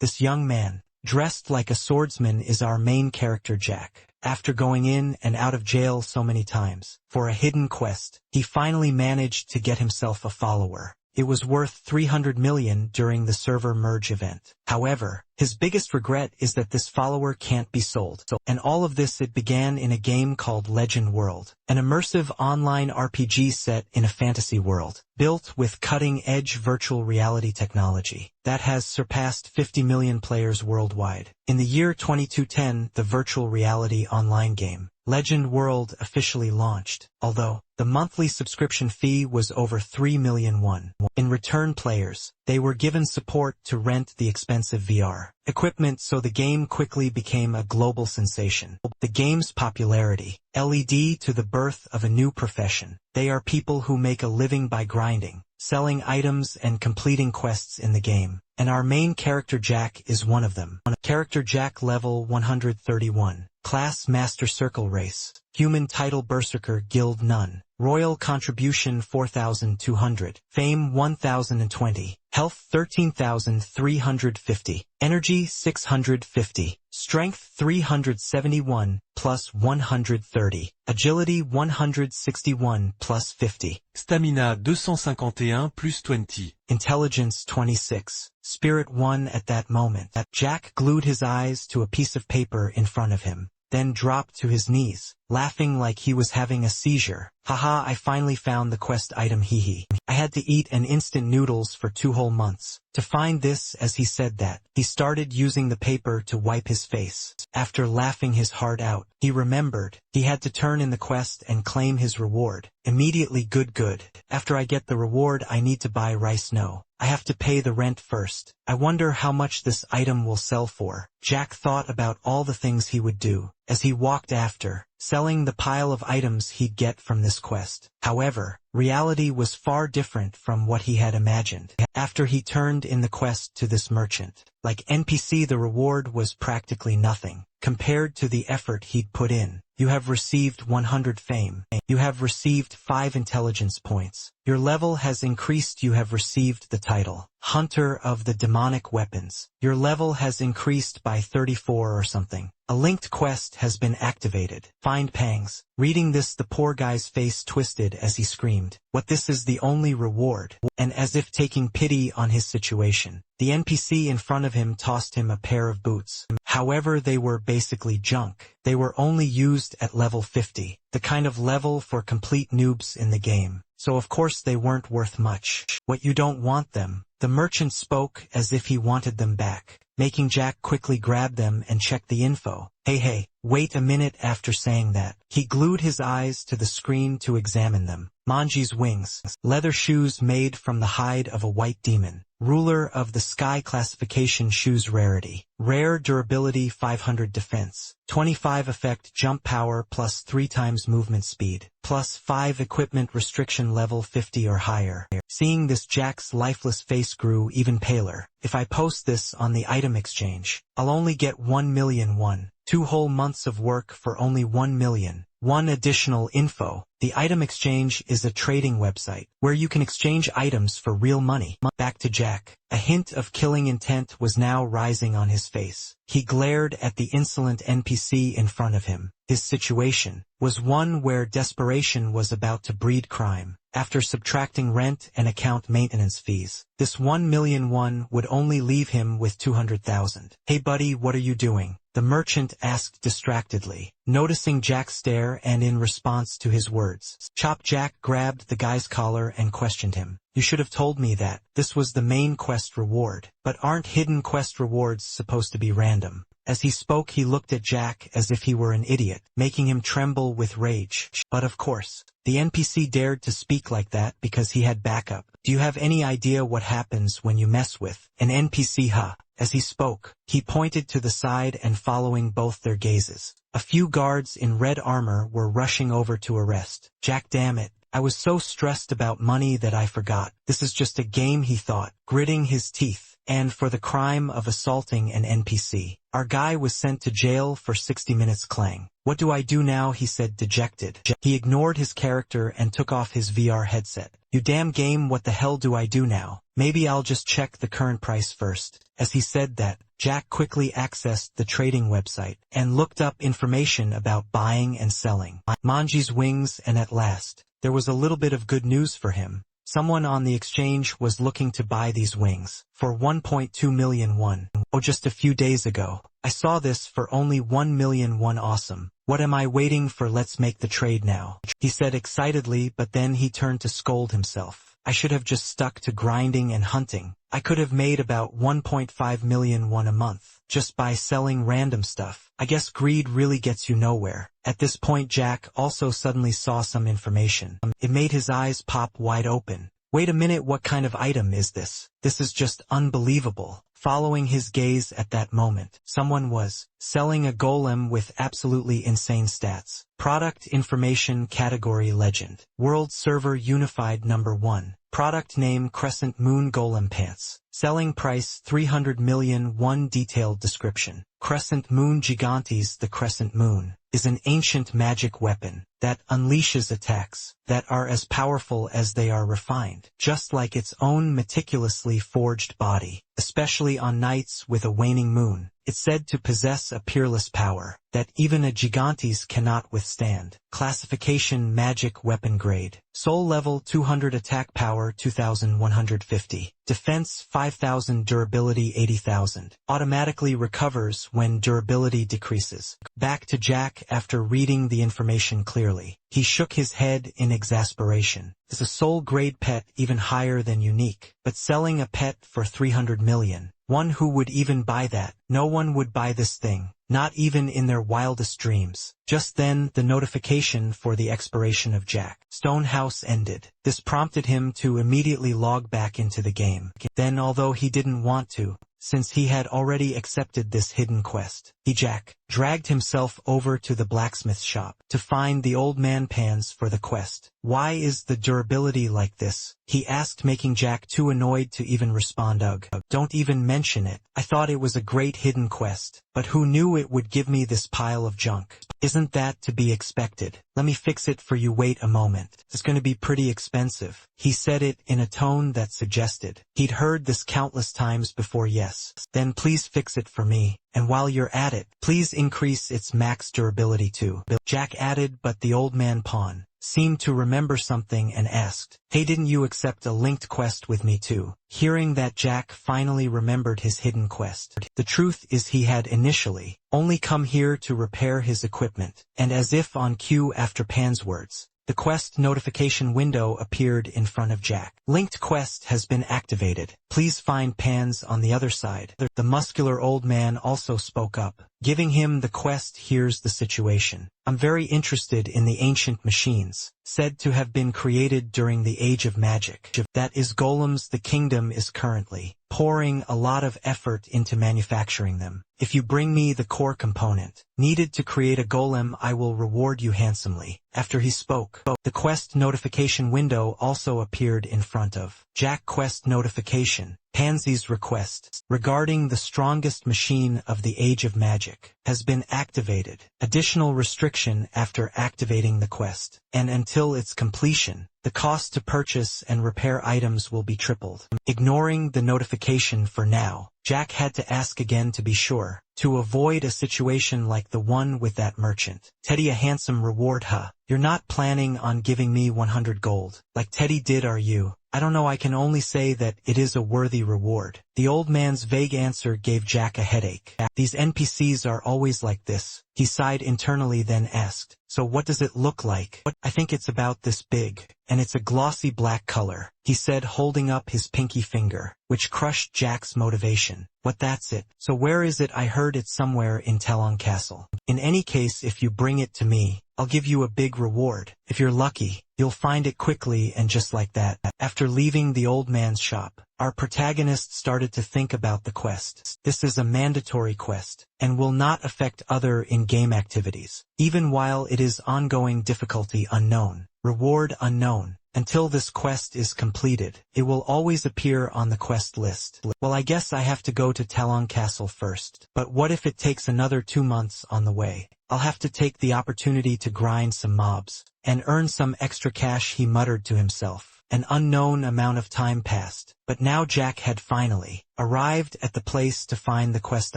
This young man, dressed like a swordsman, is our main character Jack. After going in and out of jail so many times, for a hidden quest, he finally managed to get himself a follower. It was worth 300 million during the server merge event. However, his biggest regret is that this follower can't be sold. And all of this, it began in a game called Legend World, an immersive online RPG set in a fantasy world, built with cutting-edge virtual reality technology that has surpassed 50 million players worldwide. In the year 2210, the virtual reality online game, Legend World, officially launched, although the monthly subscription fee was over 3 million won. In return, players, they were given support to rent the expensive VR equipment, so the game quickly became a global sensation. The game's popularity led to the birth of a new profession. They are people who make a living by grinding, selling items and completing quests in the game. And our main character Jack is one of them. Character Jack, level 131. Class Master Circle Race. Human title Berserker Guild None. Royal contribution 4,200. Fame 1,020. Health 13,350. Energy 650. Strength 371 plus 130. Agility 161 plus 50. Stamina 251 plus 20. Intelligence 26. Spirit 1. At that moment, Jack glued his eyes to a piece of paper in front of him, then dropped to his knees, laughing like he was having a seizure. Haha, I finally found the quest item, hehe. I had to eat an instant noodles for 2 whole months to find this. As he said that, he started using the paper to wipe his face. After laughing his heart out, he remembered he had to turn in the quest and claim his reward. Immediately, good. After I get the reward, I need to buy rice. No, I have to pay the rent first. I wonder how much this item will sell for. Jack thought about all the things he would do as he walked after selling the pile of items he'd get from this quest. However, reality was far different from what he had imagined. After he turned in the quest to this merchant, like NPC, the reward was practically nothing compared to the effort he'd put in. You have received 100 fame. You have received 5 intelligence points. Your level has increased. You have received the title Hunter of the Demonic Weapons. Your level has increased by 34 or something. A linked quest has been activated. Find pangs. Reading this, the poor guy's face twisted as he screamed, "What, this is the only reward?" And as if taking pity on his situation, the NPC in front of him tossed him a pair of boots. However, they were basically junk. They were only used at level 50, the kind of level for complete noobs in the game. So of course they weren't worth much. "What, you don't want them?" The merchant spoke as if he wanted them back, making Jack quickly grab them and check the info. Hey, wait a minute. After saying that, he glued his eyes to the screen to examine them. Manji's wings, leather shoes made from the hide of a white demon, ruler of the sky classification, shoes rarity, rare durability 500, defense 25, effect jump power plus 3 times movement speed, plus 5 equipment restriction level 50 or higher. Seeing this, Jack's lifeless face grew even paler. If I post this on the item exchange, I'll only get 1 million won. 2 whole months of work for only 1 million. 1 additional info. The item exchange is a trading website where you can exchange items for real money. Back to Jack. A hint of killing intent was now rising on his face. He glared at the insolent NPC in front of him. His situation was one where desperation was about to breed crime. After subtracting rent and account maintenance fees, this 1 million won would only leave him with 200,000. "Hey buddy, what are you doing?" the merchant asked distractedly, noticing Jack's stare, and in response to his words, Jack grabbed the guy's collar and questioned him. "You should have told me that. This was the main quest reward. But aren't hidden quest rewards supposed to be random?" As he spoke, he looked at Jack as if he were an idiot, making him tremble with rage. But of course, the NPC dared to speak like that because he had backup. "Do you have any idea what happens when you mess with an NPC, huh?" As he spoke, he pointed to the side, and following both their gazes, a few guards in red armor were rushing over to arrest Jack. "Damn it, I was so stressed about money that I forgot. This is just a game," he thought, gritting his teeth. "And for the crime of assaulting an NPC, our guy was sent to jail for 60 minutes. Clang. What do I do now?" he said, dejected. He ignored his character and took off his VR headset. "You damn game, what the hell do I do now? Maybe I'll just check the current price first." As he said that, Jack quickly accessed the trading website and looked up information about buying and selling Manji's wings, and at last, there was a little bit of good news for him. Someone on the exchange was looking to buy these wings for 1.2 million won. Oh, just a few days ago, I saw this for only 1 million won. Awesome. What am I waiting for? Let's make the trade now, he said excitedly, but then he turned to scold himself. I should have just stuck to grinding and hunting. I could have made about 1.5 million won a month just by selling random stuff. I guess greed really gets you nowhere. At this point, Jack also suddenly saw some information. It made his eyes pop wide open. Wait a minute, what kind of item is this? This is just unbelievable. Following his gaze at that moment, someone was selling a golem with absolutely insane stats. Product information category legend. World server unified number 1. Product name Crescent Moon Golem Pants. Selling price 300 million won. Detailed description. Crescent Moon Gigantes. The Crescent Moon is an ancient magic weapon that unleashes attacks that are as powerful as they are refined, just like its own meticulously forged body, especially on nights with a waning moon. It's said to possess a peerless power that even a Gigantes cannot withstand. Classification magic weapon grade. Soul level 200, attack power 2150, defense 5000, durability 80,000. Automatically recovers when durability decreases. Back to Jack after reading the information clearly. He shook his head in exasperation. Is a soul grade pet even higher than unique? But selling a pet for 300 million. One who would even buy that? No one would buy this thing, not even in their wildest dreams. Just then, the notification for the expiration of Jack Stonehouse ended. This prompted him to immediately log back into the game. Then, although he didn't want to, since he had already accepted this hidden quest, Jack dragged himself over to the blacksmith shop to find the old man pans for the quest. Why is the durability like this? He asked, making Jack too annoyed to even respond. Ugh, don't even mention it. I thought it was a great hidden quest, but who knew it would give me this pile of junk? Isn't that to be expected? Let me fix it for you. Wait a moment. It's going to be pretty expensive. He said it in a tone that suggested he'd heard this countless times before. Yes. Then please fix it for me. And while you're at it, please increase its max durability too, Jack added, but the old man pawn seemed to remember something and asked, hey, didn't you accept a linked quest with me too? Hearing that, Jack finally remembered his hidden quest. The truth is he had initially only come here to repair his equipment, and as if on cue after Pan's words, the quest notification window appeared in front of Jack. Linked quest has been activated. Please find Pans on the other side. The muscular old man also spoke up, giving him the quest. Here's the situation. I'm very interested in the ancient machines, said to have been created during the Age of Magic. That is golems. The kingdom is currently pouring a lot of effort into manufacturing them. If you bring me the core component needed to create a golem, I will reward you handsomely. After he spoke, the quest notification window also appeared in front of Jack. Quest notification. Pansy's request regarding the strongest machine of the Age of Magic has been activated. Additional restriction after activating the quest, and until its completion, the cost to purchase and repair items will be tripled. Ignoring the notification for now, Jack had to ask again to be sure, to avoid a situation like the one with that merchant. Teddy, a handsome reward, huh? You're not planning on giving me 100 gold, like Teddy did, are you? I don't know, I can only say that it is a worthy reward. The old man's vague answer gave Jack a headache. These NPCs are always like this. He sighed internally, then asked, so what does it look like? I think it's about this big, and it's a glossy black color, he said, holding up his pinky finger, which crushed Jack's motivation. What, that's it? So where is it? I heard it somewhere in Talon Castle. In any case, if you bring it to me, I'll give you a big reward. If you're lucky, you'll find it quickly, and just like that. After leaving the old man's shop, our protagonist started to think about the quest. This is a mandatory quest, and will not affect other in-game activities, even while it is ongoing. Difficulty unknown, reward unknown. Until this quest is completed, it will always appear on the quest list. Well, I guess I have to go to Talon Castle first. But what if it takes another 2 months on the way? I'll have to take the opportunity to grind some mobs and earn some extra cash, he muttered to himself. An unknown amount of time passed, But now Jack had finally arrived at the place to find the quest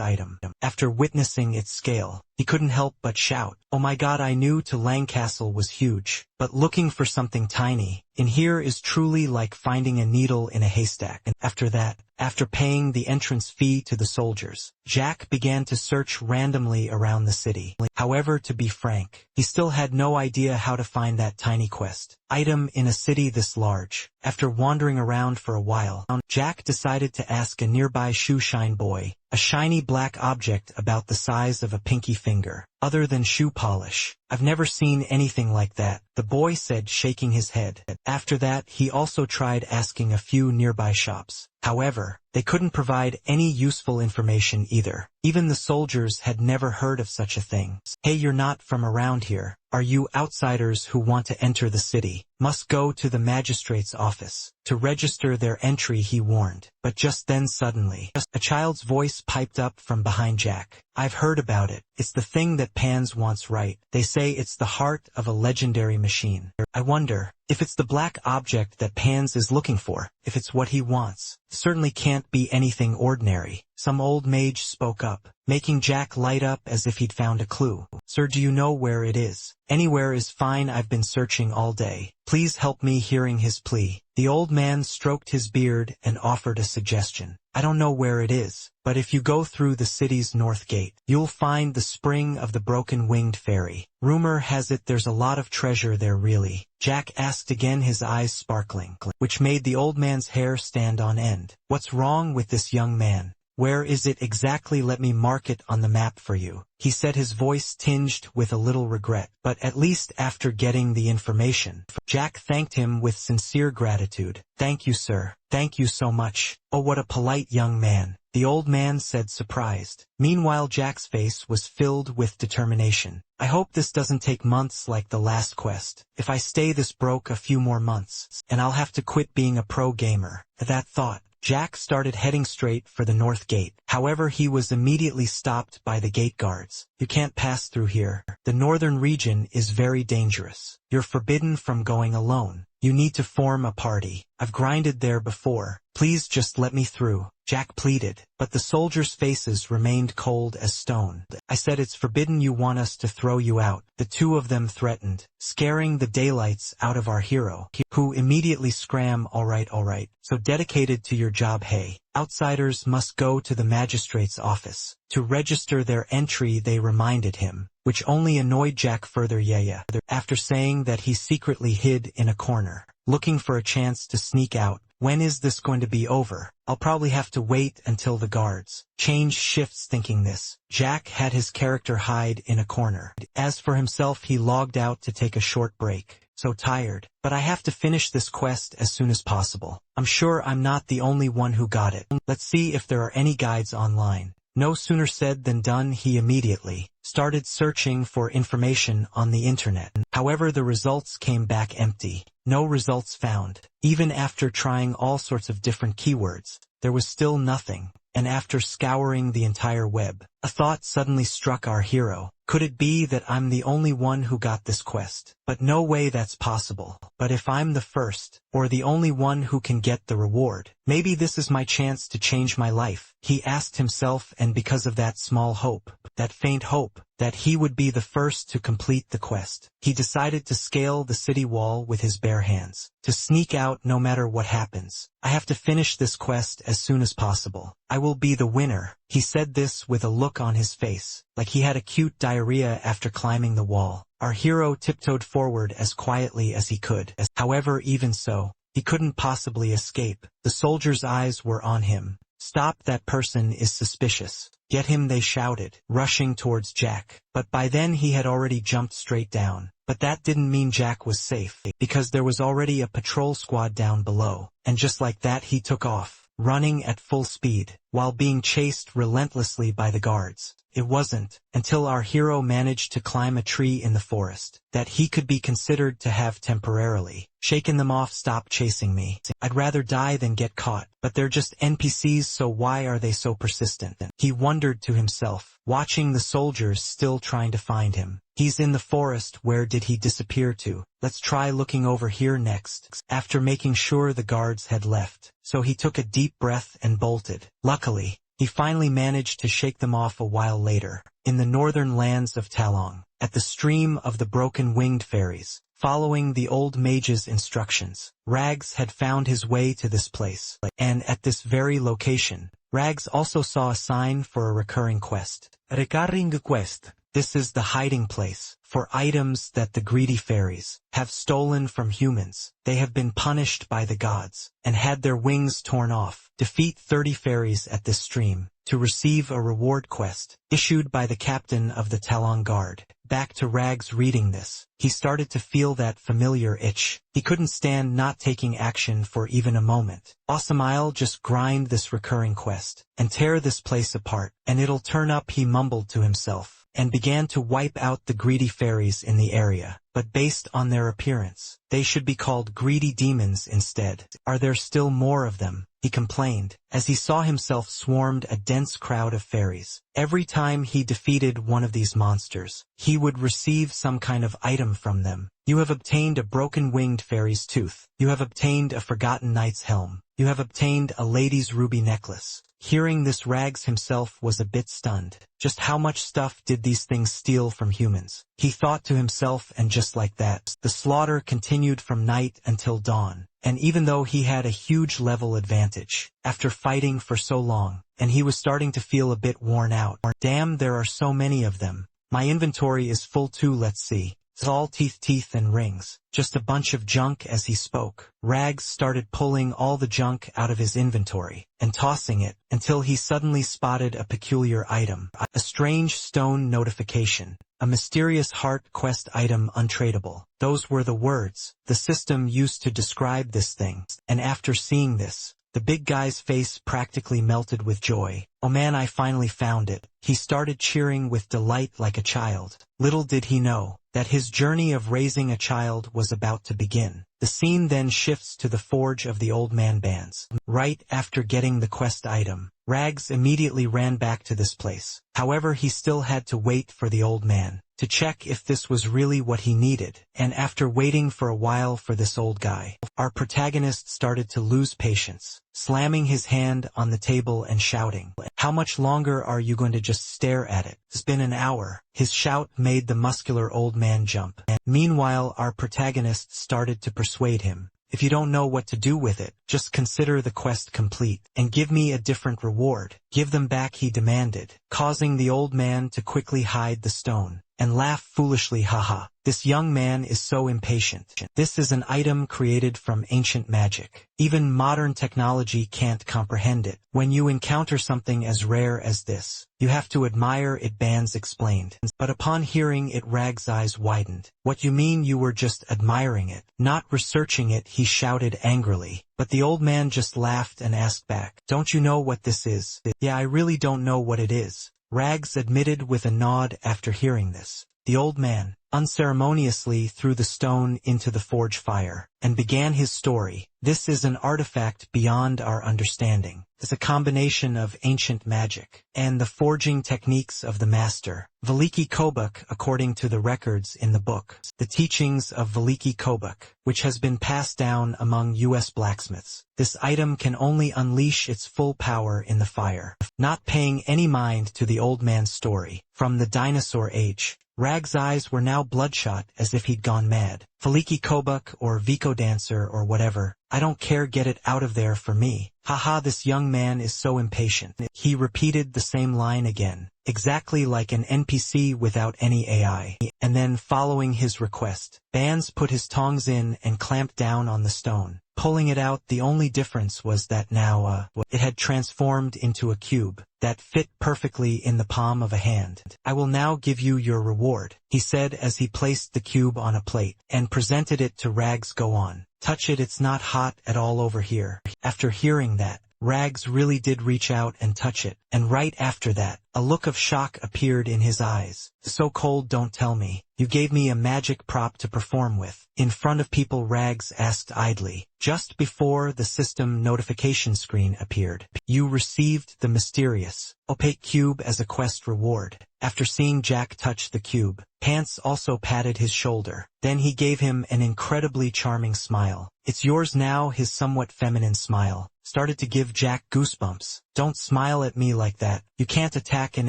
item. After witnessing its scale, he couldn't help but shout, "Oh my god, I knew to Langcastle was huge, but looking for something tiny in here is truly like finding a needle in a haystack." And after that, after paying the entrance fee to the soldiers, Jack began to search randomly around the city. However, to be frank, he still had no idea how to find that tiny quest item in a city this large. After wandering around for a while, Jack decided to ask a nearby shoeshine boy, a shiny black object about the size of a pinky finger. "Other than shoe polish, I've never seen anything like that," the boy said, shaking his head. After that, he also tried asking a few nearby shops. However, they couldn't provide any useful information either. Even the soldiers had never heard of such a thing. "Hey, you're not from around here, are you? Outsiders who want to enter the city must go to the magistrate's office to register their entry," he warned. But just then suddenly, a child's voice piped up from behind Jack. "I've heard about it. It's the thing that Pans wants, right? They say it's the heart of a legendary machine. I wonder if it's the black object that Pans is looking for. If it's what he wants, it certainly can't be anything ordinary." Some old mage spoke up, making Jack light up as if he'd found a clue. "Sir, do you know where it is?" "Anywhere is fine, I've been searching all day. Please help me." Hearing his plea, the old man stroked his beard and offered a suggestion. "I don't know where it is, but if you go through the city's north gate, you'll find the spring of the broken-winged fairy. Rumor has it there's a lot of treasure there." "Really?" Jack asked again, his eyes sparkling, which made the old man's hair stand on end. "What's wrong with this young man? Where is it exactly? Let me mark it on the map for you," he said, his voice tinged with a little regret. But at least after getting the information, Jack thanked him with sincere gratitude. "Thank you, sir. Thank you so much." "Oh, what a polite young man," the old man said, surprised. Meanwhile, Jack's face was filled with determination. "I hope this doesn't take months like the last quest. If I stay this broke a few more months, and I'll have to quit being a pro gamer." At that thought, Jack started heading straight for the north gate. However, he was immediately stopped by the gate guards. "You can't pass through here. The northern region is very dangerous. You're forbidden from going alone. You need to form a party. I've grinded there before. Please just let me through," Jack pleaded. But the soldiers' faces remained cold as stone. "I said it's forbidden. You want us to throw you out," the two of them threatened, scaring the daylights out of our hero, who immediately screamed, all right, so dedicated to your job. Hey, outsiders must go to the magistrate's office to register their entry," they reminded him, which only annoyed Jack further. Yeah. After saying that, he secretly hid in a corner, looking for a chance to sneak out. "When is this going to be over? I'll probably have to wait until the guards change shifts." Thinking this, Jack had his character hide in a corner. As for himself, he logged out to take a short break. "So tired, but I have to finish this quest as soon as possible. I'm sure I'm not the only one who got it. Let's see if there are any guides online." No sooner said than done. He immediately started searching for information on the internet. However, the results came back empty. No results found. Even after trying all sorts of different keywords, there was still nothing. And after scouring the entire web, a thought suddenly struck our hero. Could it be that I'm the only one who got this quest? But no way that's possible. But if I'm the first, or the only one who can get the reward, maybe this is my chance to change my life, he asked himself. And because of that small hope, that faint hope, that he would be the first to complete the quest, he decided to scale the city wall with his bare hands, to sneak out no matter what happens. "I have to finish this quest as soon as possible. I will be the winner." He said this with a look on his face, like he had acute diarrhea after climbing the wall. Our hero tiptoed forward as quietly as he could. However, even so, he couldn't possibly escape. The soldiers' eyes were on him. "Stop, that person is suspicious. Get him," they shouted, rushing towards Jack. But by then he had already jumped straight down. But that didn't mean Jack was safe, because there was already a patrol squad down below. And just like that, he took off, running at full speed, while being chased relentlessly by the guards. It wasn't until our hero managed to climb a tree in the forest that he could be considered to have temporarily shaken them off. "Stop chasing me. I'd rather die than get caught. But they're just NPCs, so why are they so persistent?" he wondered to himself, watching the soldiers still trying to find him. He's in the forest. Where did he disappear to? Let's try looking over here next. After making sure the guards had left, so he took a deep breath and bolted. Luckily, he finally managed to shake them off a while later. In the northern lands of Talong, at the stream of the broken-winged fairies, following the old mage's instructions, Rags had found his way to this place. And at this very location, Rags also saw a sign for a recurring quest. Recurring quest. This is the hiding place for items that the greedy fairies have stolen from humans. They have been punished by the gods and had their wings torn off. Defeat 30 fairies at this stream to receive a reward quest issued by the captain of the Talon Guard. Back to Rags reading this, he started to feel that familiar itch. He couldn't stand not taking action for even a moment. Awesome, I'll just grind this recurring quest and tear this place apart, and it'll turn up, he mumbled to himself, and began to wipe out the greedy fairies in the area. But based on their appearance, they should be called greedy demons instead. Are there still more of them? He complained, as he saw himself swarmed a dense crowd of fairies. Every time he defeated one of these monsters, he would receive some kind of item from them. You have obtained a broken-winged fairy's tooth. You have obtained a forgotten knight's helm. You have obtained a lady's ruby necklace. Hearing this, Rags himself was a bit stunned. Just how much stuff did these things steal from humans? He thought to himself, and just like that, the slaughter continued from night until dawn. And even though he had a huge level advantage, after fighting for so long, and he was starting to feel a bit worn out. Damn, there are so many of them. My inventory is full too, let's see. It's all teeth and rings. Just a bunch of junk. As he spoke, Rags started pulling all the junk out of his inventory and tossing it until he suddenly spotted a peculiar item. A strange stone notification. A mysterious heart quest item, untradeable. Those were the words the system used to describe this thing. And after seeing this, the big guy's face practically melted with joy. Oh man, I finally found it. He started cheering with delight like a child. Little did he know that his journey of raising a child was about to begin. The scene then shifts to the forge of the old man bands. Right after getting the quest item, Rags immediately ran back to this place. However, he still had to wait for the old man to check if this was really what he needed. And after waiting for a while for this old guy, our protagonist started to lose patience, slamming his hand on the table and shouting, "How much longer are you going to just stare at it? It's been an hour." His shout made the muscular old man jump. Meanwhile, our protagonist started to persuade him, "If you don't know what to do with it, just consider the quest complete, and give me a different reward." "Give them back," he demanded, causing the old man to quickly hide the stone and laugh foolishly. Haha, this young man is so impatient. This is an item created from ancient magic. Even modern technology can't comprehend it. When you encounter something as rare as this, you have to admire it, Bands explained. But upon hearing it, Rag's eyes widened. "What you mean you were just admiring it, not researching it?" he shouted angrily. But the old man just laughed and asked back, "Don't you know what this is?" "Yeah, I really don't know what it is," Rags admitted with a nod. After hearing this, the old man unceremoniously threw the stone into the forge fire and began his story. "This is an artifact beyond our understanding. It's a combination of ancient magic and the forging techniques of the master, Veliki Kobuk, according to the records in the book, The Teachings of Veliki Kobuk, which has been passed down among U.S. blacksmiths. This item can only unleash its full power in the fire." Not paying any mind to the old man's story from the dinosaur age, Rag's eyes were now bloodshot as if he'd gone mad. "Veliki Kobuk or Vico Dancer or whatever, I don't care, get it out of there for me." Haha, this young man is so impatient. He repeated the same line again, exactly like an NPC without any AI. And then, following his request, Bands put his tongs in and clamped down on the stone, pulling it out. The only difference was that now, it had transformed into a cube that fit perfectly in the palm of a hand. "I will now give you your reward," he said as he placed the cube on a plate and presented it to Rags. "Go on. Touch it, it's not hot at all over here." After hearing that, Rags really did reach out and touch it, and right after that, a look of shock appeared in his eyes. "So cold, don't tell me. You gave me a magic prop to perform with in front of people?" Rags asked idly, just before the system notification screen appeared. "You received the mysterious, opaque cube as a quest reward." After seeing Jack touch the cube, Hans also patted his shoulder. Then he gave him an incredibly charming smile. "It's yours now." His somewhat feminine smile started to give Jack goosebumps. "Don't smile at me like that. You can't attack an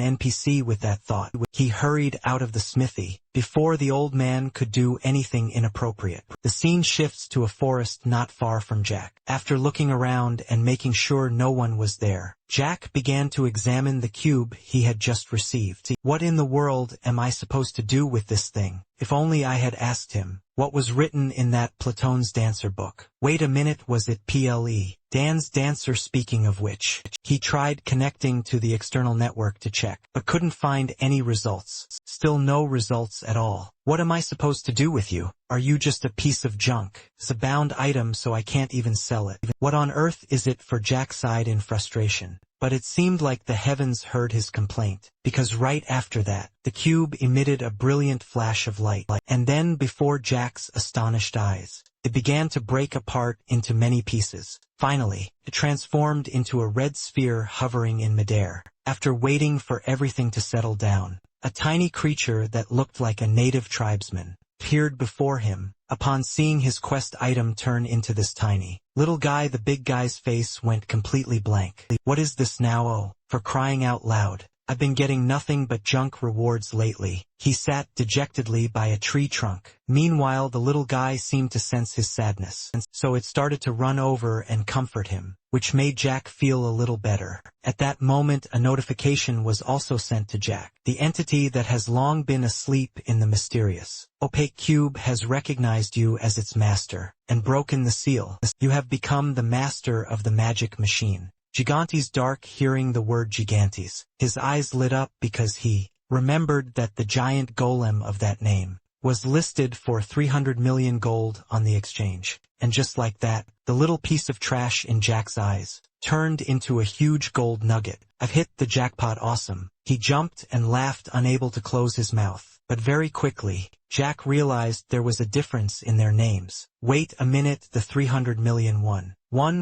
NPC with that thought." He hurried out of the smithy before the old man could do anything inappropriate. The scene shifts to a forest not far from Jack. After looking around and making sure no one was there, Jack began to examine the cube he had just received. "What in the world am I supposed to do with this thing?" If only I had asked him what was written in that Platone's dancer book. Wait a minute, was it PLE? Dan's dancer? Speaking of which, he tried connecting to the external network to check, but couldn't find any results. Still no results at all. "What am I supposed to do with you? Are you just a piece of junk? It's a bound item, so I can't even sell it." What on earth is it? For Jack sighed in frustration. But it seemed like the heavens heard his complaint, because right after that, the cube emitted a brilliant flash of light, and then before Jack's astonished eyes, it began to break apart into many pieces. Finally, it transformed into a red sphere hovering in midair. After waiting for everything to settle down, a tiny creature that looked like a native tribesman appeared before him. Upon seeing his quest item turn into this tiny little guy, the big guy's face went completely blank. "What is this now? Oh, for crying out loud. I've been getting nothing but junk rewards lately." He sat dejectedly by a tree trunk. Meanwhile, the little guy seemed to sense his sadness, and so it started to run over and comfort him, which made Jack feel a little better. At that moment, a notification was also sent to Jack. The entity that has long been asleep in the mysterious, opaque cube has recognized you as its master and broken the seal. You have become the master of the magic machine. Gigantes Dark. Hearing the word Gigantes, his eyes lit up because he remembered that the giant golem of that name was listed for 300 million gold on the exchange. And just like that, the little piece of trash in Jack's eyes turned into a huge gold nugget. "I've hit the jackpot, awesome." He jumped and laughed, unable to close his mouth. But very quickly, Jack realized there was a difference in their names. "Wait a minute, the 300 million one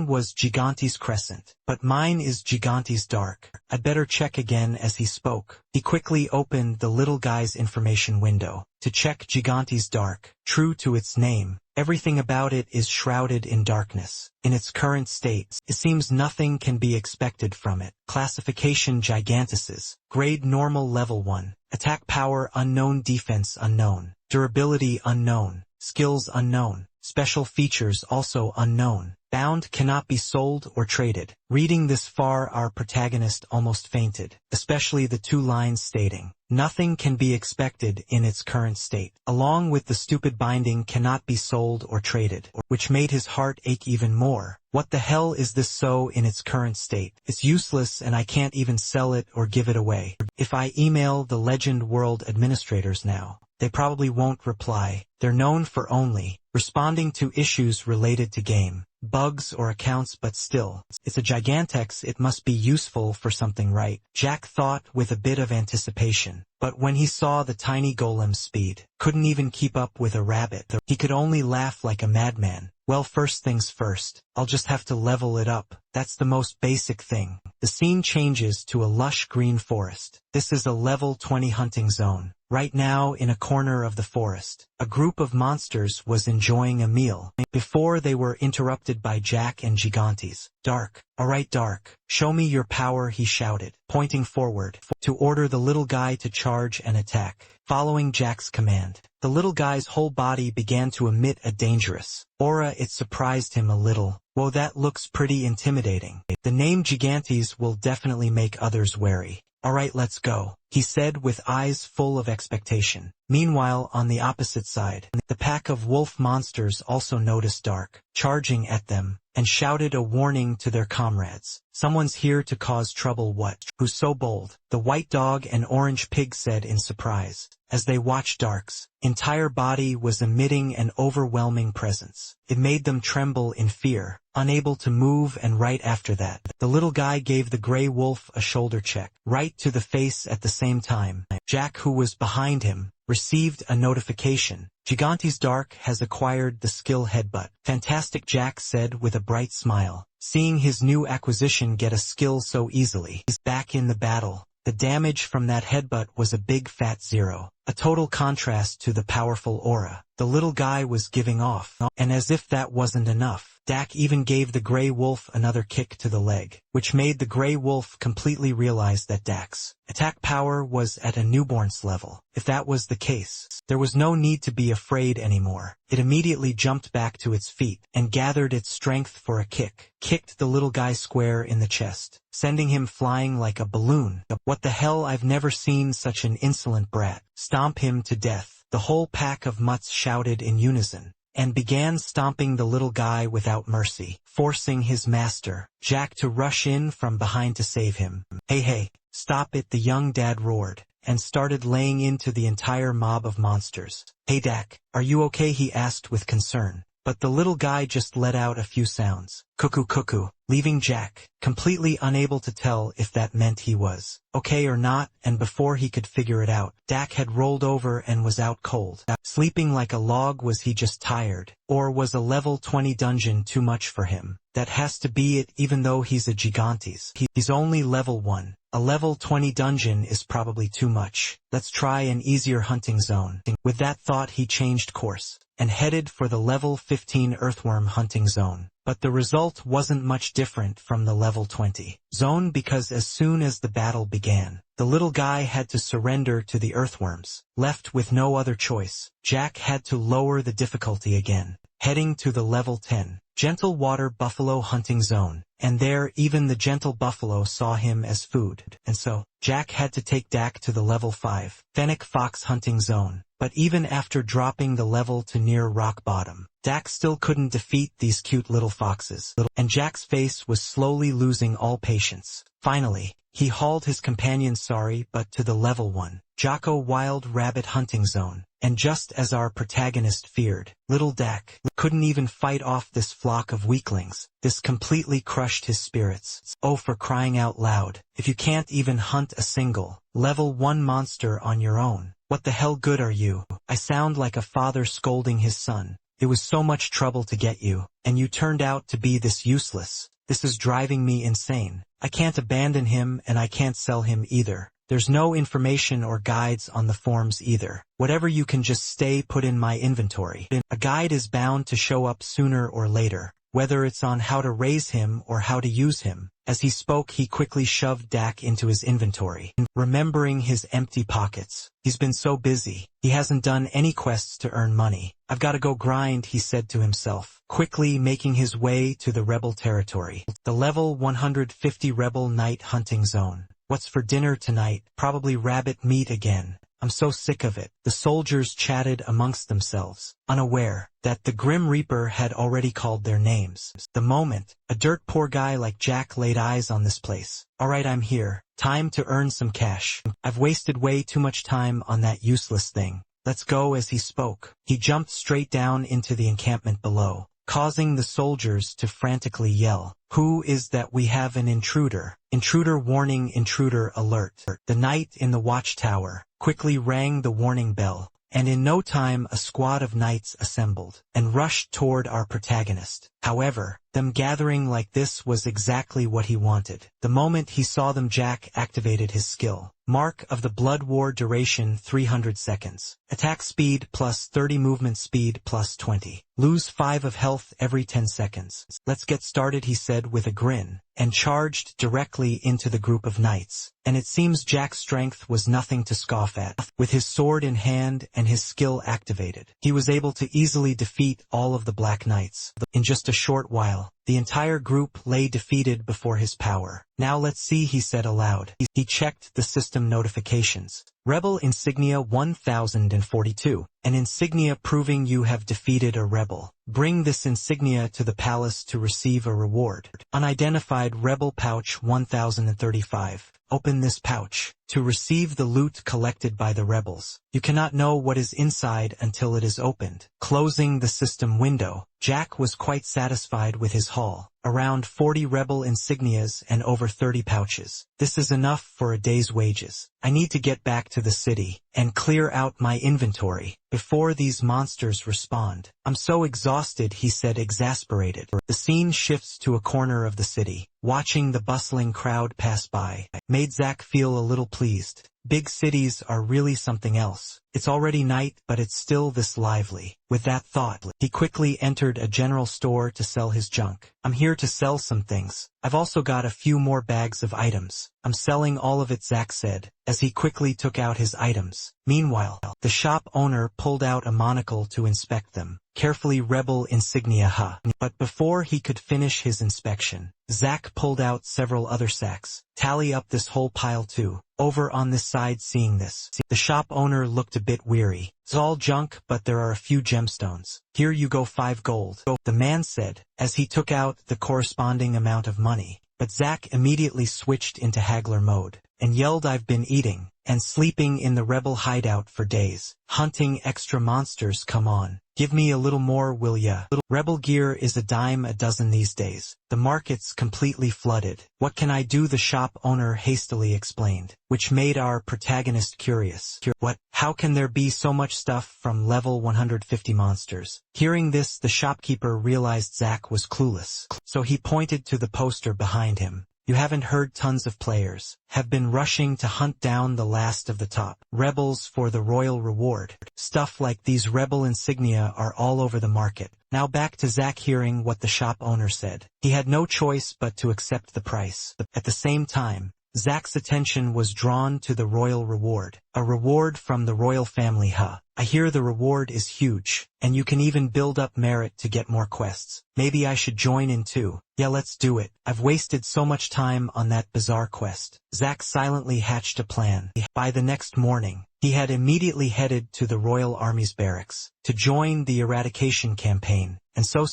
was Gigantes Crescent, but mine is Gigantes Dark. I'd better check again." As he spoke, he quickly opened the little guy's information window to check Gigantes Dark. True to its name, everything about it is shrouded in darkness. In its current state, it seems nothing can be expected from it. Classification: Giganteses. Grade normal, level 1. Attack power unknown, defense unknown, durability unknown, skills unknown, special features also unknown. Bound, cannot be sold or traded. Reading this far, our protagonist almost fainted, especially the two lines stating, "Nothing can be expected in its current state," along with the stupid binding, "cannot be sold or traded," which made his heart ache even more. What the hell is this? So in its current state, it's useless and I can't even sell it or give it away. If I email the Legend World administrators now, they probably won't reply. They're known for only responding to issues related to game, bugs or accounts, but still, it's a Gigantex, it must be useful for something, right? Jack thought with a bit of anticipation. But when he saw the tiny golem's speed, couldn't even keep up with a rabbit. He could only laugh like a madman. "Well, first things first, I'll just have to level it up. That's the most basic thing." The scene changes to a lush green forest. This is a level 20 hunting zone. Right now, in a corner of the forest, a group of monsters was enjoying a meal before they were interrupted by Jack and Gigantes. "Dark. Alright, Dark. Show me your power," he shouted, pointing forward to order the little guy to charge and attack. Following Jack's command, the little guy's whole body began to emit a dangerous aura. It surprised him a little. "Whoa, that looks pretty intimidating. The name Gigantes will definitely make others wary. Alright, let's go," he said with eyes full of expectation. Meanwhile, on the opposite side, the pack of wolf monsters also noticed Dark charging at them, and shouted a warning to their comrades. "Someone's here to cause trouble." "What? Who's so bold?" the white dog and orange pig said in surprise, as they watched Dark's entire body was emitting an overwhelming presence. It made them tremble in fear, unable to move, and right after that, the little guy gave the gray wolf a shoulder check, right to the face at the same time. Jack, who was behind him, received a notification. "Gigantes Dark has acquired the skill Headbutt." "Fantastic," Jack said with a bright smile, seeing his new acquisition get a skill so easily. He's back in the battle. The damage from that headbutt was a big fat 0. a total contrast to the powerful aura the little guy was giving off. And as if that wasn't enough, Dak even gave the gray wolf another kick to the leg, which made the gray wolf completely realize that Dak's attack power was at a newborn's level. If that was the case, there was no need to be afraid anymore. It immediately jumped back to its feet and gathered its strength for a kick, kicked the little guy square in the chest, sending him flying like a balloon. What the hell, I've never seen such an insolent brat. Stomp him to death. The whole pack of mutts shouted in unison, and began stomping the little guy without mercy, forcing his master, Jack, to rush in from behind to save him. Hey, stop it, the young dad roared, and started laying into the entire mob of monsters. Hey Dak, are you okay? He asked with concern. But the little guy just let out a few sounds, cuckoo cuckoo, leaving Jack completely unable to tell if that meant he was okay or not, and before he could figure it out, Dak had rolled over and was out cold. Sleeping like a log. Was he just tired? Or was a level 20 dungeon too much for him? That has to be it, even though he's a Gigantes. He's only level 1. A level 20 dungeon is probably too much. Let's try an easier hunting zone. With that thought, he changed course and headed for the level 15 earthworm hunting zone. But the result wasn't much different from the level 20 zone, because as soon as the battle began, the little guy had to surrender to the earthworms. Left with no other choice, Jack had to lower the difficulty again, heading to the level 10 gentle water buffalo hunting zone, and there even the gentle buffalo saw him as food. And so, Jack had to take Dak to the level 5 fennec fox hunting zone. But even after dropping the level to near rock bottom, Dak still couldn't defeat these cute little foxes, and Jack's face was slowly losing all patience. Finally, he hauled his companion sorry but to the level 1 Jocko wild rabbit hunting zone, and just as our protagonist feared, little Dak couldn't even fight off this flock of weaklings. This completely crushed his spirits. Oh, for crying out loud, if you can't even hunt a single level 1 monster on your own, what the hell good are you? I sound like a father scolding his son. It was so much trouble to get you, and you turned out to be this useless. This is driving me insane. I can't abandon him, and I can't sell him either. There's no information or guides on the forums either. Whatever you can just stay put in my inventory. A guide is bound to show up sooner or later, whether it's on how to raise him or how to use him. As he spoke, he quickly shoved Dak into his inventory, remembering his empty pockets. He's been so busy, he hasn't done any quests to earn money. I've got to go grind, he said to himself, quickly making his way to the rebel territory. The level 150 rebel night hunting zone. What's for dinner tonight? Probably rabbit meat again. I'm so sick of it. The soldiers chatted amongst themselves, unaware that the Grim Reaper had already called their names. The moment a dirt poor guy like Jack laid eyes on this place. Alright, I'm here. Time to earn some cash. I've wasted way too much time on that useless thing. Let's go. As he spoke, he jumped straight down into the encampment below, causing the soldiers to frantically yell, "Who is that? We have an intruder. Intruder warning, intruder alert." The knight in the watchtower quickly rang the warning bell, and in no time a squad of knights assembled and rushed toward our protagonist. However, them gathering like this was exactly what he wanted. The moment he saw them, Jack activated his skill. Mark of the Blood War, duration 300 seconds. Attack speed plus 30, movement speed plus 20. Lose 5 of health every 10 seconds. Let's get started, he said with a grin, and charged directly into the group of knights. And it seems Jack's strength was nothing to scoff at. With his sword in hand and his skill activated, he was able to easily defeat all of the Black Knights. In just a short while, the entire group lay defeated before his power. Now let's see, he said aloud. He checked the system notifications. Rebel insignia 1042. An insignia proving you have defeated a rebel. Bring this insignia to the palace to receive a reward. Unidentified rebel pouch 1035. Open this pouch to receive the loot collected by the rebels. You cannot know what is inside until it is opened. Closing the system window, Jack was quite satisfied with his haul. Around 40 rebel insignias and over 30 pouches. This is enough for a day's wages. I need to get back to the city and clear out my inventory before these monsters respond. I'm so exhausted, he said, exasperated. The scene shifts to a corner of the city. Watching the bustling crowd pass by made Zack feel a little pleased. Big cities are really something else. It's already night, but it's still this lively. With that thought, he quickly entered a general store to sell his junk. I'm here to sell some things. I've also got a few more bags of items. I'm selling all of it, Zack said, as he quickly took out his items. Meanwhile, the shop owner pulled out a monocle to inspect them. Carefully, rebel insignia, huh? But before he could finish his inspection, Zack pulled out several other sacks. Tally up this whole pile too. Over on this side, seeing this, the shop owner looked a bit weary. It's all junk, but there are a few gemstones. Here you go, 5 gold. The man said, as he took out the corresponding amount of money. But Zack immediately switched into haggler mode, and yelled, I've been eating and sleeping in the rebel hideout for days, hunting extra monsters, come on. Give me a little more, will ya? Rebel gear is a dime a dozen these days. The market's completely flooded. What can I do? The shop owner hastily explained, which made our protagonist curious. What? How can there be so much stuff from level 150 monsters? Hearing this, the shopkeeper realized Zack was clueless. So he pointed to the poster behind him. You haven't heard, tons of players have been rushing to hunt down the last of the top rebels for the royal reward. Stuff like these rebel insignia are all over the market. Now back to Zack. Hearing what the shop owner said, he had no choice but to accept the price. At the same time, Zack's attention was drawn to the royal reward. A reward from the royal family, huh? I hear the reward is huge, and you can even build up merit to get more quests. Maybe I should join in too. Yeah, let's do it. I've wasted so much time on that bizarre quest. Zack silently hatched a plan. By the next morning, he had immediately headed to the royal army's barracks to join the eradication campaign. And so,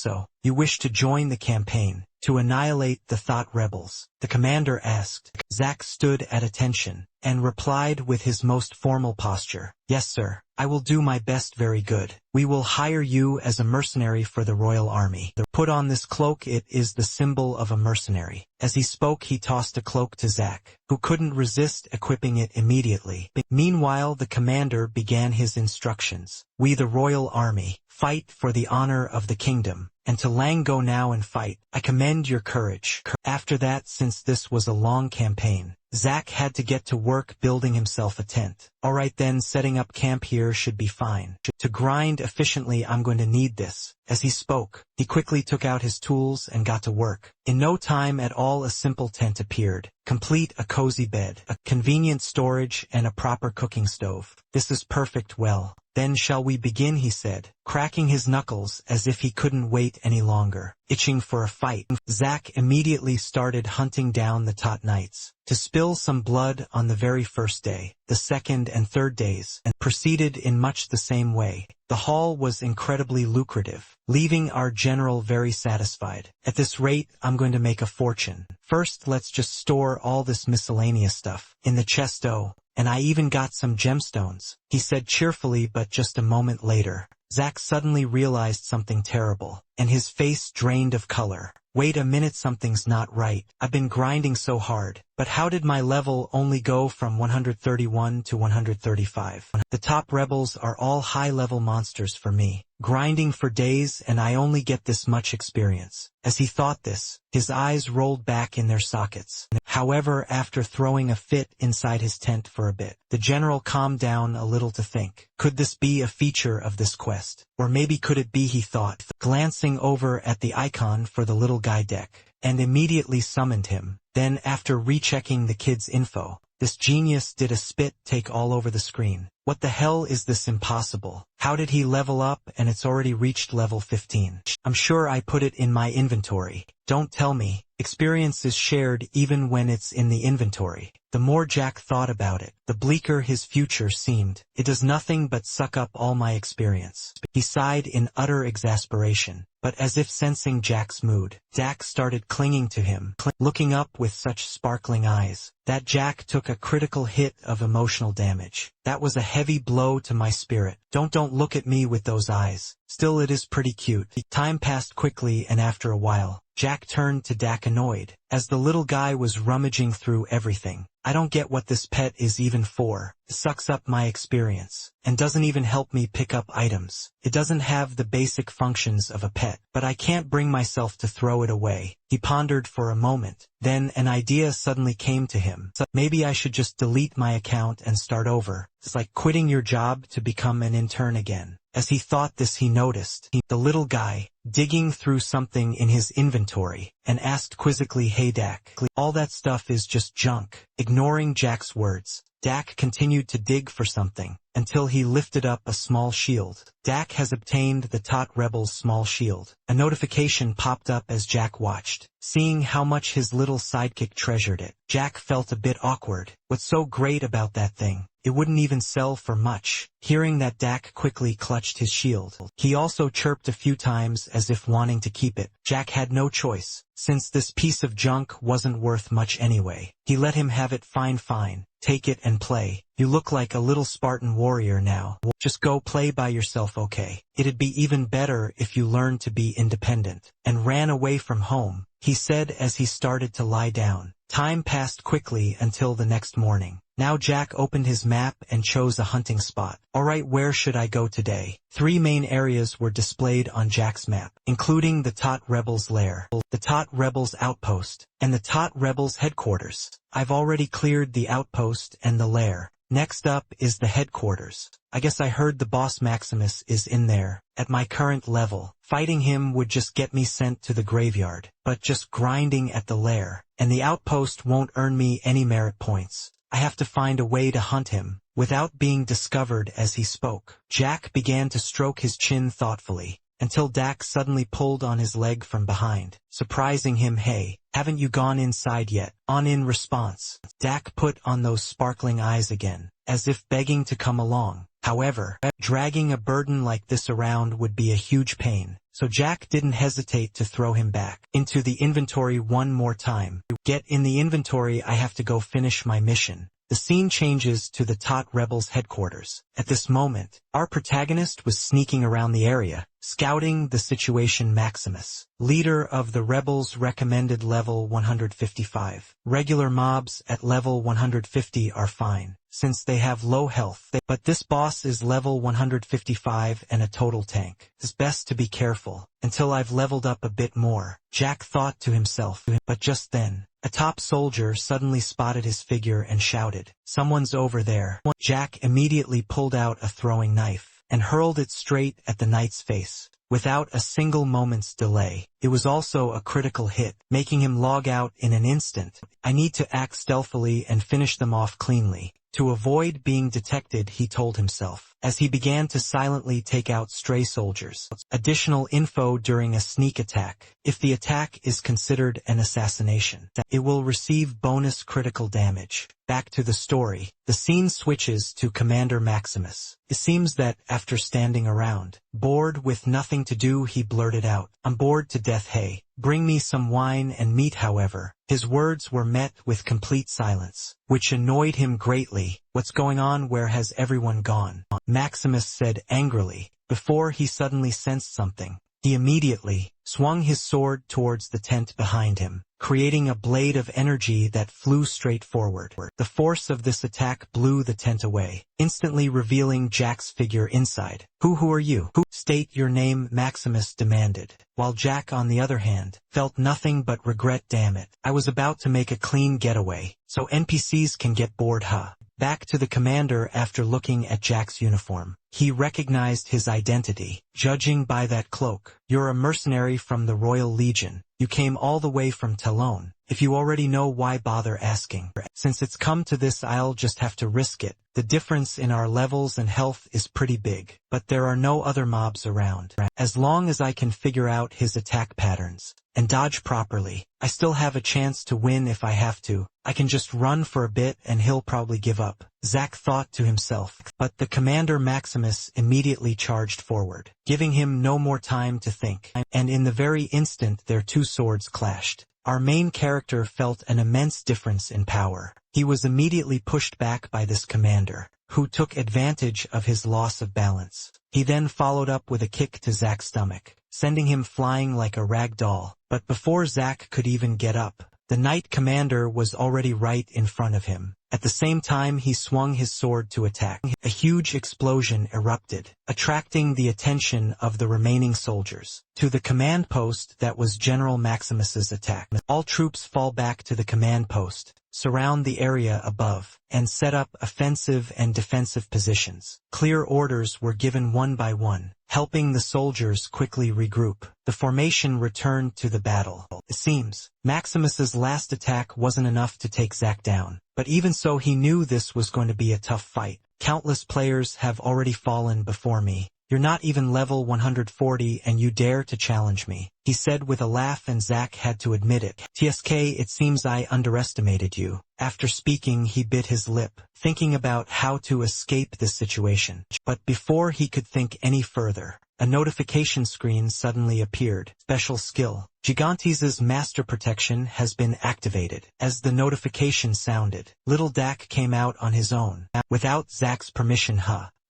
you wish to join the campaign to annihilate the thought rebels? The commander asked. Zack stood at attention and replied with his most formal posture. Yes, sir. I will do my best. Very good. We will hire you as a mercenary for the royal army. Put on this cloak. It is the symbol of a mercenary. As he spoke, he tossed a cloak to Zack, who couldn't resist equipping it immediately. Meanwhile, the commander began his instructions. We, the royal army, fight for the honor of the kingdom, and to Lang go now and fight. I commend your courage. After that, since this was a long campaign, Zack had to get to work building himself a tent. Alright then, setting up camp here should be fine. To grind efficiently, I'm going to need this. As he spoke, he quickly took out his tools and got to work. In no time at all, a simple tent appeared, complete: a cozy bed, a convenient storage, and a proper cooking stove. This is perfect. Well, then shall we begin? He said, cracking his knuckles as if he couldn't wait any longer. Itching for a fight, Zack immediately started hunting down the Tot Knights to spill some blood on the very first day, the second and third days, and proceeded in much the same way. The haul was incredibly lucrative, leaving our general very satisfied. At this rate, I'm going to make a fortune. First, let's just store all this miscellaneous stuff in the chesto, and I even got some gemstones, he said cheerfully. But just a moment later, Zack suddenly realized something terrible, and his face drained of color. Wait a minute, something's not right. I've been grinding so hard, but how did my level only go from 131 to 135? The top rebels are all high-level monsters for me, grinding for days, and I only get this much experience. As he thought this, his eyes rolled back in their sockets. However, after throwing a fit inside his tent for a bit, the general calmed down a little to think. Could this be a feature of this quest? Or maybe could it be, he thought, glancing over at the icon for the little guy deck, and immediately summoned him. Then, after rechecking the kid's info, this genius did a spit take all over the screen. What the hell is this? Impossible. How did he level up and it's already reached level 15? I'm sure I put it in my inventory. Don't tell me. Experience is shared even when it's in the inventory. The more Jack thought about it, the bleaker his future seemed. It does nothing but suck up all my experience. He sighed in utter exasperation, but as if sensing Jack's mood, Jack started clinging to him, looking up with such sparkling eyes, that Jack took a critical hit of emotional damage. That was a heavy blow to my spirit. Don't look at me with those eyes. Still it is pretty cute. Time passed quickly and after a while, Jack turned to Dak annoyed, as the little guy was rummaging through everything. I don't get what this pet is even for. It sucks up my experience, and doesn't even help me pick up items. It doesn't have the basic functions of a pet, but I can't bring myself to throw it away. He pondered for a moment. Then an idea suddenly came to him. Maybe I should just delete my account and start over. It's like quitting your job to become an intern again. As he thought this, he noticed the little guy digging through something in his inventory and asked quizzically, "Hey Dak, all that stuff is just junk." Ignoring Jack's words, Dak continued to dig for something until he lifted up a small shield. Dak has obtained the Tot Rebel's small shield. A notification popped up as Jack watched. Seeing how much his little sidekick treasured it, Jack felt a bit awkward. What's so great about that thing? It wouldn't even sell for much. Hearing that, Dak quickly clutched his shield. He also chirped a few times as if wanting to keep it. Jack had no choice, since this piece of junk wasn't worth much anyway. He let him have it. Fine. Take it and play. You look like a little Spartan warrior now. Just go play by yourself, okay? It'd be even better if you learned to be independent and ran away from home, he said as he started to lie down. Time passed quickly until the next morning. Now Jack opened his map and chose a hunting spot. Alright, where should I go today? 3 main areas were displayed on Jack's map, including the Tot Rebels' lair, the Tot Rebels' outpost, and the Tot Rebels' headquarters. I've already cleared the outpost and the lair. Next up is the headquarters. I guess I heard the boss Maximus is in there. At my current level, fighting him would just get me sent to the graveyard, but just grinding at the lair and the outpost won't earn me any merit points. I have to find a way to hunt him without being discovered. As he spoke, Jack began to stroke his chin thoughtfully, until Dak suddenly pulled on his leg from behind, surprising him. "Hey, haven't you gone inside yet?" In response, Dak put on those sparkling eyes again, as if begging to come along. However, dragging a burden like this around would be a huge pain, so Jack didn't hesitate to throw him back into the inventory one more time. "Get in the inventory, I have to go finish my mission." The scene changes to the Tot Rebels headquarters. At this moment, our protagonist was sneaking around the area, scouting the situation. Maximus, leader of the rebels, recommended level 155. Regular mobs at level 150 are fine, since they have low health, but this boss is level 155 and a total tank. It's best to be careful until I've leveled up a bit more, Jack thought to himself. But just then, a top soldier suddenly spotted his figure and shouted, "Someone's over there." Jack immediately pulled out a throwing knife and hurled it straight at the knight's face. Without a single moment's delay, it was also a critical hit, making him log out in an instant. I need to act stealthily and finish them off cleanly, to avoid being detected, he told himself, as he began to silently take out stray soldiers. Additional info: during a sneak attack, if the attack is considered an assassination, it will receive bonus critical damage. Back to the story. The scene switches to Commander Maximus. It seems that, after standing around, bored with nothing to do, he blurted out, "I'm bored to death. Hey, bring me some wine and meat." However, his words were met with complete silence, which annoyed him greatly. "What's going on? Where has everyone gone?" Maximus said angrily, before he suddenly sensed something. He immediately swung his sword towards the tent behind him, creating a blade of energy that flew straight forward. The force of this attack blew the tent away, instantly revealing Jack's figure inside. Who are you? State your name," Maximus demanded, while Jack, on the other hand, felt nothing but regret. "Damn it, I was about to make a clean getaway, so NPCs can get bored, huh?" Back to the commander. After looking at Jack's uniform, he recognized his identity. "Judging by that cloak, you're a mercenary from the Royal Legion. You came all the way from Talon. If you already know, why bother asking? Since it's come to this, I'll just have to risk it. The difference in our levels and health is pretty big, but there are no other mobs around. As long as I can figure out his attack patterns and dodge properly, I still have a chance to win. If I have to, I can just run for a bit and he'll probably give up," Zack thought to himself. But the Commander Maximus immediately charged forward, giving him no more time to think, and in the very instant their two swords clashed. Our main character felt an immense difference in power. He was immediately pushed back by this commander, who took advantage of his loss of balance. He then followed up with a kick to Zack's stomach, sending him flying like a rag doll. But before Zack could even get up, the Knight Commander was already right in front of him. At the same time he swung his sword to attack. A huge explosion erupted, attracting the attention of the remaining soldiers to the command post that was General Maximus's attack. All troops fall back to the command post, surround the area above, and set up offensive and defensive positions. Clear orders were given one by one, helping the soldiers quickly regroup. The formation returned to the battle. It seems Maximus's last attack wasn't enough to take Zack down, but even so he knew this was going to be a tough fight. Countless players have already fallen before me. You're not even level 140 and you dare to challenge me, he said with a laugh, and Zack had to admit it. TSK, it seems I underestimated you. After speaking he bit his lip, thinking about how to escape this situation. But before he could think any further, a notification screen suddenly appeared. Special skill. Gigantes' master protection has been activated. As the notification sounded, little Dak came out on his own, without Zack's permission.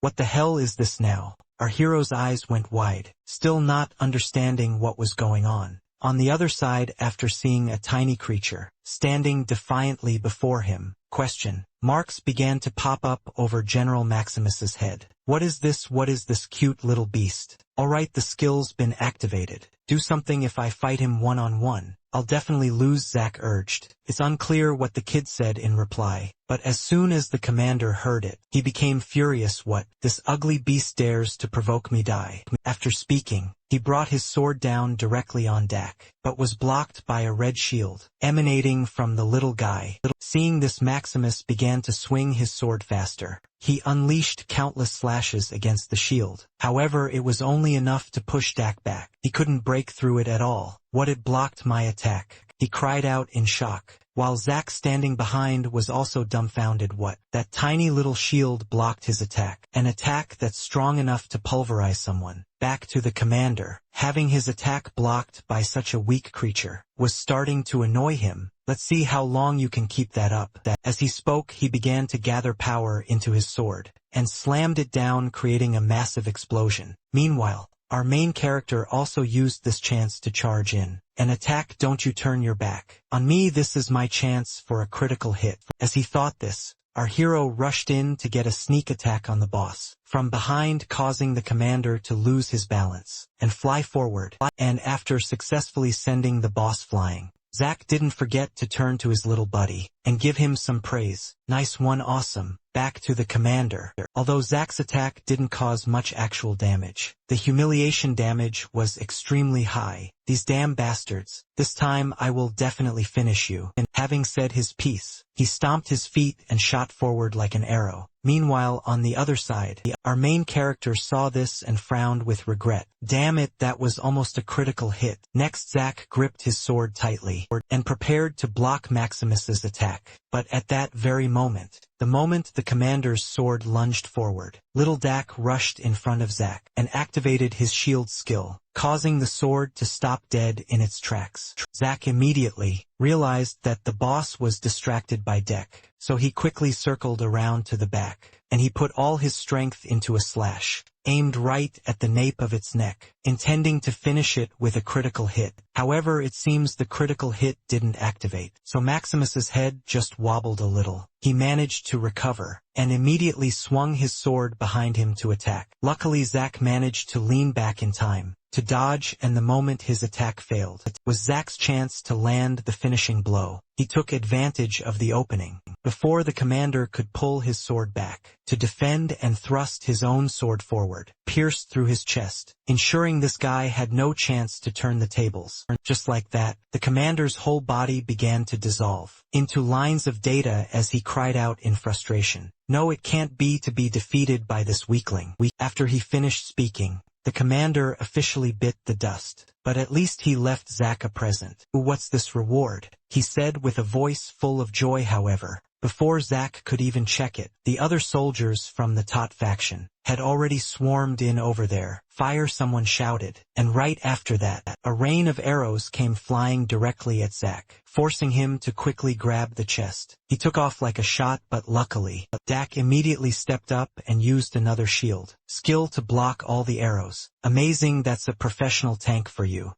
What the hell is this now? Our hero's eyes went wide, still not understanding what was going on. On the other side, after seeing a tiny creature standing defiantly before him, question marks began to pop up over General Maximus's head. What is this? What is this cute little beast? Alright, the skill's been activated. Do something. If I fight him one-on-one, I'll definitely lose, Zack urged. It's unclear what the kid said in reply, but as soon as the commander heard it, he became furious. What? This ugly beast dares to provoke me, die. After speaking, he brought his sword down directly on Dak, but was blocked by a red shield emanating from the little guy. Seeing this, Maximus began to swing his sword faster. He unleashed countless slashes against the shield. However, it was only enough to push Dak back. He couldn't break through it at all. What? It blocked my attack, he cried out in shock, while Zack, standing behind, was also dumbfounded. What? That tiny little shield blocked his attack, an attack that's strong enough to pulverize someone. Back to the commander, having his attack blocked by such a weak creature was starting to annoy him. Let's see how long you can keep that up. As he spoke, he began to gather power into his sword and slammed it down, creating a massive explosion. Meanwhile, our main character also used this chance to charge in and attack. Don't you turn your back on me, this is my chance for a critical hit. As he thought this, our hero rushed in to get a sneak attack on the boss from behind, causing the commander to lose his balance and fly forward. And after successfully sending the boss flying, Zack didn't forget to turn to his little buddy and give him some praise. Nice one, awesome. Back to the commander. Although Zack's attack didn't cause much actual damage, the humiliation damage was extremely high. These damn bastards. This time I will definitely finish you. And having said his piece, he stomped his feet and shot forward like an arrow. Meanwhile, on the other side, our main character saw this and frowned with regret. Damn it, that was almost a critical hit. Next, Zack gripped his sword tightly and prepared to block Maximus's attack. But at that very moment, the commander's sword lunged forward, little Dak rushed in front of Zack and activated his shield skill, causing the sword to stop dead in its tracks. Zack immediately realized that the boss was distracted by Dak, so he quickly circled around to the back, and he put all his strength into a slash, aimed right at the nape of its neck, intending to finish it with a critical hit. However, it seems the critical hit didn't activate, so Maximus's head just wobbled a little. He managed to recover, and immediately swung his sword behind him to attack. Luckily, Zack managed to lean back in time to dodge, and the moment his attack failed, it was Zack's chance to land the finishing blow. He took advantage of the opening before the commander could pull his sword back to defend and thrust his own sword forward, pierced through his chest, ensuring this guy had no chance to turn the tables. Just like that, the commander's whole body began to dissolve into lines of data as he cried out in frustration. No, it can't be to be defeated by this weakling. After he finished speaking, the commander officially bit the dust, but at least he left Zack a present. What's this reward? He said with a voice full of joy. However, before Zack could even check it, the other soldiers from the Tot faction had already swarmed in over there. "Fire!" someone shouted, and right after that, a rain of arrows came flying directly at Zack, forcing him to quickly grab the chest. He took off like a shot, but luckily, Zack immediately stepped up and used another shield skill to block all the arrows. "Amazing, that's a professional tank for you."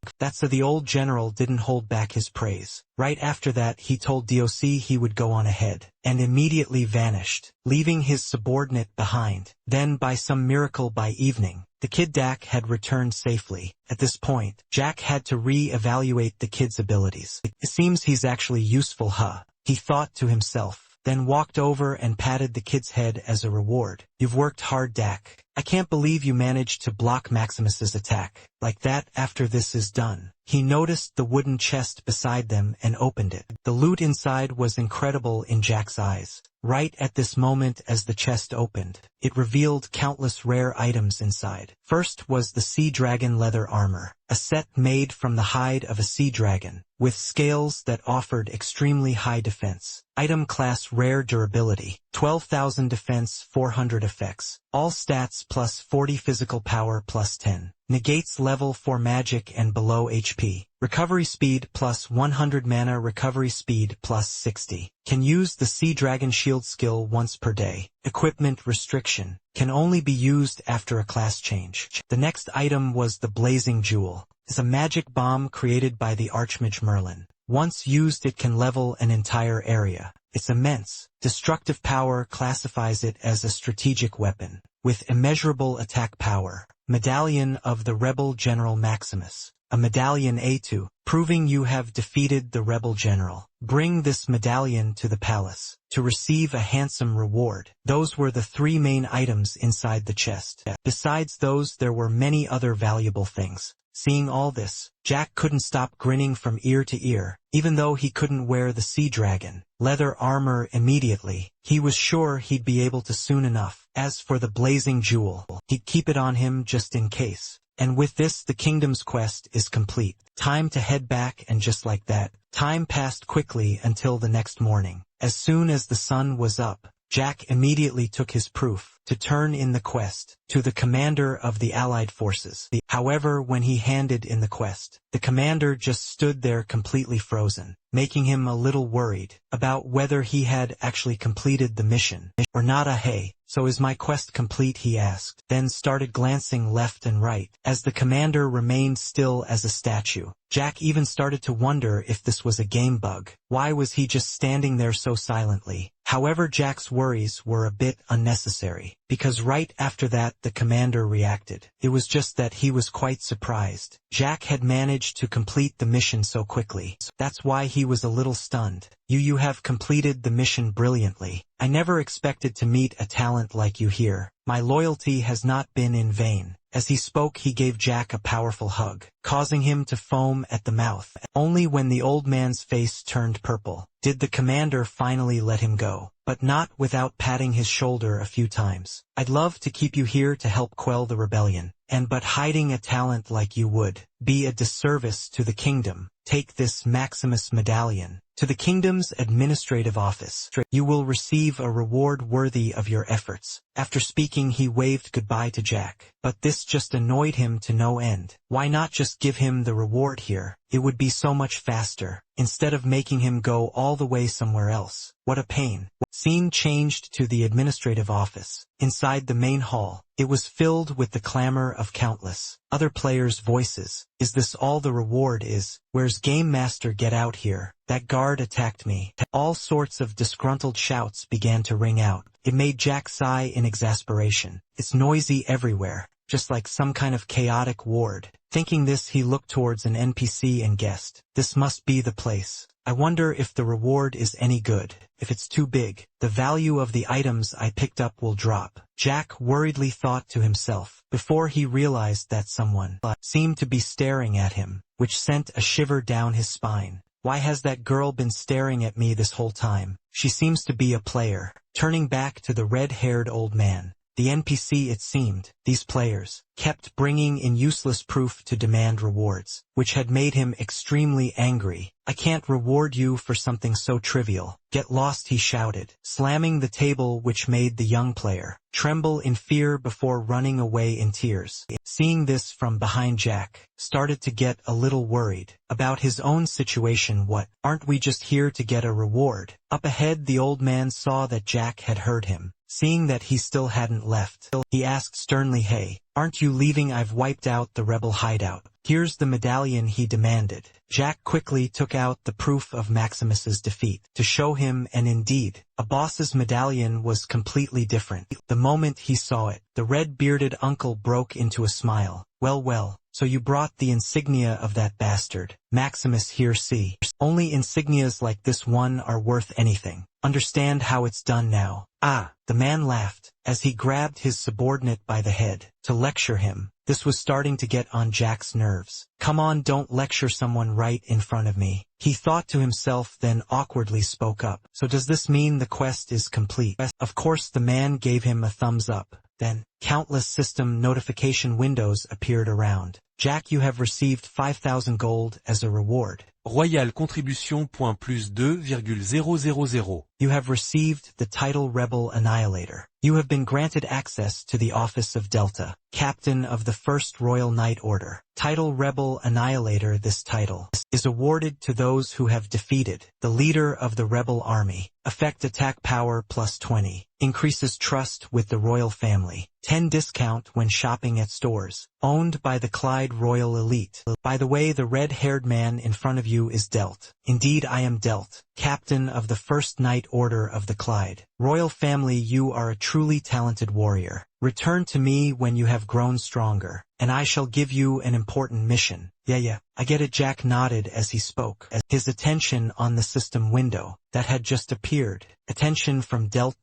The old general didn't hold back his praise. Right after that, he told DOC he would go on ahead, and immediately vanished, leaving his subordinate behind. Then by some miracle by evening, the kid Dak had returned safely. At this point, Jack had to re-evaluate the kid's abilities. "It seems he's actually useful, huh?" he thought to himself, then walked over and patted the kid's head as a reward. "You've worked hard, Dak. I can't believe you managed to block Maximus's attack like that." After this is done, he noticed the wooden chest beside them and opened it. The loot inside was incredible in Jack's eyes. Right at this moment, as the chest opened, it revealed countless rare items inside. First was the sea dragon leather armor, a set made from the hide of a sea dragon, with scales that offered extremely high defense. Item class rare durability, 12,000 defense, 400 effects. All stats plus 40 physical power plus 10. Negates level 4 magic and below HP. Recovery speed plus 100 mana, recovery speed plus 60. Can use the Sea Dragon Shield skill once per day. Equipment restriction. Can only be used after a class change. The next item was the Blazing Jewel. It's a magic bomb created by the Archmage Merlin. Once used, it can level an entire area. Its immense, destructive power classifies it as a strategic weapon, with immeasurable attack power. Medallion of the Rebel General Maximus. A medallion A2, proving you have defeated the rebel general. Bring this medallion to the palace to receive a handsome reward. Those were the 3 main items inside the chest. Besides those, there were many other valuable things. Seeing all this, Jack couldn't stop grinning from ear to ear. Even though he couldn't wear the sea dragon leather armor immediately, he was sure he'd be able to soon enough. As for the blazing jewel, he'd keep it on him just in case. And with this, the kingdom's quest is complete. Time to head back, and just like that, time passed quickly until the next morning. As soon as the sun was up, Jack immediately took his proof to turn in the quest to the commander of the Allied forces. However, when he handed in the quest, the commander just stood there completely frozen, making him a little worried about whether he had actually completed the mission or not. "Hey, so is my quest complete?" he asked, then started glancing left and right. As the commander remained still as a statue, Jack even started to wonder if this was a game bug. Why was he just standing there so silently? However, Jack's worries were a bit unnecessary, because right after that the commander reacted. It was just that he was quite surprised. Jack had managed to complete the mission so quickly. That's why he was a little stunned. You have completed the mission brilliantly. I never expected to meet a talent like you here. My loyalty has not been in vain." As he spoke, he gave Jack a powerful hug, causing him to foam at the mouth. Only when the old man's face turned purple did the commander finally let him go, but not without patting his shoulder a few times. "I'd love to keep you here to help quell the rebellion, but hiding a talent like you would be a disservice to the kingdom. Take this Maximus medallion to the kingdom's administrative office. You will receive a reward worthy of your efforts." After speaking, he waved goodbye to Jack, but this just annoyed him to no end. Why not just give him the reward here? It would be so much faster, instead of making him go all the way somewhere else. What a pain. Scene changed to the administrative office. Inside the main hall, it was filled with the clamor of countless other players' voices. "Is this all the reward is? Where's Game Master? Get out here. That guard attacked me." All sorts of disgruntled shouts began to ring out. It made Jack sigh in exasperation. It's noisy everywhere, just like some kind of chaotic ward. Thinking this, he looked towards an NPC and guessed, "This must be the place. I wonder if the reward is any good. If it's too big, the value of the items I picked up will drop." Jack worriedly thought to himself, before he realized that someone seemed to be staring at him, which sent a shiver down his spine. Why has that girl been staring at me this whole time? She seems to be a player. Turning back to the red-haired old man, The NPC, it seemed, these players, kept bringing in useless proof to demand rewards, which had made him extremely angry. I can't reward you for something so trivial. Get lost, he shouted, slamming the table, which made the young player tremble in fear before running away in tears. Seeing this from behind, Jack started to get a little worried about his own situation. What, aren't we just here to get a reward? Up ahead, the old man saw that Jack had heard him. Seeing that he still hadn't left, he asked sternly, "Hey, aren't you leaving? I've wiped out the rebel hideout. Here's the medallion," he demanded. Jack quickly took out the proof of Maximus's defeat to show him, and indeed, a boss's medallion was completely different. The moment he saw it, the red-bearded uncle broke into a smile. Well, so you brought the insignia of that bastard. Maximus here, see. Only insignias like this one are worth anything. Understand how it's done now? Ah, the man laughed, as he grabbed his subordinate by the head, to lecture him. This was starting to get on Jack's nerves. Come on, don't lecture someone right in front of me, he thought to himself, then awkwardly spoke up. So does this mean the quest is complete? Of course. The man gave him a thumbs up. Then, countless system notification windows appeared around. Jack, you have received 5,000 gold as a reward. Royal contribution point plus 2,000. You have received the title Rebel Annihilator. You have been granted access to the office of Delta, Captain of the First Royal Knight Order. Title Rebel Annihilator. This title is awarded to those who have defeated the leader of the rebel army. Effect: attack power plus 20. Increases trust with the royal family. 10 discount when shopping at stores owned by the Clyde Royal Elite. By the way, the red-haired man in front of you is Delt. Indeed, I am Delt, Captain of the First Knight Order of the Clyde Royal Family. You are a truly talented warrior. Return to me when you have grown stronger, and I shall give you an important mission. Yeah, I get it. Jack nodded as he spoke, his attention on the system window that had just appeared. Attention from Delt,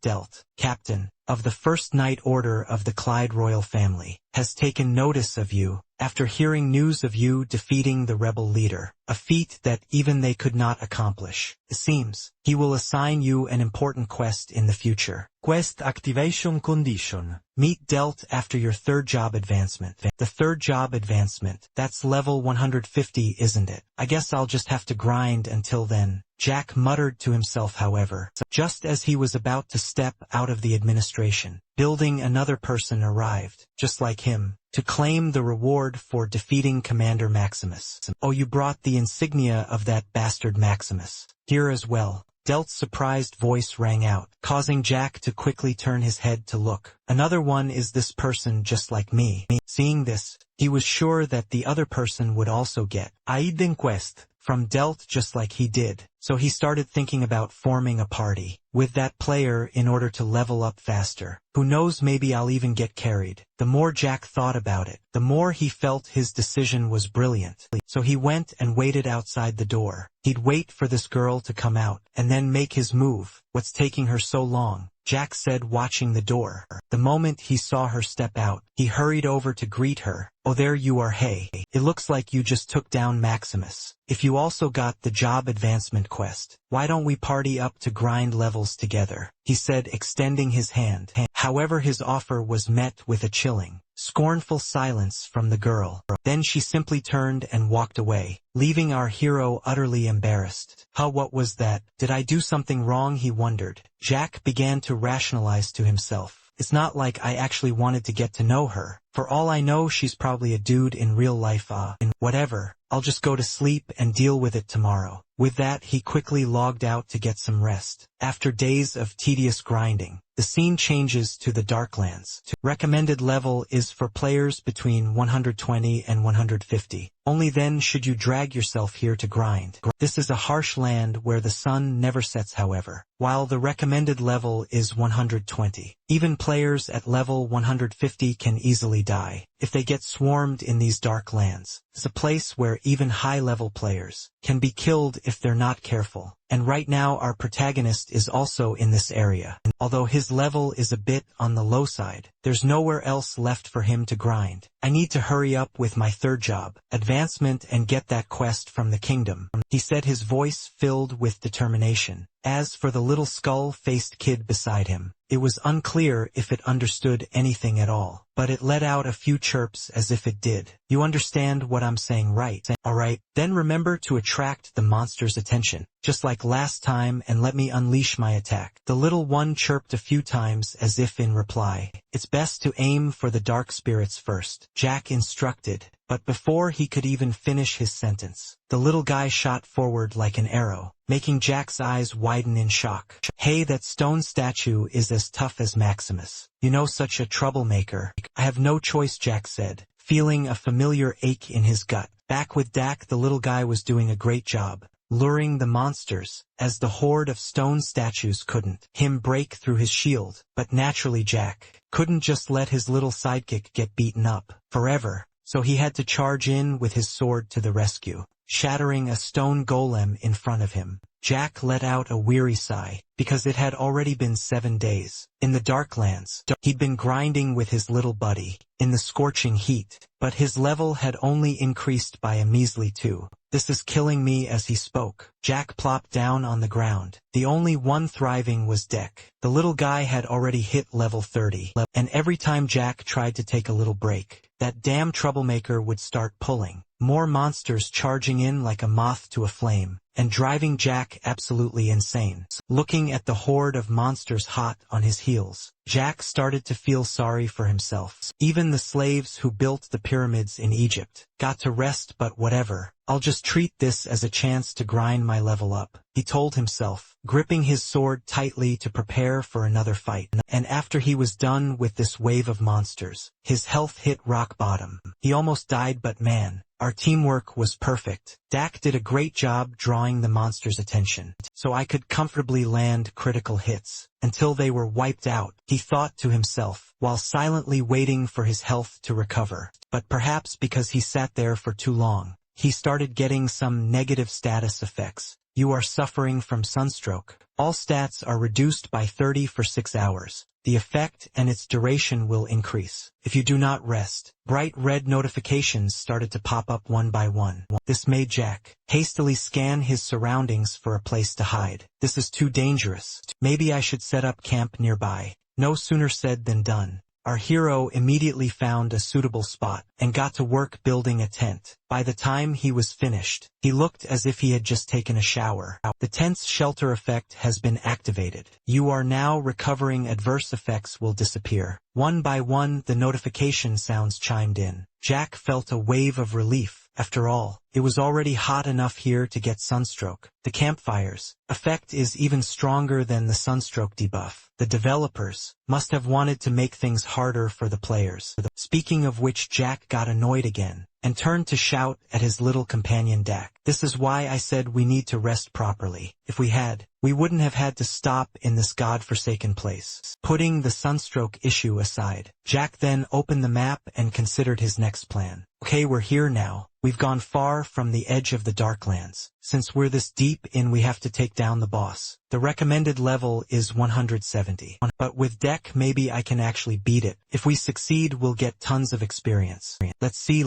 Captain of the First Knight Order of the Clyde Royal Family, has taken notice of you, after hearing news of you defeating the rebel leader, a feat that even they could not accomplish. It seems he will assign you an important quest in the future. Quest activation condition. Meet Delt after your third job advancement. The third job advancement, that's level 150, isn't it? I guess I'll just have to grind until then. Jack muttered to himself, however. Just as he was about to step out of the administration building, another person arrived, just like him, to claim the reward for defeating Commander Maximus. Oh, you brought the insignia of that bastard Maximus here as well. Delt's surprised voice rang out, causing Jack to quickly turn his head to look. Another one is this person just like me. Seeing this, he was sure that the other person would also get Aiden quest from Delt just like he did. So he started thinking about forming a party with that player in order to level up faster. Who knows, maybe I'll even get carried. The more Jack thought about it, the more he felt his decision was brilliant. So he went and waited outside the door. He'd wait for this girl to come out and then make his move. What's taking her so long? Jack said, watching the door. The moment he saw her step out, he hurried over to greet her. Oh, there you are. Hey, it looks like you just took down Maximus. If you also got the job advancement quest, why don't we party up to grind levels together? He said, extending his hand. However, his offer was met with a chilling, scornful silence from the girl. Then she simply turned and walked away, leaving our hero utterly embarrassed. What was that? Did I do something wrong? He wondered. Jack began to rationalize to himself. It's not like I actually wanted to get to know her. For all I know, she's probably a dude in real life. And whatever, I'll just go to sleep and deal with it tomorrow. With that, he quickly logged out to get some rest. After days of tedious grinding, the scene changes to the Darklands. Recommended level is for players between 120 and 150. Only then should you drag yourself here to grind. This is a harsh land where the sun never sets, however, while the recommended level is 120. Even players at level 150 can easily die if they get swarmed in these dark lands. It's a place where even high-level players can be killed if they're not careful. And right now our protagonist is also in this area. Although his level is a bit on the low side, there's nowhere else left for him to grind. I need to hurry up with my third job, advancement, and get that quest from the kingdom," he said, his voice filled with determination. As for the little skull-faced kid beside him, it was unclear if it understood anything at all, but it let out a few chirps as if it did. "You understand what I'm saying, right? All right, then remember to attract the monster's attention, just like last time, and let me unleash my attack." The little one chirped a few times as if in reply. "It's best to aim for the dark spirits first," Jack instructed, but before he could even finish his sentence, the little guy shot forward like an arrow, making Jack's eyes widen in shock. "Hey, that stone statue is as tough as Maximus. You know, such a troublemaker." "I have no choice," Jack said, feeling a familiar ache in his gut. Back with Dak, the little guy was doing a great job, luring the monsters, as the horde of stone statues couldn't him break through his shield. But naturally Jack couldn't just let his little sidekick get beaten up forever, so he had to charge in with his sword to the rescue, shattering a stone golem in front of him. Jack let out a weary sigh, because it had already been 7 days in the Darklands. He'd been grinding with his little buddy in the scorching heat, but his level had only increased by a measly 2. "This is killing me." As he spoke, Jack plopped down on the ground. The only one thriving was Dek. The little guy had already hit level 30, and every time Jack tried to take a little break, that damn troublemaker would start pulling more monsters, charging in like a moth to a flame, and driving Jack absolutely insane. Looking at the horde of monsters hot on his heels, Jack started to feel sorry for himself. Even the slaves who built the pyramids in Egypt got to rest, but whatever. "I'll just treat this as a chance to grind my level up," he told himself, gripping his sword tightly to prepare for another fight. And after he was done with this wave of monsters, his health hit rock bottom. He almost died, but man, our teamwork was perfect. Dak did a great job drawing the monsters' attention, so I could comfortably land critical hits until they were wiped out, he thought to himself, while silently waiting for his health to recover. But perhaps because he sat there for too long, he started getting some negative status effects. "You are suffering from sunstroke. All stats are reduced by 30 for 6 hours. The effect and its duration will increase if you do not rest." Bright red notifications started to pop up one by one. This made Jack hastily scan his surroundings for a place to hide. "This is too dangerous. Maybe I should set up camp nearby." No sooner said than done. Our hero immediately found a suitable spot and got to work building a tent. By the time he was finished, he looked as if he had just taken a shower. "The tent's shelter effect has been activated. You are now recovering. Adverse effects will disappear." One by one, the notification sounds chimed in. Jack felt a wave of relief. After all, it was already hot enough here to get sunstroke. The campfire's effect is even stronger than the sunstroke debuff. The developers must have wanted to make things harder for the players. Speaking of which, Jack got annoyed again and turned to shout at his little companion Dak. "This is why I said we need to rest properly. If we had, we wouldn't have had to stop in this god-forsaken place." Putting the sunstroke issue aside, Jack then opened the map and considered his next plan. "Okay, we're here now. We've gone far from the edge of the Darklands. Since we're this deep in, we have to take down the boss. The recommended level is 170. But with Dek, maybe I can actually beat it. If we succeed, we'll get tons of experience. Let's see.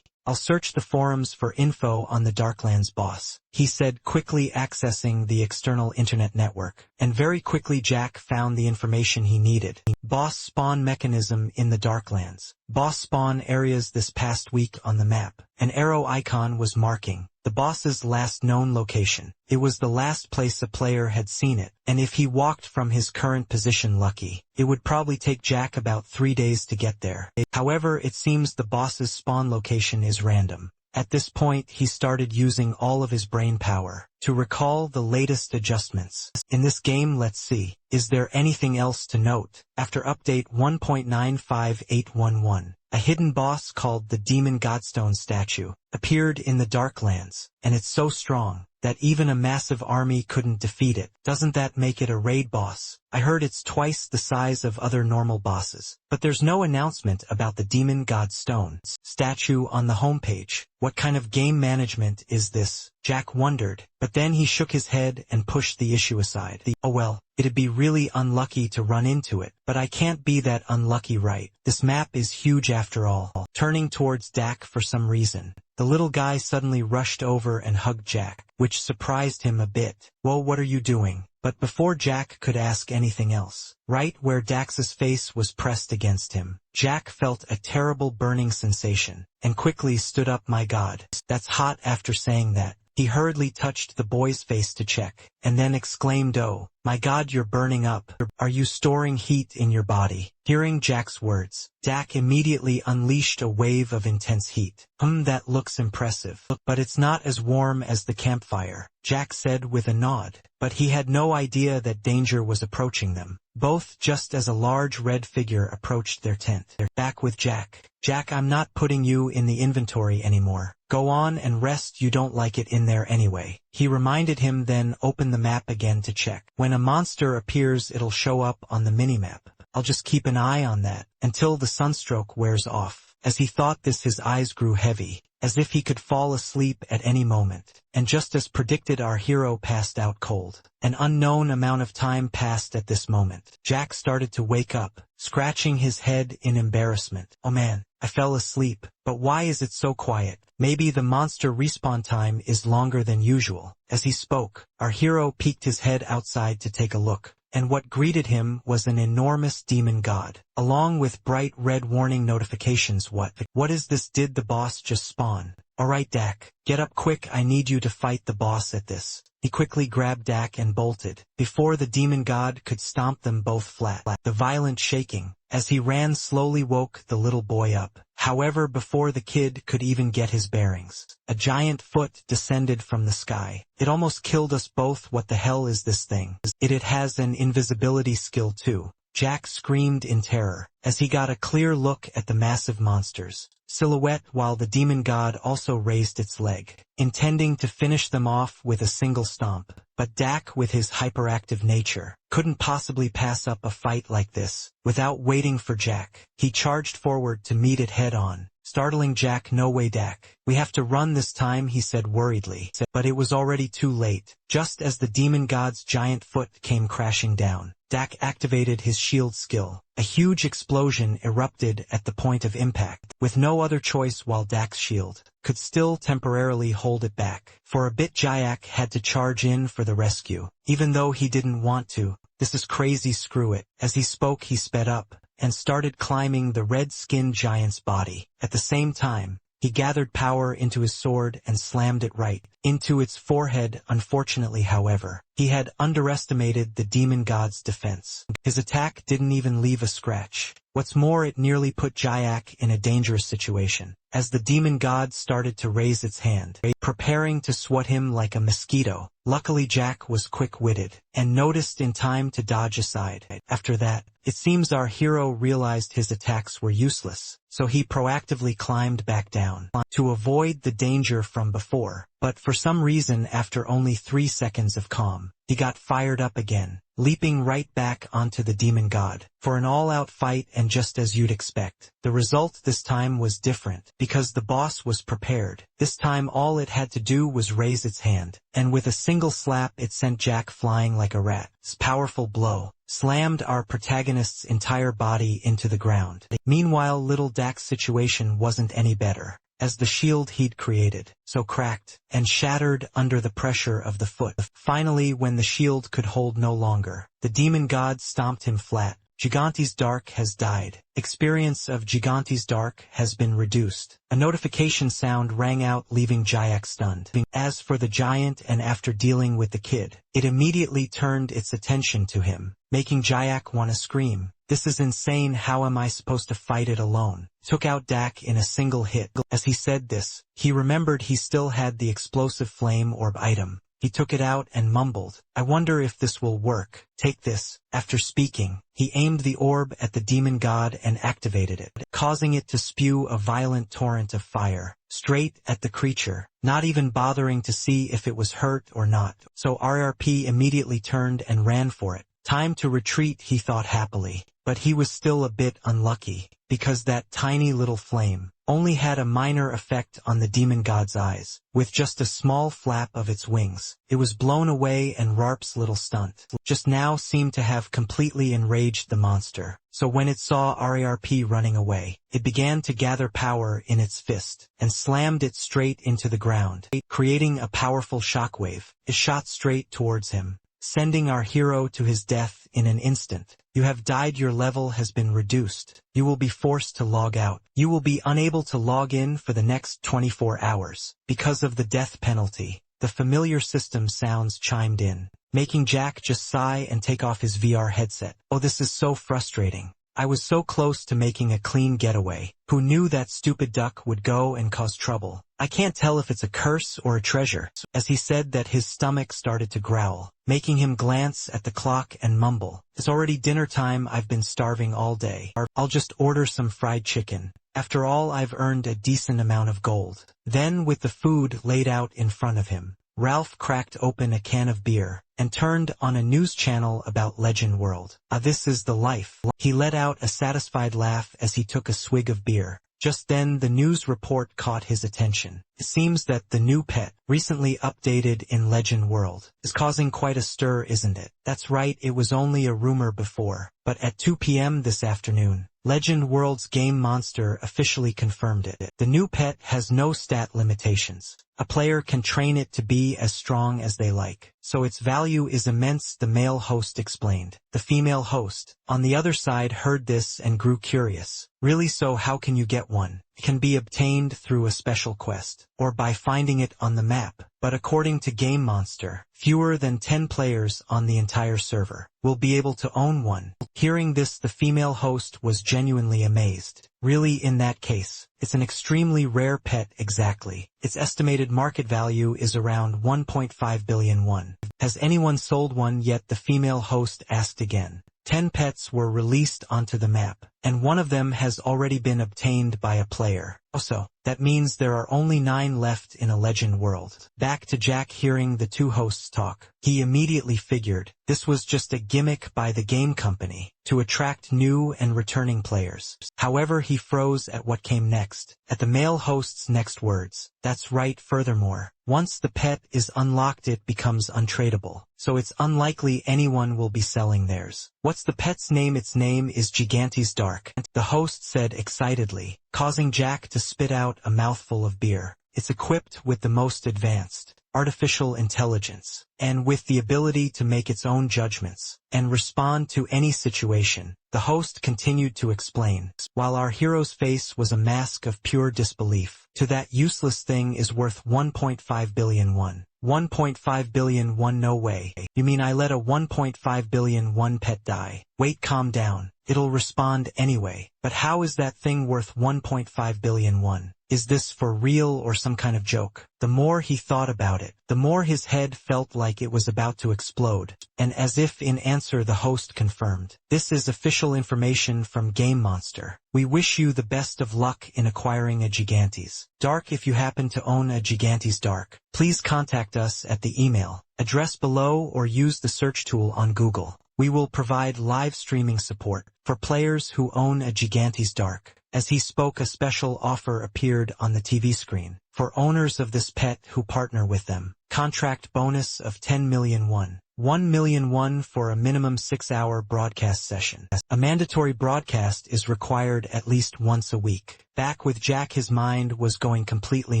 I'll search the forums for info on the Darklands boss," he said, quickly accessing the external internet network. And very quickly Jack found the information he needed. Boss spawn mechanism in the Darklands. Boss spawn areas this past week on the map. An arrow icon was marking the boss's last known location. It was the last place a player had seen it, and if he walked from his current position lucky, it would probably take Jack about 3 days to get there. However, it seems the boss's spawn location is random. At this point, he started using all of his brain power to recall the latest adjustments. In this game, let's see, is there anything else to note? After update 1.95811, a hidden boss called the Demon Godstone statue appeared in the Darklands, and it's so strong that even a massive army couldn't defeat it. Doesn't that make it a raid boss? I heard it's twice the size of other normal bosses. But there's no announcement about the Demon God Stone statue on the homepage. What kind of game management is this? Jack wondered, but then he shook his head and pushed the issue aside. Oh well, it'd be really unlucky to run into it, but I can't be that unlucky, right? This map is huge after all. Turning towards Dak for some reason, the little guy suddenly rushed over and hugged Jack, which surprised him a bit. Whoa, what are you doing? But before Jack could ask anything else, right where Dax's face was pressed against him, Jack felt a terrible burning sensation, and quickly stood up. My God, that's hot. After saying that, he hurriedly touched the boy's face to check, and then exclaimed, "Oh, my God, you're burning up. Are you storing heat in your body?" Hearing Jack's words, Dak immediately unleashed a wave of intense heat. That looks impressive. But it's not as warm as the campfire, Jack said with a nod. But he had no idea that danger was approaching them, both just as a large red figure approached their tent. Back with Jack. Jack, I'm not putting you in the inventory anymore. Go on and rest, you don't like it in there anyway. He reminded him, then opened the map again to check. When a monster appears, it'll show up on the minimap. I'll just keep an eye on that until the sunstroke wears off. As he thought this, his eyes grew heavy, as if he could fall asleep at any moment. And just as predicted, our hero passed out cold. An unknown amount of time passed at this moment. Jack started to wake up, scratching his head in embarrassment. Oh man, I fell asleep, but why is it so quiet? Maybe the monster respawn time is longer than usual. As he spoke, our hero peeked his head outside to take a look, and what greeted him was an enormous demon god, along with bright red warning notifications. What is this? Did the boss just spawn? Alright Dak, get up quick, I need you to fight the boss at this. He quickly grabbed Dak and bolted, before the demon god could stomp them both flat. The violent shaking, as he ran slowly, woke the little boy up. However, before the kid could even get his bearings, a giant foot descended from the sky. It almost killed us both. What the hell is this thing? It has an invisibility skill too. Jack screamed in terror, as he got a clear look at the massive monster's silhouette, while the demon god also raised its leg, intending to finish them off with a single stomp. But Dak, with his hyperactive nature, couldn't possibly pass up a fight like this. Without waiting for Jack, he charged forward to meet it head-on, startling Jack. No way, Dak. We have to run this time, he said worriedly. But it was already too late. Just as the demon god's giant foot came crashing down, Dak activated his shield skill. A huge explosion erupted at the point of impact, with no other choice. While Dak's shield could still temporarily hold it back, for a bit, Jack had to charge in for the rescue, even though he didn't want to. This is crazy, screw it. As he spoke, he sped up and started climbing the red-skinned giant's body. At the same time, he gathered power into his sword and slammed it right into its forehead. Unfortunately, however, he had underestimated the demon god's defense. His attack didn't even leave a scratch. What's more, it nearly put Jack in a dangerous situation, as the demon god started to raise its hand, preparing to swat him like a mosquito. Luckily, Jack was quick-witted and noticed in time to dodge aside. After that, it seems our hero realized his attacks were useless, so he proactively climbed back down to avoid the danger from before. But for some reason, after only 3 seconds of calm, he got fired up again, leaping right back onto the demon god for an all-out fight. And just as you'd expect, the result this time was different, because the boss was prepared. This time all it had to do was raise its hand, and with a single slap it sent Jack flying like a rat. This powerful blow slammed our protagonist's entire body into the ground. Meanwhile, little Dak's situation wasn't any better, as the shield he'd created so cracked and shattered under the pressure of the foot. Finally, when the shield could hold no longer, the demon god stomped him flat. Gigante's Dark has died. Experience of Gigante's Dark has been reduced. A notification sound rang out, leaving Jack stunned. As for the giant, and after dealing with the kid, it immediately turned its attention to him, making Jack want to scream. This is insane, how am I supposed to fight it alone? Took out Dak in a single hit. As he said this, he remembered he still had the explosive flame orb item, He took it out and mumbled, "I wonder if this will work. Take this." After speaking, he aimed the orb at the demon god and activated it, causing it to spew a violent torrent of fire, straight at the creature, not even bothering to see if it was hurt or not. So RRP immediately turned and ran for it. Time to retreat, he thought happily, but he was still a bit unlucky, because that tiny little flame only had a minor effect on the demon god's eyes. With just a small flap of its wings, it was blown away, and Rarp's little stunt just now seemed to have completely enraged the monster. So when it saw RARP running away, it began to gather power in its fist and slammed it straight into the ground, creating a powerful shockwave. It shot straight towards him, sending our hero to his death in an instant. "You have died. Your level has been reduced. You will be forced to log out. You will be unable to log in for the next 24 hours. Because of the death penalty." The familiar system sounds chimed in, making Jack just sigh and take off his VR headset. "Oh, this is so frustrating. I was so close to making a clean getaway. Who knew that stupid duck would go and cause trouble? I can't tell if it's a curse or a treasure." As he said that, his stomach started to growl, making him glance at the clock and mumble, "It's already dinner time. I've been starving all day. I'll just order some fried chicken. After all, I've earned a decent amount of gold." Then, with the food laid out in front of him, Ralph cracked open a can of beer and turned on a news channel about Legend World. This is the life." He let out a satisfied laugh as he took a swig of beer. Just then the news report caught his attention. It seems that the new pet, recently updated in Legend World, is causing quite a stir, isn't it? That's right, it was only a rumor before, but at 2 p.m. this afternoon, Legend World's game monster officially confirmed it. The new pet has no stat limitations. A player can train it to be as strong as they like, so its value is immense, the male host explained. The female host, on the other side, heard this and grew curious. "Really? So how can you get one?" "It can be obtained through a special quest, or by finding it on the map. But according to Game Monster, fewer than 10 players on the entire server will be able to own one." Hearing this, the female host was genuinely amazed. "Really? In that case, it's an extremely rare pet." "Exactly. Its estimated market value is around 1.5 billion won. Has anyone sold one yet?" the female host asked again. 10 pets were released onto the map, and one of them has already been obtained by a player. Also, that means there are only 9 left in a Legend World. Back to Jack hearing the two hosts talk. He immediately figured this was just a gimmick by the game company to attract new and returning players. However, he froze at what came next, at the male host's next words. "That's right. Furthermore, once the pet is unlocked, it becomes untradeable, so it's unlikely anyone will be selling theirs." "What's the pet's name?" "Its name is Gigantes Dark," the host said excitedly, causing Jack to spit out a mouthful of beer. "It's equipped with the most advanced artificial intelligence, and with the ability to make its own judgments and respond to any situation." The host continued to explain, while our hero's face was a mask of pure disbelief. "To that useless thing is worth 1.5 billion won. 1.5 billion won? No way. You mean I let a 1.5 billion won pet die?" "Wait, calm down. It'll respond anyway." "But how is that thing worth 1.5 billion won? Is this for real or some kind of joke?" The more he thought about it, the more his head felt like it was about to explode. And as if in answer, the host confirmed, "This is official information from Game Monster. We wish you the best of luck in acquiring a Gigantes Dark. If you happen to own a Gigantes Dark, please contact us at the email address below or use the search tool on Google. We will provide live streaming support for players who own a Gigantes Dark." As he spoke, a special offer appeared on the TV screen. For owners of this pet who partner with them, contract bonus of 10 million won. 1 million won for a minimum 6-hour broadcast session. A mandatory broadcast is required at least once a week. Back with Jack, his mind was going completely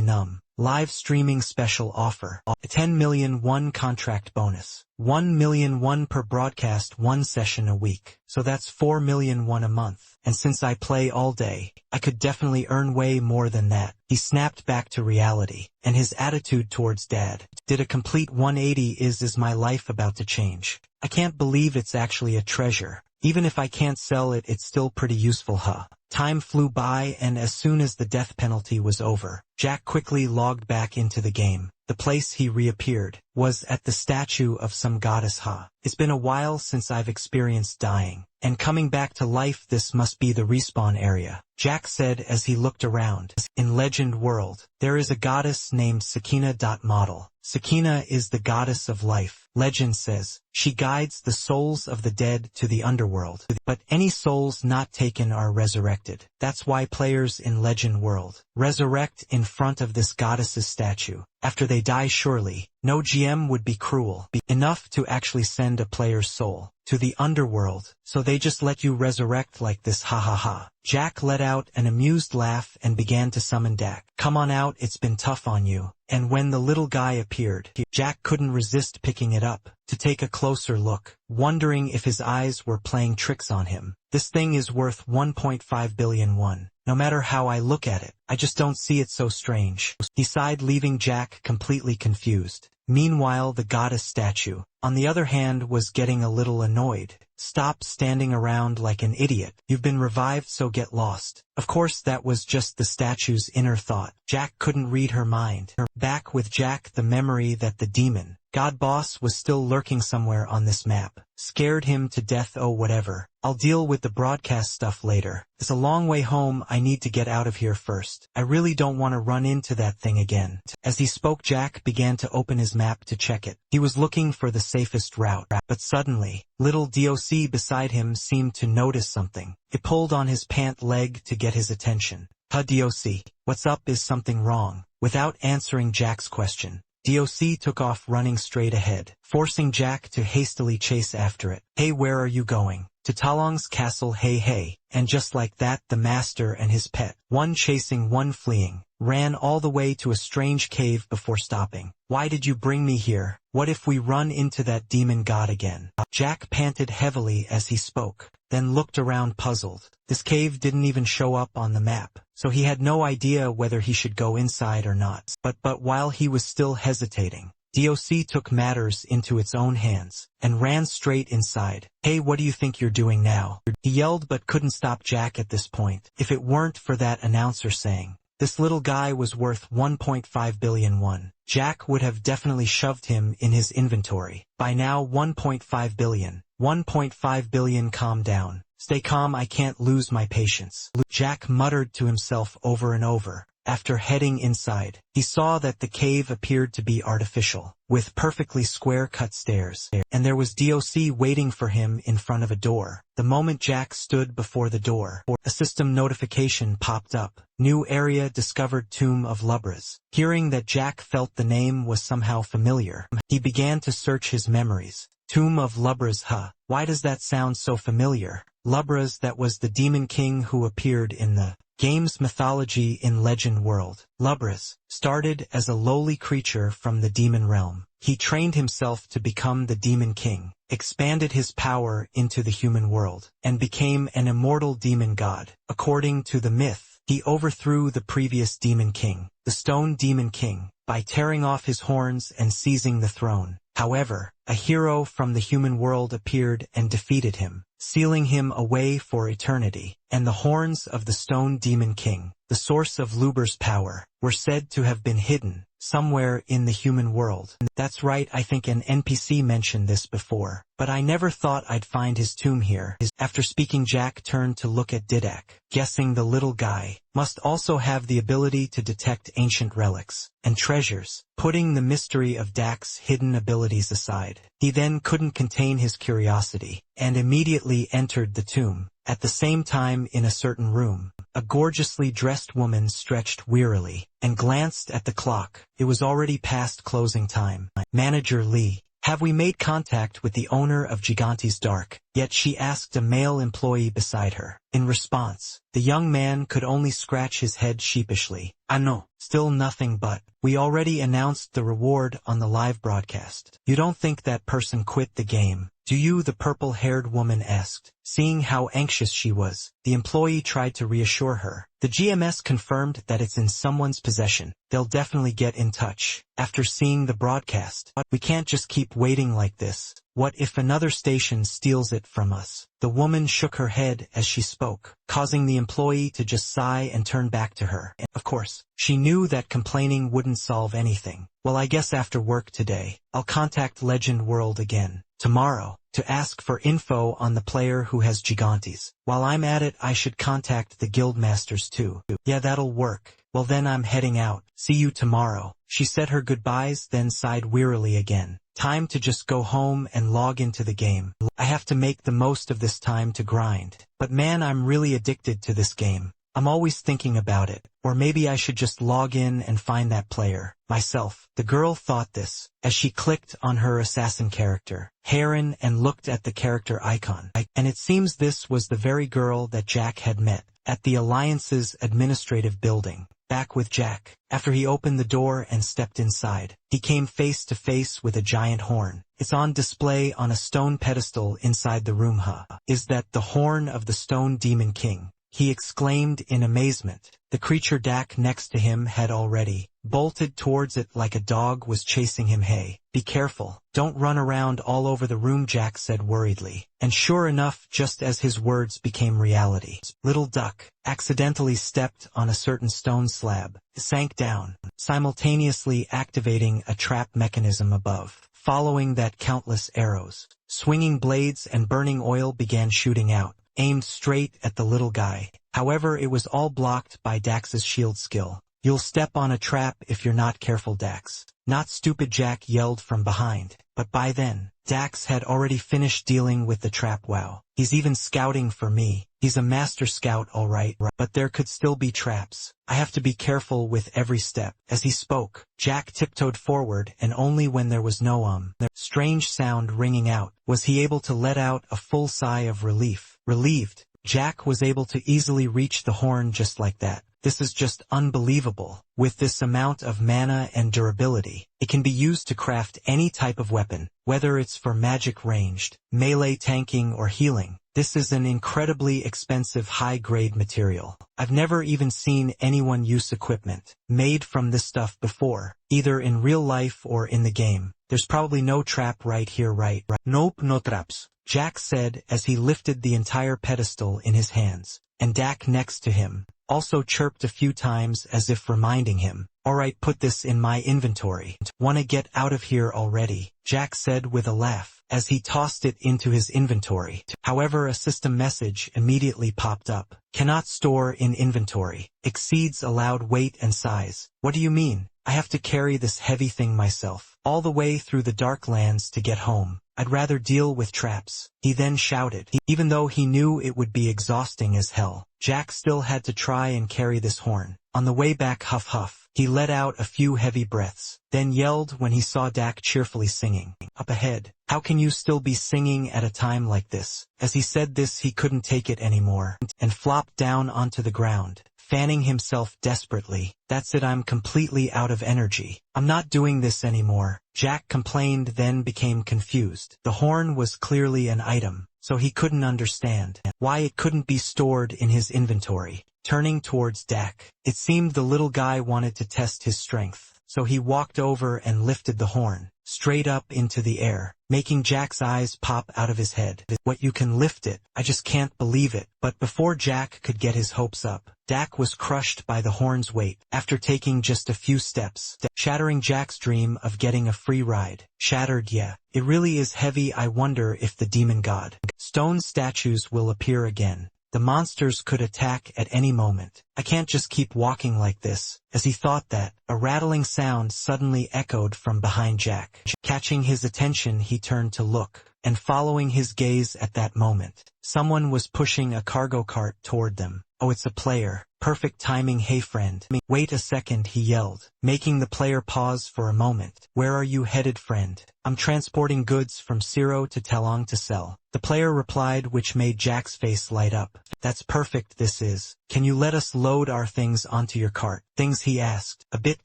numb. Live streaming special offer. A 10 million won contract bonus. 1 million won per broadcast, 1 session a week. So that's 4 million won a month. And since I play all day, I could definitely earn way more than that. He snapped back to reality, and his attitude towards Dad did a complete 180. Is my life about to change? I can't believe it's actually a treasure. Even if I can't sell it, it's still pretty useful, huh? Time flew by, and as soon as the death penalty was over, Jack quickly logged back into the game. The place he reappeared was at the statue of some goddess, huh? It's been a while since I've experienced dying, and coming back to life. This must be the respawn area, Jack said as he looked around. In Legend World, there is a goddess named Sakina. Model. Sakina is the goddess of life. Legend says, she guides the souls of the dead to the underworld, but any souls not taken are resurrected. That's why players in Legend World resurrect in front of this goddess's statue. After they die, surely, no GM would be cruel enough to actually send a player's soul to the underworld, so they just let you resurrect like this, ha ha ha. Jack let out an amused laugh and began to summon Dak. Come on out, it's been tough on you. And when the little guy appeared, Jack couldn't resist picking it up to take a closer look, wondering if his eyes were playing tricks on him. This thing is worth 1.5 billion won. No matter how I look at it, I just don't see it so strange, he sighed, leaving Jack completely confused. Meanwhile, the goddess statue, on the other hand, was getting a little annoyed. Stop standing around like an idiot. You've been revived, so get lost. Of course, that was just the statue's inner thought. Jack couldn't read her mind. Back with Jack, the memory that the demon god boss was still lurking somewhere on this map scared him to death. Oh, whatever. I'll deal with the broadcast stuff later. It's a long way home. I need to get out of here first. I really don't want to run into that thing again. As he spoke, Jack began to open his map to check it. He was looking for the safest route, but suddenly, little DOC beside him seemed to notice something. It pulled on his pant leg to get his attention. Huh, DOC, what's up? Is something wrong? Without answering Jack's question, DOC took off, running straight ahead, forcing Jack to hastily chase after it. Hey, where are you going? To Talong's castle. Hey. And just like that, the master and his pet, one chasing, one fleeing, ran all the way to a strange cave before stopping. Why did you bring me here? What if we run into that demon god again? Jack panted heavily as he spoke, then looked around puzzled. This cave didn't even show up on the map, so he had no idea whether he should go inside or not. But while he was still hesitating, DOC took matters into its own hands and ran straight inside. Hey, what do you think you're doing now? He yelled, but couldn't stop Jack at this point. If it weren't for that announcer saying this little guy was worth 1.5 billion won, Jack would have definitely shoved him in his inventory. By now, 1.5 billion. 1.5 billion. Calm down. Stay calm, I can't lose my patience, Jack muttered to himself over and over. After heading inside, he saw that the cave appeared to be artificial, with perfectly square-cut stairs, and there was DOC waiting for him in front of a door. The moment Jack stood before the door, a system notification popped up. New area discovered, Tomb of Lubras. Hearing that, Jack felt the name was somehow familiar. He began to search his memories. Tomb of Lubras, huh? Why does that sound so familiar? Lubras, that was the demon king who appeared in the game's mythology in Legend World. Lubras started as a lowly creature from the demon realm. He trained himself to become the demon king, expanded his power into the human world, and became an immortal demon god. According to the myth, he overthrew the previous demon king, the Stone Demon King, by tearing off his horns and seizing the throne. However, a hero from the human world appeared and defeated him, sealing him away for eternity. And the horns of the Stone Demon King, the source of Luber's power, were said to have been hidden somewhere in the human world. That's right, I think an NPC mentioned this before, but I never thought I'd find his tomb here. After speaking, Jack turned to look at Didac, guessing the little guy must also have the ability to detect ancient relics and treasures. Putting the mystery of Dak's hidden abilities aside, he then couldn't contain his curiosity, and immediately entered the tomb. At the same time, in a certain room, a gorgeously dressed woman stretched wearily and glanced at the clock. It was already past closing time. Manager Lee, have we made contact with the owner of Gigante's Dark yet? She asked a male employee beside her. In response, the young man could only scratch his head sheepishly. No, still nothing, but we already announced the reward on the live broadcast. You don't think that person quit the game, do you? The purple-haired woman asked. Seeing how anxious she was, the employee tried to reassure her. The GMS confirmed that it's in someone's possession. They'll definitely get in touch after seeing the broadcast. We can't just keep waiting like this. What if another station steals it from us? The woman shook her head as she spoke, causing the employee to just sigh and turn back to her. Of course, she knew that complaining wouldn't solve anything. Well, I guess after work today, I'll contact Legend World again, tomorrow, to ask for info on the player who has Gigantes. While I'm at it, I should contact the guildmasters too. Yeah, that'll work. Well then I'm heading out. See you tomorrow. She said her goodbyes, then sighed wearily again. Time to just go home and log into the game. I have to make the most of this time to grind. But man, I'm really addicted to this game. I'm always thinking about it. Or maybe I should just log in and find that player myself. The girl thought this, as she clicked on her assassin character, Heron, and looked at the character icon. And it seems this was the very girl that Jack had met at the Alliance's administrative building. Back with Jack. After he opened the door and stepped inside, he came face to face with a giant horn. It's on display on a stone pedestal inside the room. Is that the horn of the Stone Demon King? He exclaimed in amazement. The creature Dak next to him had already bolted towards it like a dog was chasing him. Hey, be careful, don't run around all over the room, Jack said worriedly. And sure enough, just as his words became reality, Little Duck accidentally stepped on a certain stone slab, sank down, simultaneously activating a trap mechanism above. Following that, countless arrows, swinging blades and burning oil began shooting out, aimed straight at the little guy. However, it was all blocked by Dax's shield skill. You'll step on a trap if you're not careful, Dax. Not stupid, Jack yelled from behind. But by then, Dax had already finished dealing with the trap. Wow, he's even scouting for me. He's a master scout, all right. But there could still be traps. I have to be careful with every step. As he spoke, Jack tiptoed forward, and only when there was no strange sound ringing out was he able to let out a full sigh of relief. Relieved, Jack was able to easily reach the horn just like that. This is just unbelievable. With this amount of mana and durability, it can be used to craft any type of weapon, whether it's for magic, ranged, melee, tanking, or healing. This is an incredibly expensive high-grade material. I've never even seen anyone use equipment made from this stuff before, either in real life or in the game. There's probably no trap right here, right? Nope, no traps, Jack said as he lifted the entire pedestal in his hands, and Dak next to him also chirped a few times as if reminding him, alright, put this in my inventory. Wanna get out of here already, Jack said with a laugh as he tossed it into his inventory. However, a system message immediately popped up. Cannot store in inventory. Exceeds allowed weight and size. What do you mean? I have to carry this heavy thing myself, all the way through the dark lands to get home. I'd rather deal with traps, he then shouted. Even though he knew it would be exhausting as hell, Jack still had to try and carry this horn. On the way back, huff huff, he let out a few heavy breaths, then yelled when he saw Dak cheerfully singing. Up ahead, how can you still be singing at a time like this? As he said this, he couldn't take it anymore, and flopped down onto the ground, fanning himself desperately. That's it, I'm completely out of energy. I'm not doing this anymore, Jack complained, then became confused. The horn was clearly an item, so he couldn't understand why it couldn't be stored in his inventory. Turning towards Dak, it seemed the little guy wanted to test his strength, so he walked over and lifted the horn straight up into the air, making Jack's eyes pop out of his head. What, you can lift it? I just can't believe it. But before Jack could get his hopes up, Dak was crushed by the horn's weight after taking just a few steps, shattering Jack's dream of getting a free ride. Shattered. Yeah, it really is heavy. I wonder if the demon god stone statues will appear again. The monsters could attack at any moment. I can't just keep walking like this. As he thought that, a rattling sound suddenly echoed from behind Jack. Catching his attention, he turned to look, and following his gaze at that moment, someone was pushing a cargo cart toward them. Oh, it's a player. Perfect timing. Hey friend. Wait a second, he yelled, making the player pause for a moment. Where are you headed, friend? I'm transporting goods from Zero to Talong to sell. The player replied, which made Jack's face light up. That's perfect, this is. Can you let us load our things onto your cart? Things, he asked. A bit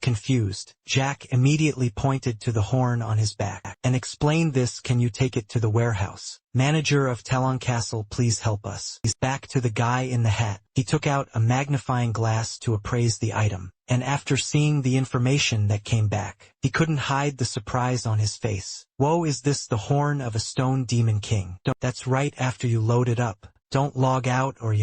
confused, Jack immediately pointed to the horn on his back and explained this. Can you take it to the warehouse? Manager of Talon Castle, please help us. He's back to the guy in the hat. He took out a magnifying magnifying glass to appraise the item, and after seeing the information that came back, he couldn't hide the surprise on his face. Whoa, is this the horn of a stone demon king? That's right, after you load it up. Don't log out or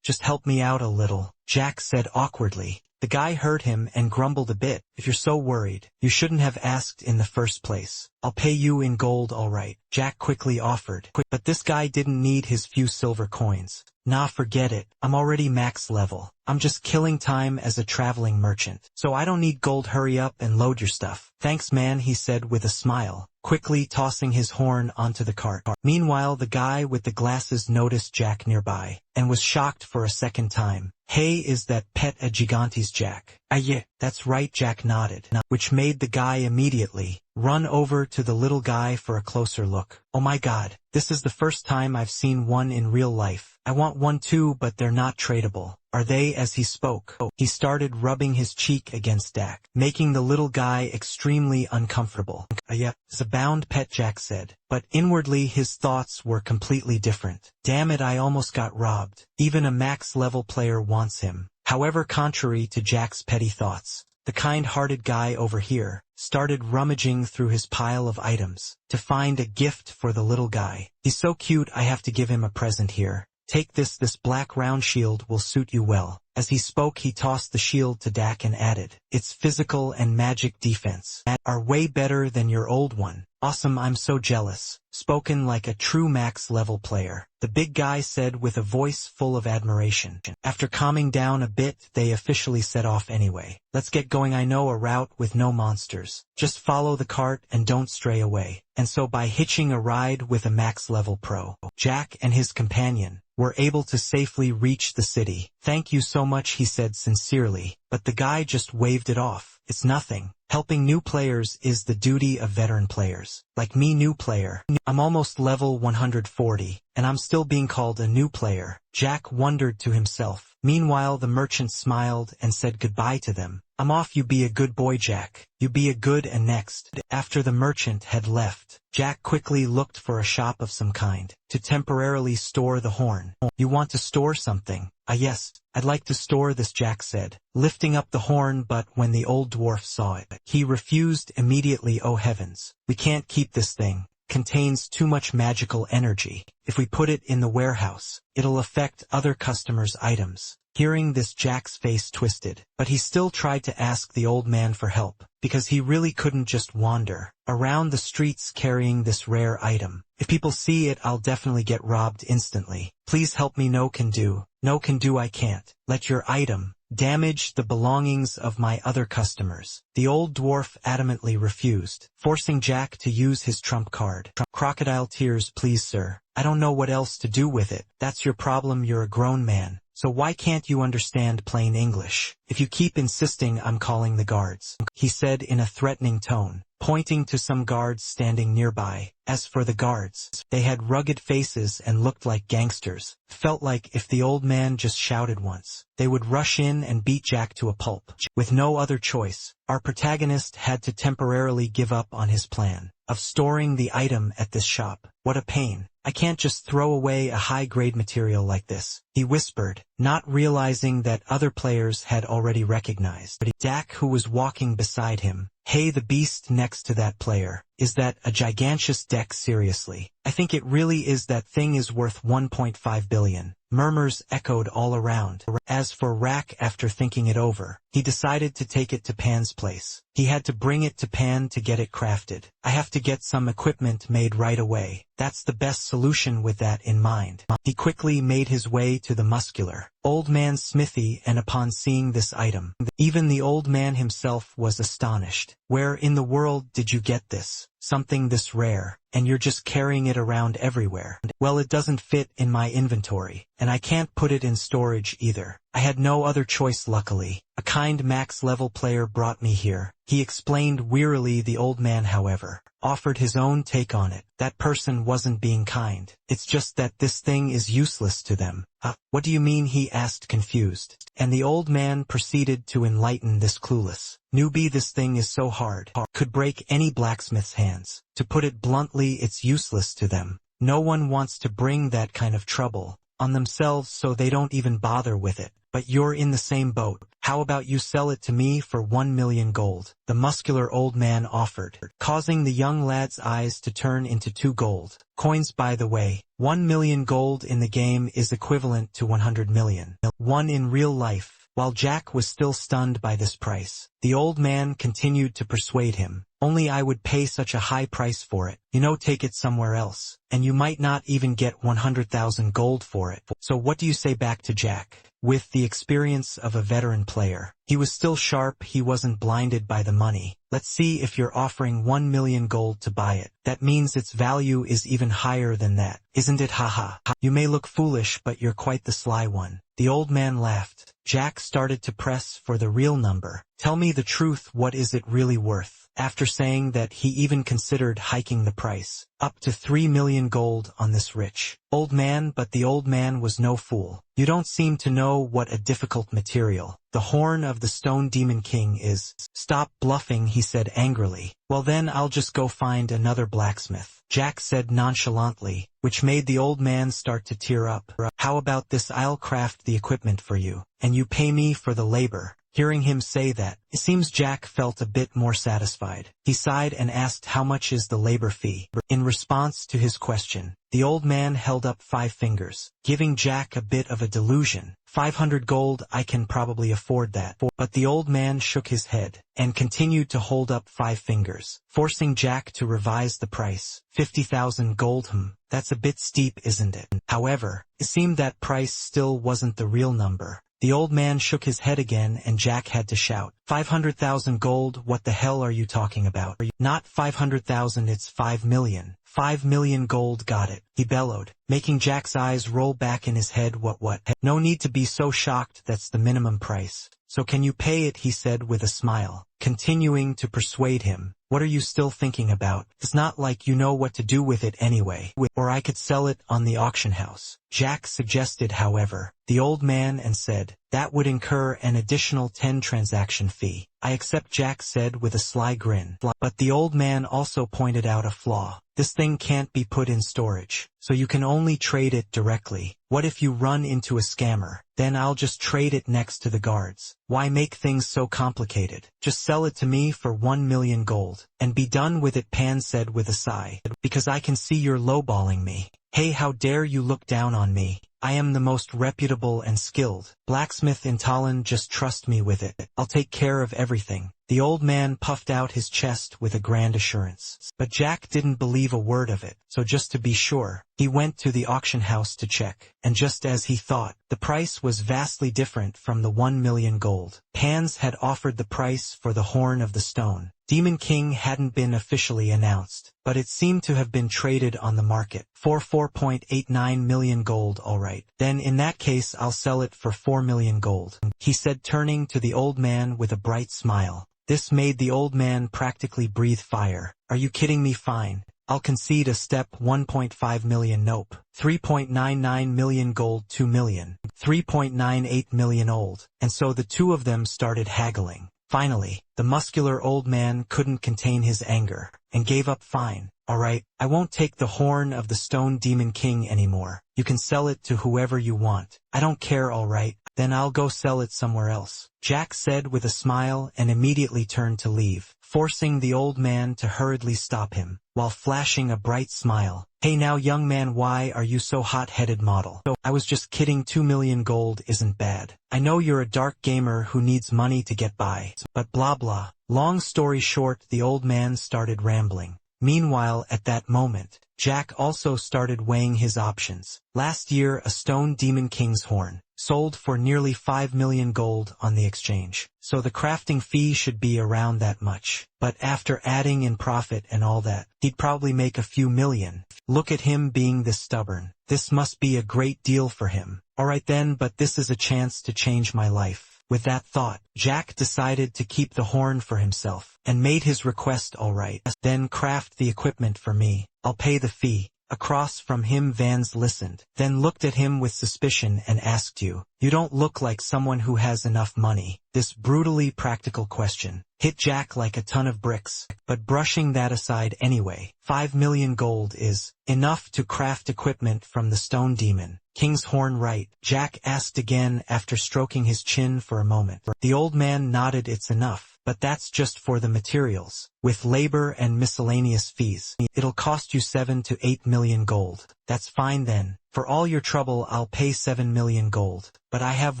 just help me out a little, Jack said awkwardly. The guy heard him and grumbled a bit. If you're so worried, you shouldn't have asked in the first place. I'll pay you in gold, all right, Jack quickly offered. But this guy didn't need his few silver coins. Nah, forget it. I'm already max level. I'm just killing time as a traveling merchant. So I don't need gold. Hurry up and load your stuff. Thanks, man, he said with a smile, quickly tossing his horn onto the cart. Meanwhile, the guy with the glasses noticed Jack nearby, and was shocked for a second time. Hey, is that Pet a Gigantes, Jack? Yeah, that's right, Jack nodded, which made the guy immediately run over to the little guy for a closer look. Oh my god, this is the first time I've seen one in real life. I want one too, but they're not tradable. Are they? As he spoke, he started rubbing his cheek against Jack, making the little guy extremely uncomfortable. Yeah, it's a bound pet, Jack said, but inwardly his thoughts were completely different. Damn it, I almost got robbed. Even a max-level player wants him. However, contrary to Jack's petty thoughts, the kind-hearted guy over here started rummaging through his pile of items to find a gift for the little guy. He's so cute, I have to give him a present here. Take this black round shield will suit you well. As he spoke, he tossed the shield to Jack and added, its physical and magic defense are way better than your old one. Awesome, I'm so jealous. Spoken like a true max-level player, the big guy said with a voice full of admiration. After calming down a bit, they officially set off anyway. Let's get going. I know a route with no monsters. Just follow the cart and don't stray away. And so by hitching a ride with a max-level pro, Jack and his companion were able to safely reach the city. Thank you so much, he said sincerely, but the guy just waved it off. It's nothing. Helping new players is the duty of veteran players. Like me, new player. I'm almost level 140, and I'm still being called a new player. Jack wondered to himself. Meanwhile, the merchant smiled and said goodbye to them. I'm off. You be a good boy, Jack. You be a good. And next, after the merchant had left, Jack quickly looked for a shop of some kind to temporarily store the horn. You want to store something? Yes, I'd like to store this, Jack said, lifting up the horn, but when the old dwarf saw it, he refused immediately. Oh heavens, we can't keep this thing. Contains too much magical energy. If we put it in the warehouse, it'll affect other customers' items. Hearing this, Jack's face twisted, but he still tried to ask the old man for help, because he really couldn't just wander around the streets carrying this rare item. If people see it, I'll definitely get robbed instantly. Please help me. No can do. No can do. I can't let your item damage the belongings of my other customers. The old dwarf adamantly refused, forcing Jack to use his trump card. Crocodile tears. Please, sir. I don't know what else to do with it. That's your problem. You're a grown man. So why can't you understand plain English? If you keep insisting, I'm calling the guards, he said in a threatening tone, pointing to some guards standing nearby. As for the guards, they had rugged faces and looked like gangsters. Felt like if the old man just shouted once, they would rush in and beat Jack to a pulp. With no other choice, our protagonist had to temporarily give up on his plan of storing the item at this shop. What a pain. I can't just throw away a high-grade material like this, he whispered, not realizing that other players had already recognized Jack, who was walking beside him. Hey, the beast next to that player. Is that a gigantic deck? Seriously? I think it really is. That thing is worth 1.5 billion. Murmurs echoed all around. As for Rack, after thinking it over, he decided to take it to Pan's place. He had to bring it to Pan to get it crafted. I have to get some equipment made right away. That's the best solution. With that in mind, he quickly made his way to the muscular old man's smithy, and upon seeing this item, even the old man himself was astonished. Where in the world did you get this? Something this rare, and you're just carrying it around everywhere. Well, it doesn't fit in my inventory, and I can't put it in storage either. I had no other choice. Luckily, a kind max-level player brought me here, he explained wearily. The old man, however, offered his own take on it. That person wasn't being kind. It's just that this thing is useless to them. What do you mean? He asked, confused. And the old man proceeded to enlighten this clueless newbie. This thing is so hard, could break any blacksmith's hands. To put it bluntly, it's useless to them. No one wants to bring that kind of trouble on themselves so they don't even bother with it. But you're in the same boat. How about you sell it to me for 1 million gold? The muscular old man offered, causing the young lad's eyes to turn into 2 gold coins. By the way, 1 million gold in the game is equivalent to 100 million. One in real life. While Jack was still stunned by this price, the old man continued to persuade him. Only I would pay such a high price for it. Take it somewhere else, and you might not even get 100,000 gold for it. So what do you say back to Jack? With the experience of a veteran player, he was still sharp, he wasn't blinded by the money. Let's see, if you're offering 1 million gold to buy it, that means its value is even higher than that, isn't it? Haha. You may look foolish, but you're quite the sly one. The old man laughed. Jack started to press for the real number. Tell me the truth, what is it really worth? After saying that, he even considered hiking the price up to 3 million gold on this rich old man. But the old man was no fool. You don't seem to know what a difficult material the horn of the stone demon king is. Stop bluffing, he said angrily. Well then, I'll just go find another blacksmith, Jack said nonchalantly, which made the old man start to tear up. How about this? I'll craft the equipment for you, and you pay me for the labor. Hearing him say that, it seems Jack felt a bit more satisfied. He sighed and asked, how much is the labor fee? In response to his question, the old man held up 5 fingers, giving Jack a bit of a delusion. 500 gold, I can probably afford that. But the old man shook his head, and continued to hold up 5 fingers, forcing Jack to revise the price. 50,000 gold, that's a bit steep, isn't it? However, it seemed that price still wasn't the real number. The old man shook his head again, and Jack had to shout, 500,000 gold, what the hell are you talking about? Not 500,000, it's 5 million. 5 million gold, got it, he bellowed, making Jack's eyes roll back in his head. What? No need to be so shocked, that's the minimum price. So can you pay it? He said with a smile, continuing to persuade him. What are you still thinking about? It's not like you know what to do with it anyway. Or I could sell it on the auction house, Jack suggested. However, the old man and said, that would incur an additional 10 transaction fee. I accept, Jack said with a sly grin. But the old man also pointed out a flaw. This thing can't be put in storage, so you can only trade it directly. What if you run into a scammer? Then I'll just trade it next to the guards. Why make things so complicated? Just sell it to me for 1 million gold, and be done with it, Pan said with a sigh. Because I can see you're lowballing me. Hey, how dare you look down on me? I am the most reputable and skilled blacksmith in Talon, just trust me with it. I'll take care of everything. The old man puffed out his chest with a grand assurance. But Jack didn't believe a word of it, so just to be sure, he went to the auction house to check. And just as he thought, the price was vastly different from the 1 million gold. Pans had offered the price for the horn of the stone Demon King hadn't been officially announced, but it seemed to have been traded on the market for 4.89 million gold. Alright, then in that case I'll sell it for 4 million gold, he said, turning to the old man with a bright smile. This made the old man practically breathe fire. Are you kidding me? Fine. I'll concede a step. 1.5 million. Nope. 3.99 million gold. 2 million. 3.98 million old. And so the two of them started haggling. Finally, the muscular old man couldn't contain his anger, and gave up. Fine. Alright, I won't take the horn of the Stone Demon King anymore. You can sell it to whoever you want. I don't care. Alright, then I'll go sell it somewhere else, Jack said with a smile, and immediately turned to leave, forcing the old man to hurriedly stop him, while flashing a bright smile. Hey now young man, why are you so hot-headed? Model. I was just kidding. 2 million gold isn't bad. I know you're a dark gamer who needs money to get by, but blah blah. Long story short, the old man started rambling. Meanwhile, at that moment, Jack also started weighing his options. Last year, a Stone Demon King's horn sold for nearly 5 million gold on the exchange, so the crafting fee should be around that much. But after adding in profit and all that, he'd probably make a few million. Look at him being this stubborn. This must be a great deal for him. Alright then, but this is a chance to change my life. With that thought, Jack decided to keep the horn for himself, and made his request. Alright, then craft the equipment for me. I'll pay the fee. Across from him Vans listened, then looked at him with suspicion and asked you don't look like someone who has enough money. This brutally practical question hit Jack like a ton of bricks, but brushing that aside anyway, 5 million gold is enough to craft equipment from the stone demon. King's Horn, right? Jack asked again after stroking his chin for a moment. The old man nodded. It's enough, but that's just for the materials. With labor and miscellaneous fees, it'll cost you 7 to 8 million gold. That's fine then. For all your trouble I'll pay 7 million gold. But I have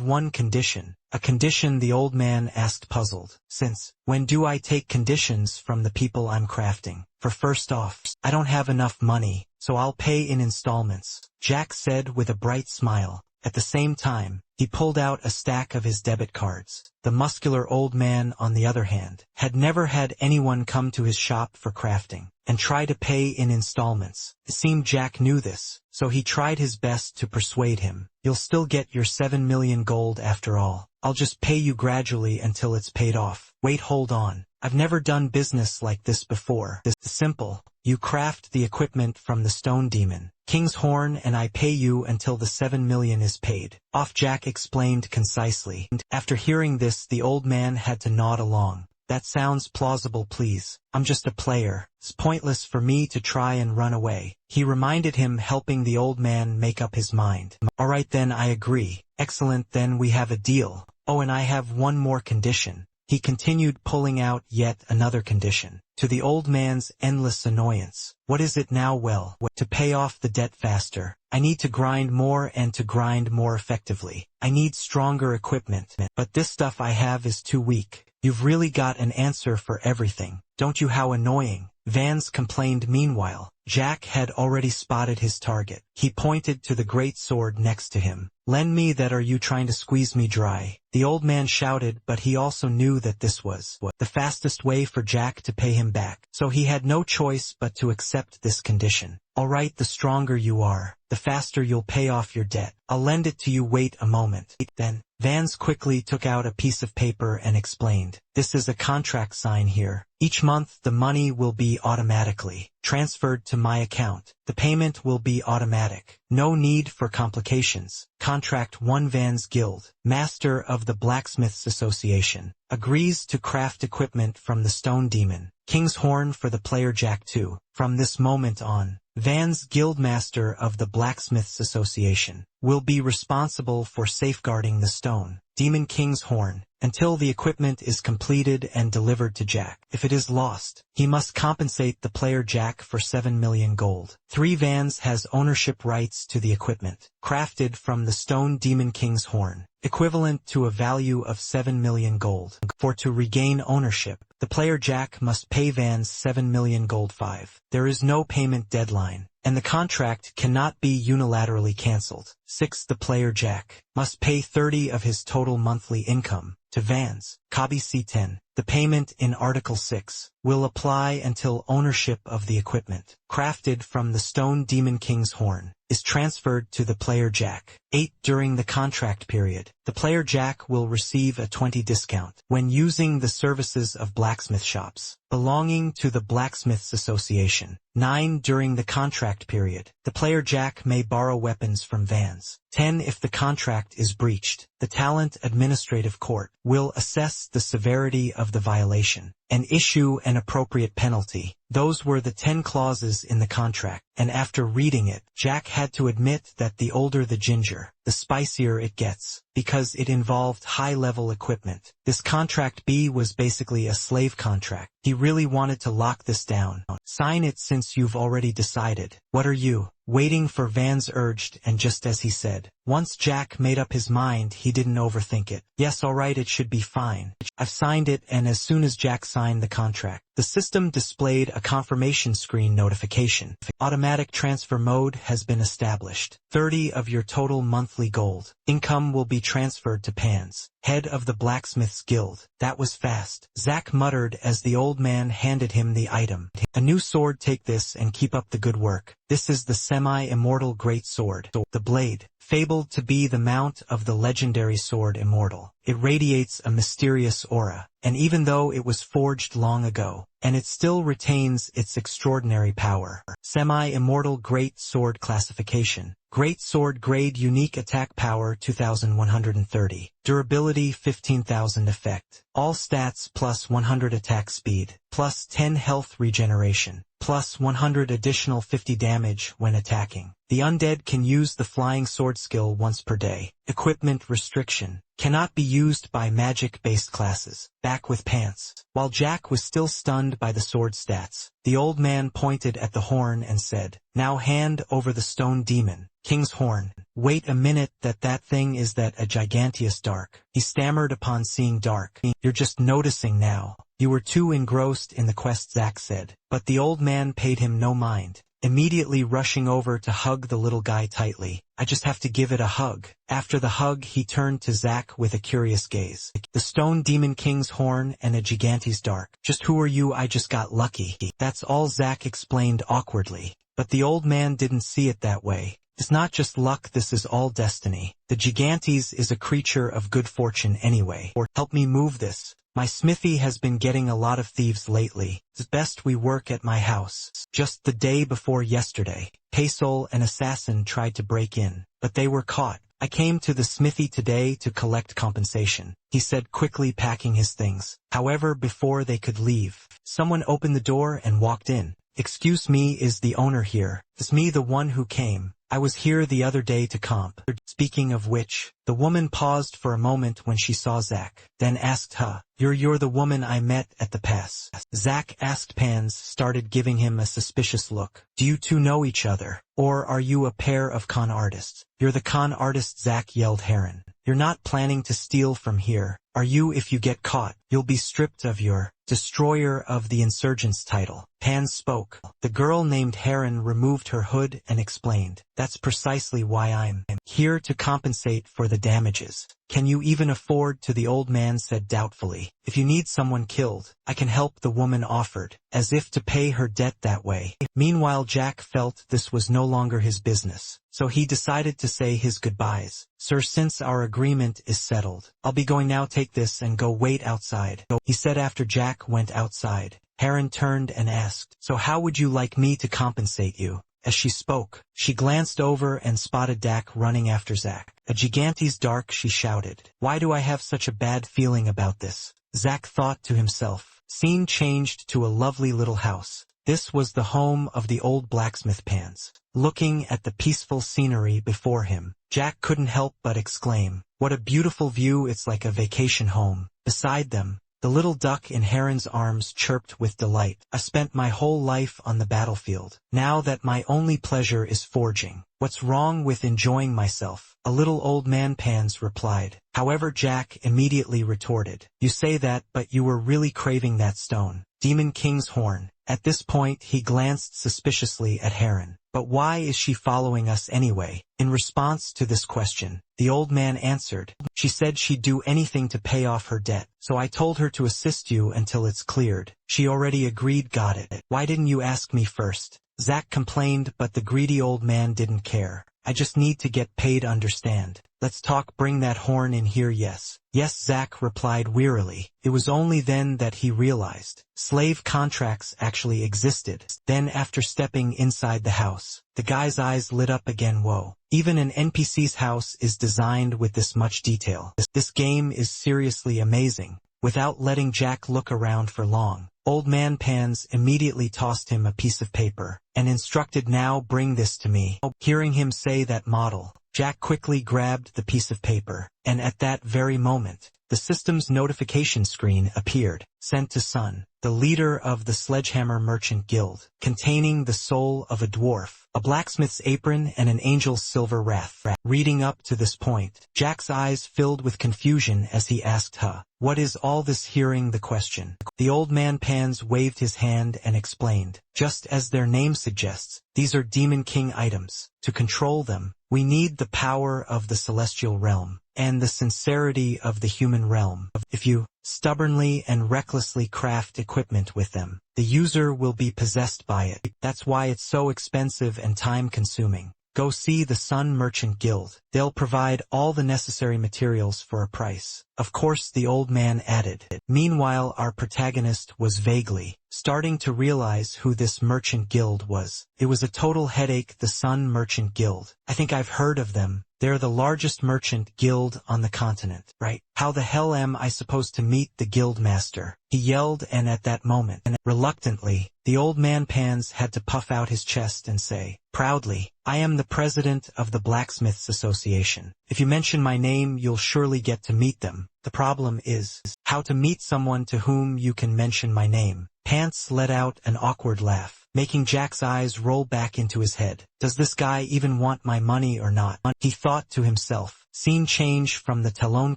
one condition. A condition? The old man asked, puzzled. Since when do I take conditions from the people I'm crafting? For first off, I don't have enough money, so I'll pay in installments, Jack said with a bright smile. At the same time, he pulled out a stack of his debit cards. The muscular old man, on the other hand, had never had anyone come to his shop for crafting and try to pay in installments. It seemed Jack knew this, so he tried his best to persuade him. You'll still get your 7 million gold after all. I'll just pay you gradually until it's paid off. Wait, hold on. I've never done business like this before. This is simple. You craft the equipment from the stone demon, King's Horn, and I pay you until the 7 million is paid off, Jack explained concisely. After hearing this, the old man had to nod along. That sounds plausible. Please. I'm just a player. It's pointless for me to try and run away, he reminded him, helping the old man make up his mind. Alright then, I agree. Excellent, then we have a deal. Oh, and I have one more condition, he continued, pulling out yet another condition, to the old man's endless annoyance. What is it now? Well, to pay off the debt faster, I need to grind more, and to grind more effectively, I need stronger equipment. But this stuff I have is too weak. You've really got an answer for everything, don't you? How annoying, Vans complained. Meanwhile, Jack had already spotted his target. He pointed to the great sword next to him. Lend me that. Are you trying to squeeze me dry? The old man shouted, but he also knew that this was the fastest way for Jack to pay him back, so he had no choice but to accept this condition. Alright, the stronger you are, the faster you'll pay off your debt. I'll lend it to you. Wait a moment. Then, Vans quickly took out a piece of paper and explained, this is a contract. Sign here. Each month the money will be automatically transferred to my account. The payment will be automatic. No need for complications. Contract 1. Vans Guild, Master of the Blacksmiths Association, agrees to craft equipment from the stone demon, King's Horn, for the player Jack 2. From this moment on, Vans Guildmaster of the Blacksmiths Association will be responsible for safeguarding the stone demon King's Horn until the equipment is completed and delivered to Jack. If it is lost, he must compensate the player Jack for 7 million gold. 3. Vans has ownership rights to the equipment crafted from the stone demon King's Horn, equivalent to a value of 7 million gold. For to regain ownership, the player Jack must pay Vans 7 million gold. 5. There is no payment deadline, and the contract cannot be unilaterally cancelled. 6. The player Jack must pay 30 of his total monthly income to Vans. Copy C10. The payment in Article 6 will apply until ownership of the equipment crafted from the stone demon King's Horn is transferred to the player Jack. 8. During the contract period, the player Jack will receive a 20% discount when using the services of blacksmith shops belonging to the Blacksmiths Association. 9. During the contract period, the player Jack may borrow weapons from Vans. 10. If the contract is breached, the Talent Administrative Court will assess the severity of the violation and issue an appropriate penalty. Those were the 10 clauses in the contract, and after reading it, Jack had to admit that the older the ginger, the spicier it gets, because it involved high-level equipment. This contract B was basically a slave contract. He really wanted to lock this down. Sign it since you've already decided. What are you waiting for? Vans urged, and just as he said, once Jack made up his mind, he didn't overthink it. Yes, alright, it should be fine. I've signed it. And as soon as Jack signed the contract, the system displayed a confirmation screen notification. Automatic transfer mode has been established. 30 of your total monthly gold income will be transferred to Pans, head of the Blacksmiths Guild. That was fast, Zack muttered as the old man handed him the item. A new sword. Take this and keep up the good work. This is the semi-immortal great sword. The blade, fabled to be the mount of the legendary sword Immortal. It radiates a mysterious aura, and even though it was forged long ago, and it still retains its extraordinary power. Semi-immortal Great Sword classification. Great Sword grade unique attack power 2130. Durability 15,000 effect. All stats plus 100 attack speed, plus 10 health regeneration, plus 100 additional 50 damage when attacking. The undead can use the flying sword skill once per day. Equipment restriction. Cannot be used by magic-based classes. Back with pants. While Jack was still stunned by the sword stats, the old man pointed at the horn and said, "Now hand over the stone demon, King's Horn." "Wait a minute, that thing is that a giganteous dark," he stammered upon seeing dark. "You're just noticing now. You were too engrossed in the quest," Zack said. But the old man paid him no mind, immediately rushing over to hug the little guy tightly. "I just have to give it a hug." After the hug he turned to Zack with a curious gaze. "The stone demon King's Horn and a gigante's dark. Just who are you? I just got lucky." "That's all," Zack explained awkwardly. But the old man didn't see it that way. "It's not just luck, this is all destiny. The gigantes is a creature of good fortune anyway. Or help me move this. My smithy has been getting a lot of thieves lately. It's best we work at my house." Just the day before yesterday, Pesol, an assassin, tried to break in, but they were caught. "I came to the smithy today to collect compensation," he said, quickly packing his things. However, before they could leave, someone opened the door and walked in. "Excuse me, is the owner here?" "Is me the one who came? I was here the other day to comp." Speaking of which, the woman paused for a moment when she saw Zack, then asked, "Huh, you're the woman I met at the pass?" Zack asked. Pans started giving him a suspicious look. "Do you two know each other? Or are you a pair of con artists?" "You're the con artist," Zack yelled. "Heron, you're not planning to steal from here, are you? If you get caught, you'll be stripped of your Destroyer of the Insurgents title." Pan spoke. The girl named Heron removed her hood and explained, "That's precisely why I'm here, to compensate for the damages." "Can you even afford to?" the old man said doubtfully. "If you need someone killed, I can help," the woman offered, as if to pay her debt that way. Meanwhile, Jack felt this was no longer his business, so he decided to say his goodbyes. "Sir, since our agreement is settled, I'll be going now. Take this and go wait outside," he said after Jack went outside. Heron turned and asked, "So how would you like me to compensate you?" As she spoke, she glanced over and spotted Dak running after Zack. "A gigante's dark," she shouted. "Why do I have such a bad feeling about this?" Zack thought to himself. Scene changed to a lovely little house. This was the home of the old blacksmith Pans. Looking at the peaceful scenery before him, Jack couldn't help but exclaim, "What a beautiful view, it's like a vacation home." Beside them, the little duck in Heron's arms chirped with delight. "I spent my whole life on the battlefield. Now that my only pleasure is forging. What's wrong with enjoying myself?" A little old man, Pans replied. However, Jack immediately retorted, "You say that, but you were really craving that stone demon King's Horn." At this point he glanced suspiciously at Heron. "But why is she following us anyway?" In response to this question, the old man answered, "She said she'd do anything to pay off her debt, so I told her to assist you until it's cleared. She already agreed." "Got it. Why didn't you ask me first?" Zack complained, but the greedy old man didn't care. "I just need to get paid, understand? Let's talk. Bring that horn in here." "Yes." "Yes," Zack replied wearily. It was only then that he realized slave contracts actually existed. Then, after stepping inside the house, the guy's eyes lit up again. Whoa. Even an NPC's house is designed with this much detail. This game is seriously amazing. Without letting Jack look around for long, Old Man Pans immediately tossed him a piece of paper and instructed, "Now bring this to me." Hearing him say that model, Jack quickly grabbed the piece of paper, and at that very moment, the system's notification screen appeared. Sent to Sun, the leader of the Sledgehammer Merchant Guild, containing the soul of a dwarf, a blacksmith's apron, and an angel's silver wrath. Reading up to this point, Jack's eyes filled with confusion as he asked, "Huh, what is all this?" Hearing the question, the old man Pans waved his hand and explained, "Just as their name suggests, these are Demon King items. To control them, we need the power of the celestial realm and the sincerity of the human realm. If you stubbornly and recklessly craft equipment with them, the user will be possessed by it. That's why it's so expensive and time-consuming." Go see the Sun Merchant Guild. They'll provide all the necessary materials for a price. Of course, the old man added. Meanwhile, our protagonist was vaguely starting to realize who this merchant guild was. It was a total headache, the Sun Merchant Guild. I think I've heard of them. They're the largest merchant guild on the continent, right? How the hell am I supposed to meet the guild master? He yelled, and at that moment, reluctantly, the old man Pans had to puff out his chest and say, proudly, I am the president of the Blacksmiths Association. If you mention my name, you'll surely get to meet them. The problem is how to meet someone to whom you can mention my name. Pants let out an awkward laugh, making Jack's eyes roll back into his head. Does this guy even want my money or not? He thought to himself. Scene change from the Talon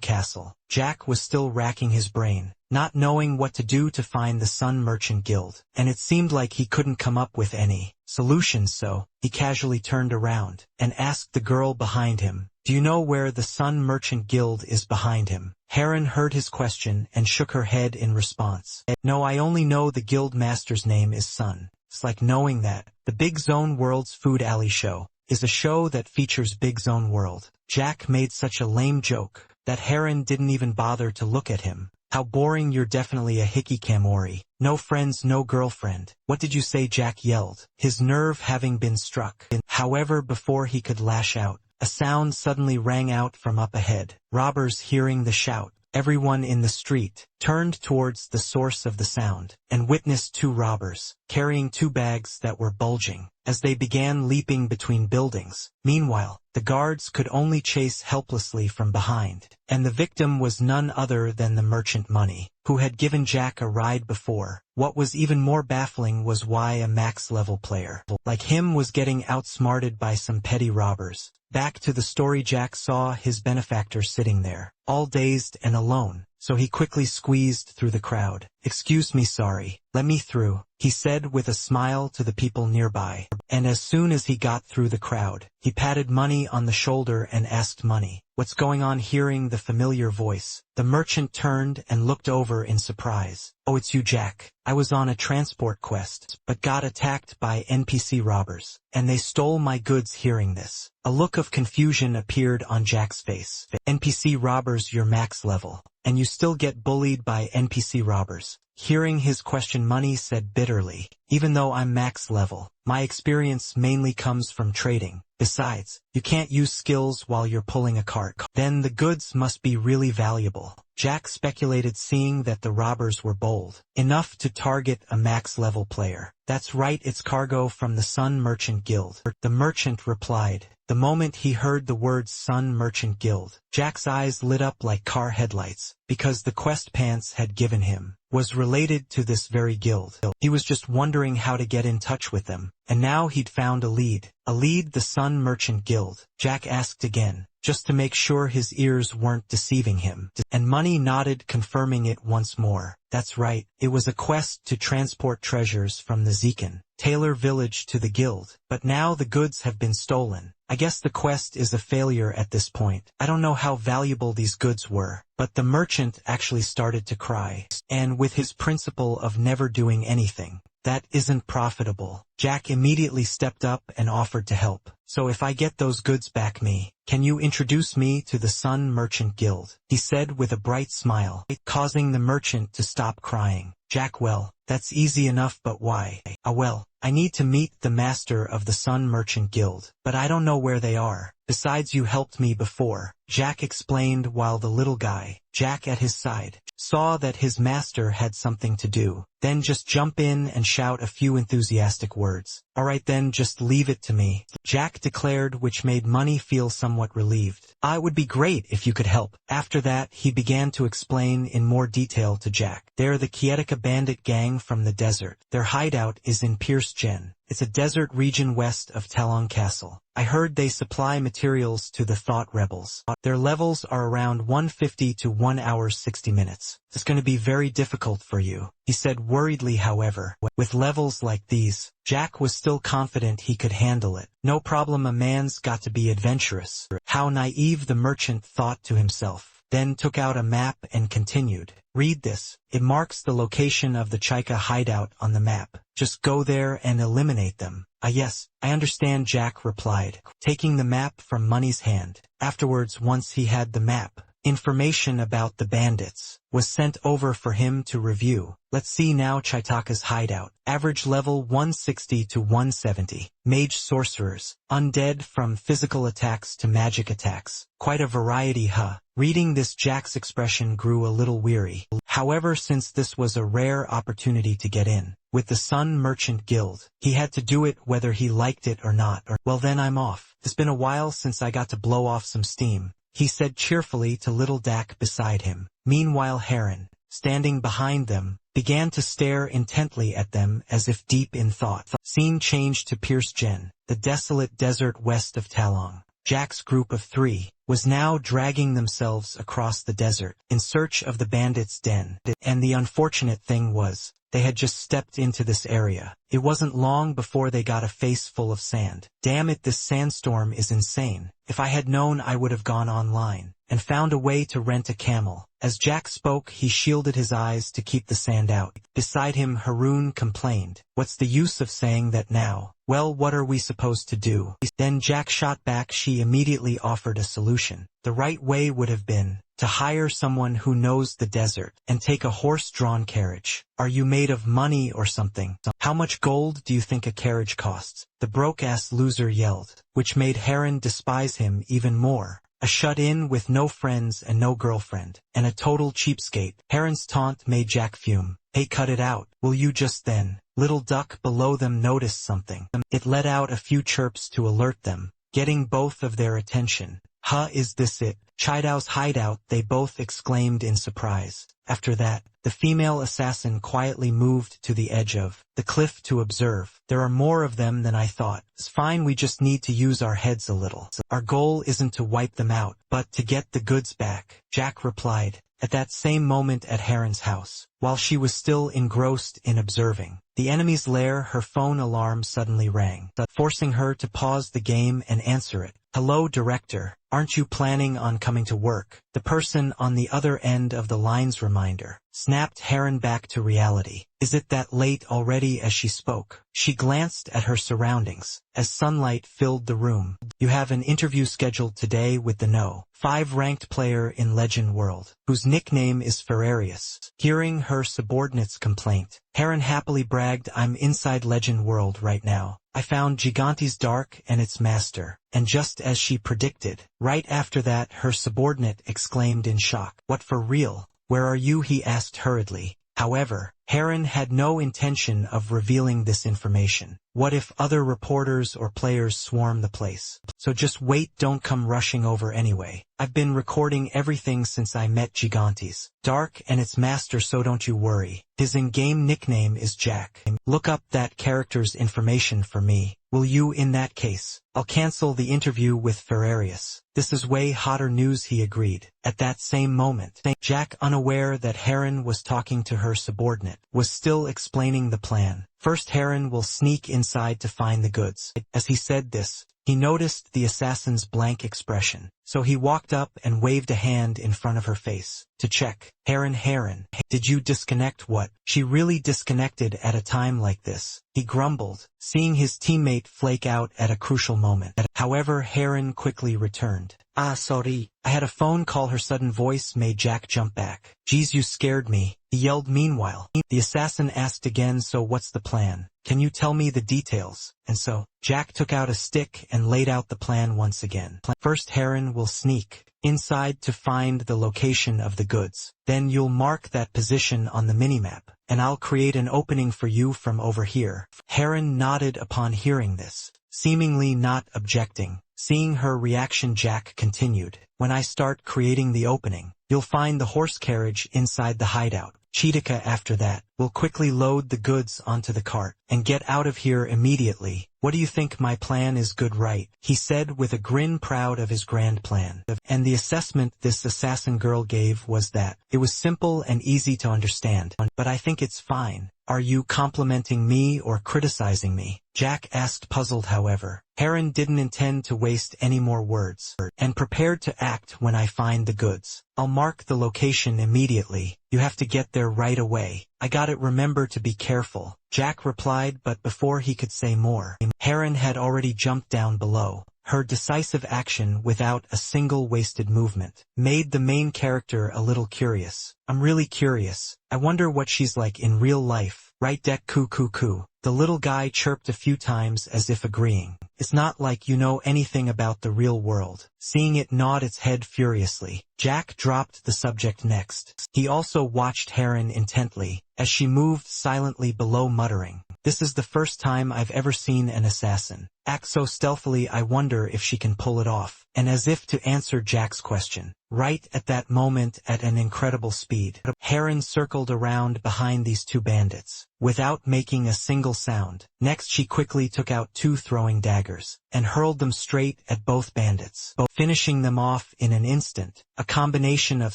Castle. Jack was still racking his brain, not knowing what to do to find the Sun Merchant Guild, and it seemed like he couldn't come up with any solutions, so he casually turned around and asked the girl behind him, do you know where the Sun Merchant Guild is behind him? Heron heard his question and shook her head in response. No, I only know the guild master's name is Sun. It's like knowing that. The Big Zone World's Food Alley Show is a show that features Big Zone World. Jack made such a lame joke that Heron didn't even bother to look at him. How boring, you're definitely a hikikomori. No friends, no girlfriend. What did you say? Jack yelled, his nerve having been struck. However, before he could lash out, a sound suddenly rang out from up ahead. Robbers, hearing the shout, everyone in the street turned towards the source of the sound and witnessed two robbers carrying two bags that were bulging as they began leaping between buildings. Meanwhile, the guards could only chase helplessly from behind, and the victim was none other than the merchant Money, who had given Jack a ride before. What was even more baffling was why a max-level player like him was getting outsmarted by some petty robbers. Back to the story, Jack saw his benefactor sitting there, all dazed and alone, so he quickly squeezed through the crowd. Excuse me, sorry, let me through, he said with a smile to the people nearby. And as soon as he got through the crowd, he patted Money on the shoulder and asked Money, what's going on? Hearing the familiar voice, the merchant turned and looked over in surprise. Oh, it's you, Jack. I was on a transport quest, but got attacked by NPC robbers, and they stole my goods. Hearing this, a look of confusion appeared on Jack's face. NPC robbers, you're max level, and you still get bullied by NPC robbers. Hearing his question, Money said bitterly, even though I'm max level, my experience mainly comes from trading. Besides, you can't use skills while you're pulling a cart. Then the goods must be really valuable. Jack speculated, seeing that the robbers were bold enough to target a max-level player. That's right, it's cargo from the Sun Merchant Guild. The merchant replied. The moment he heard the words Sun Merchant Guild, Jack's eyes lit up like car headlights, because the quest Pants had given him was related to this very guild. He was just wondering how to get in touch with them, and now he'd found a lead. A lead, the Sun Merchant Guild? Jack asked again, just to make sure his ears weren't deceiving him. And Money nodded, confirming it once more. That's right, it was a quest to transport treasures from the Zekan Taylor village to the guild, but now the goods have been stolen. I guess the quest is a failure at this point. I don't know how valuable these goods were, but the merchant actually started to cry. And with his principle of never doing anything that isn't profitable, Jack immediately stepped up and offered to help. So if I get those goods back, can you introduce me to the Sun Merchant Guild? He said with a bright smile, causing the merchant to stop crying. Jack, well, that's easy enough, but why? Well, I need to meet the master of the Sun Merchant Guild, but I don't know where they are. Besides, you helped me before, Jack explained, while the little guy, Jack at his side, saw that his master had something to do. Then just jump in and shout a few enthusiastic words. Alright then, just leave it to me, Jack declared, which made Money feel somewhat relieved. It would be great if you could help. After that, he began to explain in more detail to Jack. They're the Kietika bandit gang from the desert. Their hideout is in Pierce Gen. It's a desert region west of Talon Castle. I heard they supply materials to the Thought Rebels. Their levels are around 150 to 1 hour 60 minutes. It's going to be very difficult for you, he said worriedly. However, with levels like these, Jack was still confident he could handle it. No problem, a man's got to be adventurous. How naive, the merchant thought to himself. then took out a map and continued. Read this. It marks the location of the Chika hideout on the map. Just go there and eliminate them. Yes, I understand, Jack replied, taking the map from Money's hand. Afterwards, once he had the map, information about the bandits was sent over for him to review. Let's see now. Chitaka's hideout. Average level 160 to 170. Mage sorcerers. Undead from physical attacks to magic attacks. Quite a variety, huh? Reading this, Jack's expression grew a little weary. However, since this was a rare opportunity to get in with the Sun Merchant Guild, he had to do it whether he liked it or not. Well, then I'm off. It's been a while since I got to blow off some steam, he said cheerfully to little Dak beside him. Meanwhile, Heron, standing behind them, began to stare intently at them as if deep in thought. Scene changed to Pierce Gen, the desolate desert west of Talong. Jack's group of 3 was now dragging themselves across the desert in search of the bandits' den. And the unfortunate thing was, they had just stepped into this area. It wasn't long before they got a face full of sand. Damn it, this sandstorm is insane. If I had known, I would have gone online and found a way to rent a camel. As Jack spoke, he shielded his eyes to keep the sand out. Beside him, Haroon complained. What's the use of saying that now? Well, what are we supposed to do? Then Jack shot back. She immediately offered a solution. The right way would have been to hire someone who knows the desert and take a horse-drawn carriage. Are you made of money or something? How much gold do you think a carriage costs? The broke-ass loser yelled, which made Heron despise him even more. A shut-in with no friends and no girlfriend, and a total cheapskate. Heron's taunt made Jack fume. Hey, cut it out, will you just then? Little duck below them noticed something. It let out a few chirps to alert them, getting both of their attention. Huh, is this it? Chidao's hideout, they both exclaimed in surprise. After that, the female assassin quietly moved to the edge of the cliff to observe. There are more of them than I thought. It's fine, we just need to use our heads a little. Our goal isn't to wipe them out, but to get the goods back, Jack replied. At that same moment at Heron's house, while she was still engrossed in observing the enemy's lair, her phone alarm suddenly rang, forcing her to pause the game and answer it. Hello, director, aren't you planning on coming to work? The person on the other end of the line's reminder snapped Heron back to reality. Is it that late already? As she spoke, she glanced at her surroundings as sunlight filled the room. You have an interview scheduled today with the No. 5 ranked player in Legend World, whose nickname is Ferrarius. Hearing her subordinate's complaint, Heron happily bragged, I'm inside Legend World right now. I found Gigante's Dark and its master. And just as she predicted, right after that, her subordinate exclaimed in shock. What, for real? Where are you? He asked hurriedly. However, Heron had no intention of revealing this information. What if other reporters or players swarm the place? So just wait, don't come rushing over anyway. I've been recording everything since I met Gigantes Dark and its master, so don't you worry. His in-game nickname is Jack. Look up that character's information for me, will you? In that case, I'll cancel the interview with Ferrarius. This is way hotter news, he agreed. At that same moment, Jack, unaware that Heron was talking to her subordinate, was still explaining the plan. First, Heron will sneak inside to find the goods. As he said this, he noticed the assassin's blank expression, so he walked up and waved a hand in front of her face to check. Heron, did you disconnect? What? She really disconnected at a time like this, he grumbled, seeing his teammate flake out at a crucial moment. However, Heron quickly returned. Sorry. I had a phone call. Her sudden voice made Jack jump back. Geez, you scared me, he yelled. Meanwhile, the assassin asked again, so what's the plan? Can you tell me the details? And so, Jack took out a stick and laid out the plan once again. First, Heron will sneak inside to find the location of the goods. Then you'll mark that position on the minimap, and I'll create an opening for you from over here. Heron nodded upon hearing this, seemingly not objecting. Seeing her reaction, Jack continued. When I start creating the opening, you'll find the horse carriage inside the hideout. Chitika, after that, will quickly load the goods onto the cart and get out of here immediately. What do you think? My plan is good, right? He said with a grin, proud of his grand plan. And the assessment this assassin girl gave was that it was simple and easy to understand. But I think it's fine. Are you complimenting me or criticizing me? Jack asked, puzzled. However, Heron didn't intend to waste any more words, and prepared to act. When I find the goods, I'll mark the location immediately. You have to get there right away. I got it. Remember to be careful, Jack replied, but before he could say more, Heron had already jumped down below. Her decisive action, without a single wasted movement, made the main character a little curious. I'm really curious. I wonder what she's like in real life. Right, Deck? Coo coo coo. The little guy chirped a few times as if agreeing. It's not like you know anything about the real world. Seeing it nod its head furiously, Jack dropped the subject next. He also watched Heron intently, as she moved silently below, muttering, "This is the first time I've ever seen an assassin act so stealthily. I wonder if she can pull it off." And as if to answer Jack's question, right at that moment, at an incredible speed, Heron circled around behind these two bandits, without making a single sound. Next she quickly took out two throwing daggers, and hurled them straight at both bandits, finishing them off in an instant, a combination of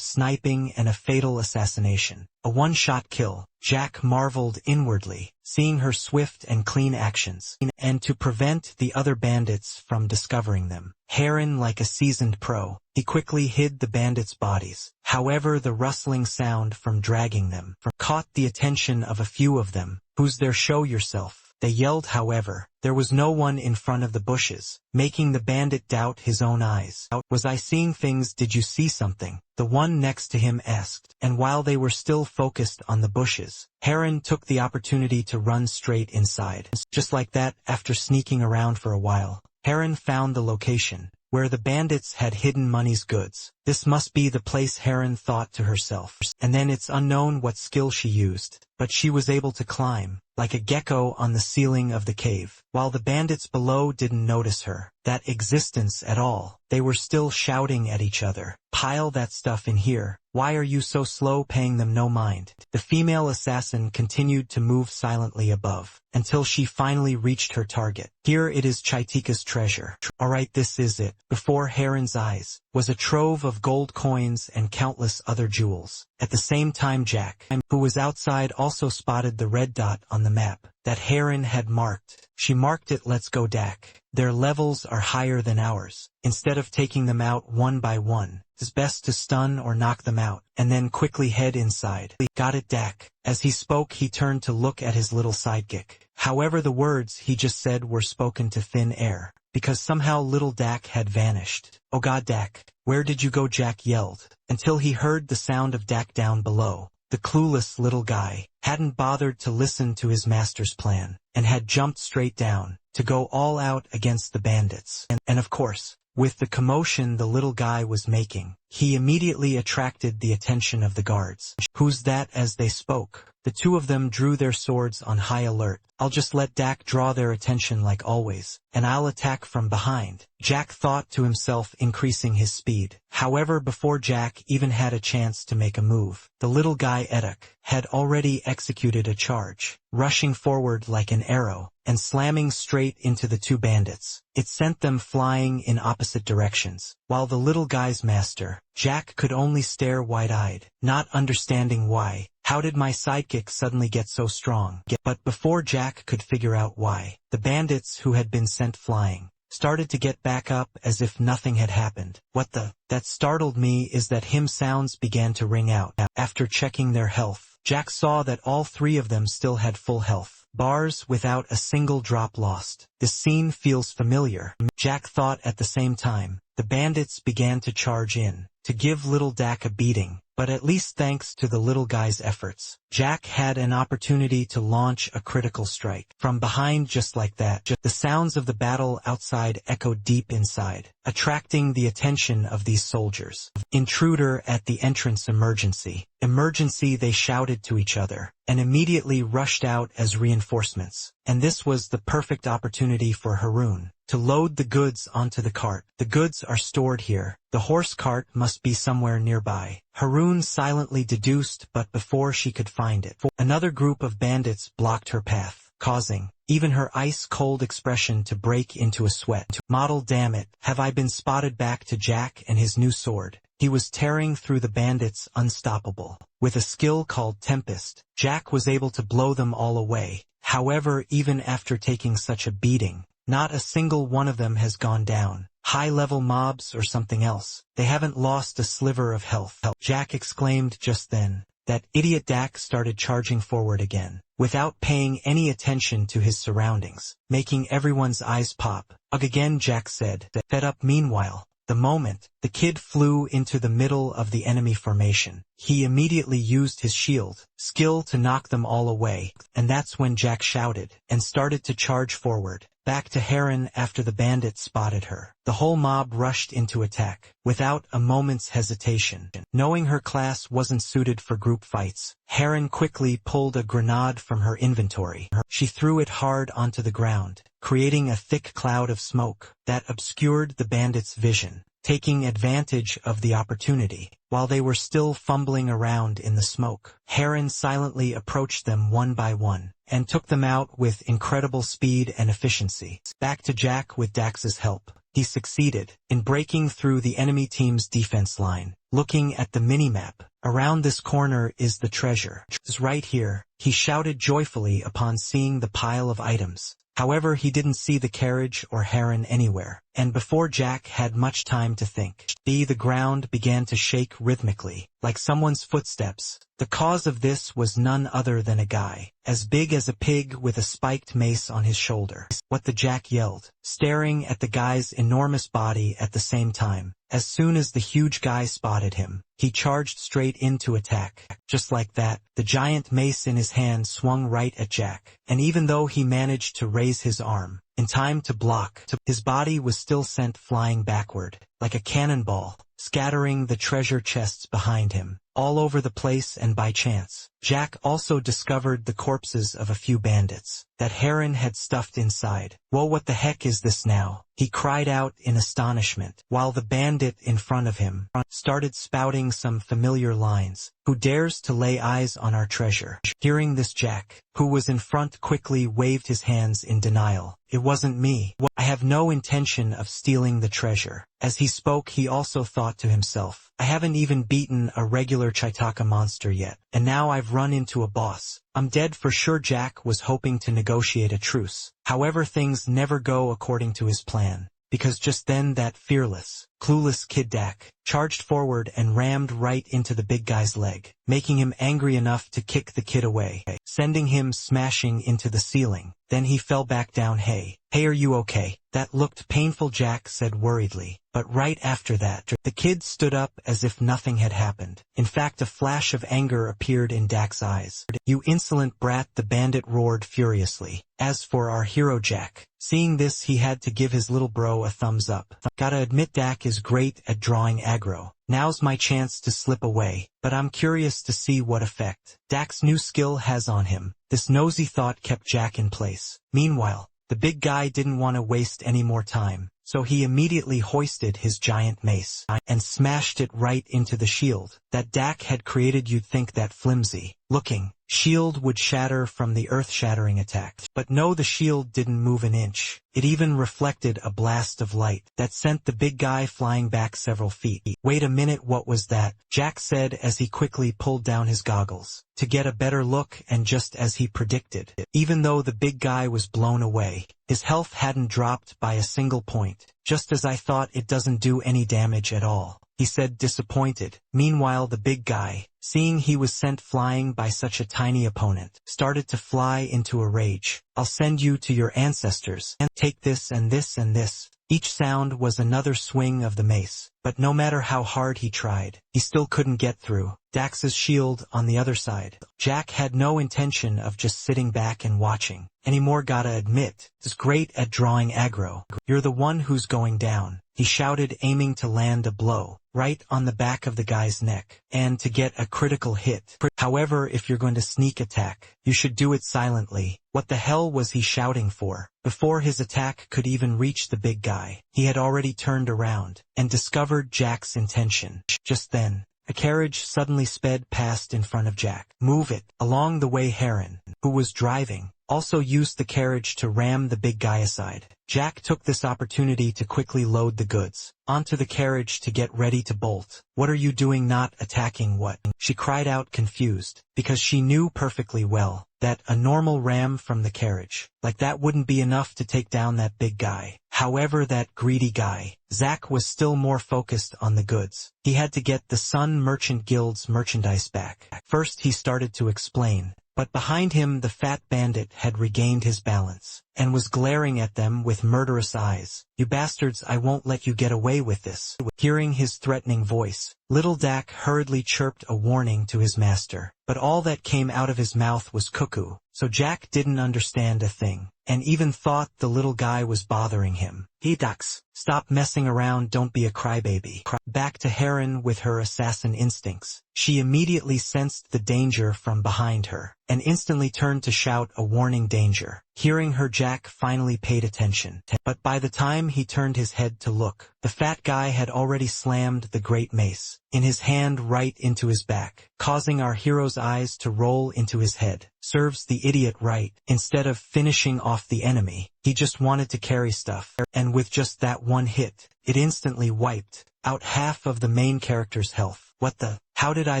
sniping and a fatal assassination. A one-shot kill. Jack marveled inwardly, seeing her swift and clean actions, and to prevent the other bandits from discovering them, Heron, like a seasoned pro, he quickly hid the bandits' bodies. However, the rustling sound from dragging them caught the attention of a few of them. "Who's there? Show yourself," they yelled. However, there was no one in front of the bushes, making the bandit doubt his own eyes. "Was I seeing things? Did you see something?" the one next to him asked. And while they were still focused on the bushes, Heron took the opportunity to run straight inside. Just like that, after sneaking around for a while, Heron found the location where the bandits had hidden money's goods. This must be the place, Heron thought to herself. And then it's unknown what skill she used, but she was able to climb, like a gecko, on the ceiling of the cave, while the bandits below didn't notice her existence at all. They were still shouting at each other. "Pile that stuff in here. Why are you so slow?" Paying them no mind, the female assassin continued to move silently above, until she finally reached her target. Here it is, Chaitika's treasure. Alright, this is it. Before Heron's eyes was a trove of gold coins and countless other jewels. At the same time, Jack, who was outside, also spotted the red dot on the map that Heron had marked. She marked it. "Let's go, Dak. Their levels are higher than ours. Instead of taking them out one by one, it's best to stun or knock them out, and then quickly head inside." "Got it, Dak." As he spoke, he turned to look at his little sidekick. However, the words he just said were spoken to thin air, because somehow little Dak had vanished. "Oh God, Dak, where did you go?" Jack yelled, until he heard the sound of Dak down below. The clueless little guy hadn't bothered to listen to his master's plan, and had jumped straight down, to go all out against the bandits. And of course, with the commotion the little guy was making, he immediately attracted the attention of the guards. "Who's that?" As they spoke, the two of them drew their swords on high alert. "I'll just let Dak draw their attention like always, and I'll attack from behind," Jack thought to himself, increasing his speed. However, before Jack even had a chance to make a move, the little guy Eduk had already executed a charge, rushing forward like an arrow, and slamming straight into the two bandits. It sent them flying in opposite directions, while the little guy's master, Jack, could only stare wide-eyed, not understanding why. How did my sidekick suddenly get so strong? But before Jack could figure out why, the bandits who had been sent flying started to get back up as if nothing had happened. That startled me is that him sounds began to ring out. After checking their health, Jack saw that all three of them still had full health bars without a single drop lost. This scene feels familiar, Jack thought at the same time. The bandits began to charge in, to give little Dak a beating. But at least thanks to the little guy's efforts, Jack had an opportunity to launch a critical strike from behind. Just like that, the sounds of the battle outside echoed deep inside, attracting the attention of these soldiers. "Intruder at the entrance! Emergency! Emergency!" they shouted to each other, and immediately rushed out as reinforcements. And this was the perfect opportunity for Haroon to load the goods onto the cart. "The goods are stored here. The horse cart must be somewhere nearby," Haroon silently deduced, but before she could find it, another group of bandits blocked her path, causing even her ice-cold expression to break into a sweat. "Model, damn it, have I been spotted?" Back to Jack and his new sword. He was tearing through the bandits unstoppable. With a skill called Tempest, Jack was able to blow them all away. However, even after taking such a beating, not a single one of them has gone down. High-level mobs or something else. They haven't lost a sliver of health. Jack exclaimed just then. That idiot Dak started charging forward again, without paying any attention to his surroundings, making everyone's eyes pop. Ugh again, Jack said, fed up. Meanwhile, the moment the kid flew into the middle of the enemy formation, he immediately used his shield skill to knock them all away, and that's when Jack shouted and started to charge forward, back to Heron after the bandits spotted her. The whole mob rushed into attack, without a moment's hesitation. Knowing her class wasn't suited for group fights, Heron quickly pulled a grenade from her inventory. She threw it hard onto the ground, creating a thick cloud of smoke that obscured the bandits' vision. Taking advantage of the opportunity, while they were still fumbling around in the smoke, Heron silently approached them one by one, and took them out with incredible speed and efficiency. Back to Jack with Dax's help. He succeeded in breaking through the enemy team's defense line. Looking at the minimap, around this corner is the treasure. It's right here, he shouted joyfully upon seeing the pile of items. However, he didn't see the carriage or Heron anywhere, and before Jack had much time to think, the ground began to shake rhythmically, like someone's footsteps. The cause of this was none other than a guy, as big as a pig with a spiked mace on his shoulder. What the Jack yelled, staring at the guy's enormous body at the same time. As soon as the huge guy spotted him, he charged straight into attack. Just like that, the giant mace in his hand swung right at Jack, and even though he managed to raise his arm in time to block, his body was still sent flying backward, like a cannonball, scattering the treasure chests behind him, all over the place. And by chance, Jack also discovered the corpses of a few bandits that Heron had stuffed inside. Whoa, what the heck is this now? He cried out in astonishment, while the bandit in front of him started spouting some familiar lines. Who dares to lay eyes on our treasure? Hearing this, Jack, who was in front, quickly waved his hands in denial. It wasn't me. I have no intention of stealing the treasure. As he spoke, he also thought to himself, I haven't even beaten a regular Chaitaka monster yet, and now I've run into a boss. I'm dead for sure. Jack was hoping to negotiate a truce. However, things never go according to his plan, because just then that fearless, clueless kid Dak charged forward and rammed right into the big guy's leg, making him angry enough to kick the kid away, sending him smashing into the ceiling. Then he fell back down. Hey, are you okay? That looked painful, Jack said worriedly. But right after that, the kid stood up as if nothing had happened. In fact, a flash of anger appeared in Dak's eyes. You insolent brat, the bandit roared furiously. As for our hero Jack, seeing this, he had to give his little bro a thumbs up. Gotta admit, Dak is great at drawing aggro. Now's my chance to slip away, but I'm curious to see what effect Dak's new skill has on him. This nosy thought kept Jack in place. Meanwhile, the big guy didn't want to waste any more time, so he immediately hoisted his giant mace and smashed it right into the shield that Dak had created. You'd think that flimsy looking shield would shatter from the earth-shattering attack. But no, the shield didn't move an inch. It even reflected a blast of light that sent the big guy flying back several feet. Wait a minute, what was that? Jack said as he quickly pulled down his goggles to get a better look, and just as he predicted, even though the big guy was blown away, his health hadn't dropped by a single point. Just as I thought, it doesn't do any damage at all, he said, disappointed. Meanwhile, the big guy, seeing he was sent flying by such a tiny opponent, started to fly into a rage. I'll send you to your ancestors, and take this and this and this. Each sound was another swing of the mace, but no matter how hard he tried, he still couldn't get through Dax's shield on the other side. Jack had no intention of just sitting back and watching anymore. Gotta admit, he's great at drawing aggro. You're the one who's going down, he shouted, aiming to land a blow right on the back of the guy's neck, and to get a critical hit. However, if you're going to sneak attack, you should do it silently. What the hell was he shouting for? Before his attack could even reach the big guy, he had already turned around and discovered Jack's intention. Just then, a carriage suddenly sped past in front of Jack. Move it. Along the way, Heron, who was driving, also used the carriage to ram the big guy aside. Jack took this opportunity to quickly load the goods onto the carriage to get ready to bolt. "What are you doing, not attacking what?" she cried out, confused, because she knew perfectly well that a normal ram from the carriage like that wouldn't be enough to take down that big guy. However, that greedy guy, Zack, was still more focused on the goods. He had to get the Sun Merchant Guild's merchandise back. First he started to explain, but behind him the fat bandit had regained his balance and was glaring at them with murderous eyes. "You bastards, I won't let you get away with this." Hearing his threatening voice, little Dak hurriedly chirped a warning to his master, but all that came out of his mouth was cuckoo, so Jack didn't understand a thing, and even thought the little guy was bothering him. "Hey Dax, stop messing around, don't be a crybaby." Back to Heron with her assassin instincts, she immediately sensed the danger from behind her, and instantly turned to shout a warning, "Danger." Hearing her, Jack finally paid attention, but by the time he turned his head to look, the fat guy had already slammed the great mace in his hand right into his back, causing our hero's eyes to roll into his head. Serves the idiot right. Instead of finishing off the enemy, he just wanted to carry stuff, and with just that one hit, it instantly wiped out half of the main character's health. "What the? How did I